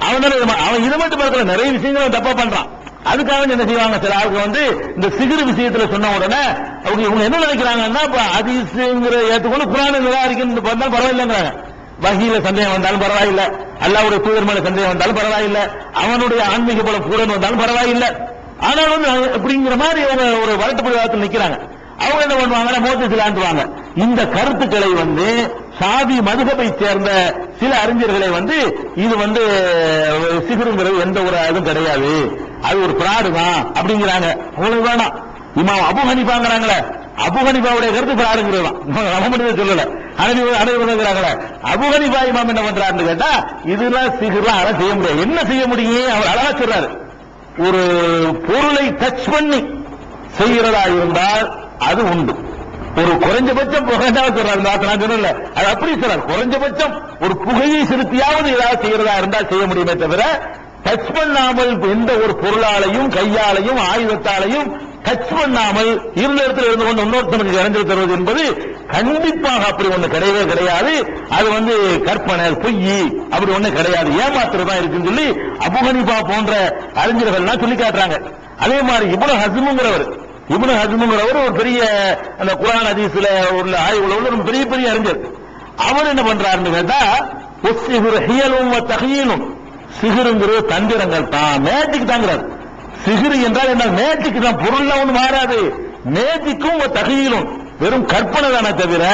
அவன் இதை மட்டும் பார்க்கல, நிறைய விஷயங்கள் தப்பா பண்றான். அதுக்காக என்ன செய்வாங்க, சில ஆளுக்கு வந்து இந்த சிகிரு விஷயத்துல சொன்ன உடனே இவங்க என்ன நினைக்கிறாங்கன்னா, ஹதீஸ்ங்கிற ஏற்றுக்கொண்டு குர்ஆனை நிராகரிக்கணும் பார்த்தாலும் பரவாயில்லைங்கிறாங்க. வஹீல சந்தேகம் வந்தாலும் பரவாயில்லை, அல்லாஹ்வுடைய தூதர் மேல சந்தேகம் வந்தாலும் பரவாயில்லை, அவனுடைய ஆன்மீக பலம் கூட வந்தாலும் பரவாயில்லை. ஆனால் வந்து அப்படிங்கிற மாதிரி அவங்க ஒரு வழட்டுப்படி நிக்கிறாங்க. அவங்க என்ன பண்ணுவாங்க, முஅ்தஸிலான்றுவாங்க. இந்த கருத்துக்களை வந்து ஷாஃபி மதுஹபை சேர்ந்த சில அறிஞர்களை வந்து இது வந்து சிகிருங்கிறது எந்த ஒரு இதுவும் கிடையாது, அது ஒரு பிராடு தான் அப்படிங்கிறாங்க. அவ்வளவு வேணாம். இமாம் அபூ ஹனீஃபாங்கறாங்களே, அபூ ஹனீஃபாவுடைய கருத்து பிராடுங்கிறது தான், நம்ம மட்டும் சொல்லல. அனைவருங்கிறாங்களே, அபூ ஹனீஃபா இமாம் என்ன பண்றாருன்னு கேட்டா, இதெல்லாம் சிகிர்லாம் அழகா செய்ய முடியாது. என்ன செய்ய முடியும், அவர் அழகா சொல்றாரு, ஒரு பொருளை டச் பண்ணி செய்கிறதா இருந்தால் அது உண்டு. ஒரு குறைஞ்சபட்சம் புகைதான் சொல்றாரு, நான் சொல்லல, அது அப்படி சொல்றாரு. குறைஞ்சபட்சம் ஒரு புகையை செலுத்தியாவது ஏதாவது செய்யறதா இருந்தால் செய்ய முடியுமே தவிர, டச் பண்ணாமல் எந்த ஒரு பொருளாலையும் கையாலையும் ஆயுதத்தாலையும் டச் பண்ணாமல் இருந்த இடத்துல இருந்து கொண்டு இன்னொருத்தனுக்கு இறந்து தருவது என்பது கண்டிப்பாக அப்படி ஒண்ணு கிடையவே கிடையாது. அது வந்து கற்பனை, பொய், அப்படி ஒண்ணு கிடையாது, ஏமாத்துறதா இருக்குன்னு சொல்லி அபூ ஹனீஃபா போன்ற அறிஞர்கள்லாம் சொல்லி காட்டுறாங்க. அதே மாதிரி இப்னு ஹஸ்முங்கிறவர் ஒரு பெரிய அந்த குர்ஆன் ஹதீஸ்ல உள்ள ஆய்வுல உள்ள ஒரு பெரிய பெரிய அறிஞர். அவர் என்ன பண்றாருன்னு கேட்டா, உஸ்ஸிஹுர் ஹியலும் வ தஹீலும், சிகிருங்கிறது தந்திரங்கள் தான், மேஜிக் தாங்கிறார். சிகிரு என்றால் என்ன, மேஜிக் தான், பொருள்ல ஒண்ணு மாறாது. மேஜிக்கும் தஹீலும் வெறும் கற்பனை தானே தவிர,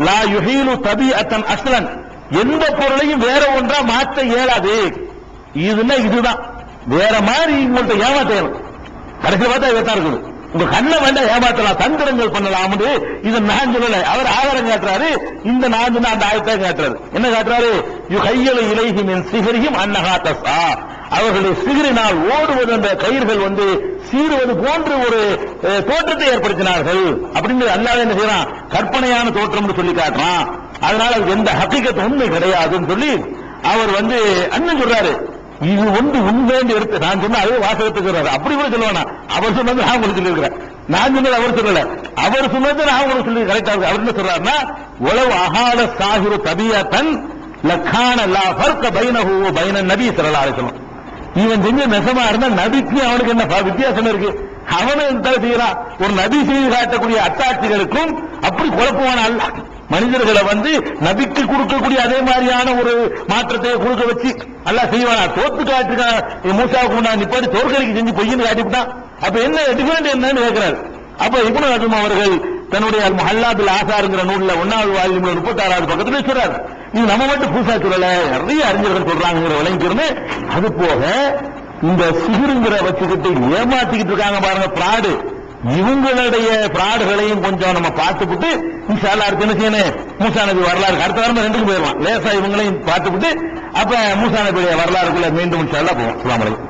லா யுஹீலு தபீஅத்தன் அஸ்லன், எந்த பொருளையும் வேற ஒன்றா மாற்ற இயலாது. இதுதான் வேற மாதிரி உங்கள்ட்ட ஏமாத்தலாம். கடைசியில் பார்த்தா இதான் இருக்குது. உங்க கண்ணை வேண்டாம் ஏமாத்தலாம், தந்திரங்கள் பண்ணலாம். இது நான் சொல்லல, அவர் ஆதாரம் காட்டுறாரு. இந்த நான் சொன்ன அந்த ஆயத்தை காட்டுறாரு. என்ன காட்டுறாரு, யுஹையலு இலைஹி மின் சிஹ்ரிஹிம் அன்னஹா தஸ்ஆ, அவர்களுடைய சிகிரினால் ஓடுவது, அந்த கயிர்கள் வந்து சீறுவது போன்று ஒரு தோற்றத்தை ஏற்படுத்தினார்கள் அப்படின்னு அல்லாஹ் என்ன செய்யறான், கற்பனையான தோற்றம் சொல்லி காட்டுறான். அதனால அதுக்கு எந்த ஹக்கீகத் உண்மை கிடையாதுன்னு சொல்லி அவர் வந்து அண்ணன் சொல்றாரு. இது ஒன்று உண்மைன்னு எடுத்து நான் சொன்ன அதே வாசகத்துக்கு அப்படி கூட சொல்லுவானா, அவர் சொன்னது நான் உங்களுக்கு சொல்லியிருக்கிறேன், நான் சொன்னது அவர் சொல்லல, அவர் சொன்னது நான் உங்களுக்கு சொல்லி கரெக்டா இருக்கு. அவர் என்ன சொல்றாருன்னா, உளவு அகால சாஹிரு தபியத்தன் லக்கான லா ஃபர்க பைனஹு வ பைன நபி ஸல்லல்லாஹு அலைஹி வஸல்லம், இவன் செஞ்ச நெசமா இருந்தா நபிக்கு அவனுக்கு என்ன வித்தியாசம் இருக்கு, அவனும் செய்யறான். ஒரு நபி செய்து காட்டக்கூடிய அத்தாட்சிகளுக்கும் அப்படி குழப்பமான அல்ல. மனிதர்களை நபிக்கு கொடுக்கக்கூடிய அதே மாதிரியான ஒரு மாற்றத்தை கொடுக்க வச்சு அல்லாஹ் செய்வானா? தோத்து காட்டுக்கா மூசாவுக்கு முன்னாடி நிப்பாடி தோற்கடிக்கு செஞ்சு பொய்ன்னு காட்டிவிட்டான். அப்ப என்ன டிஃபரெண்ட் என்னன்னு கேட்கிறார். அப்ப இப்னு ஹஸம் அவர்கள் தன்னுடைய அல் முஹல்லா பில் ஆசார்ங்கிற நூல்ல 1வது வால்யூம்ல 36வது பக்கத்துல சொல்றாரு. இது நம்ம மட்டும் புதுசா சொல்லல, நிறைய அறிஞர்கள் சொல்றாங்கிற விளங்கிருந்து. அது போக இந்த சிகிருங்கிற வச்சுக்கிட்டு ஏமாத்திக்கிட்டு இருக்காங்க பாருங்க, பிராடு. இவங்களுடைய பிராடுகளையும் கொஞ்சம் நம்ம பார்த்துவிட்டு இன்ஷா அல்லாஹ் அடுத்து என்ன செய்யணும், மூசா நபி வரலாறு அடுத்த வாரம் 2க்கு போயிடலாம். லேசா இவங்களையும் பார்த்துவிட்டு அப்ப மூசா நபியுடைய வரலாறுக்குள்ள மீண்டும் இன்ஷா அல்லாஹ் போவோம். அஸ்ஸலாமு அலைக்கும்.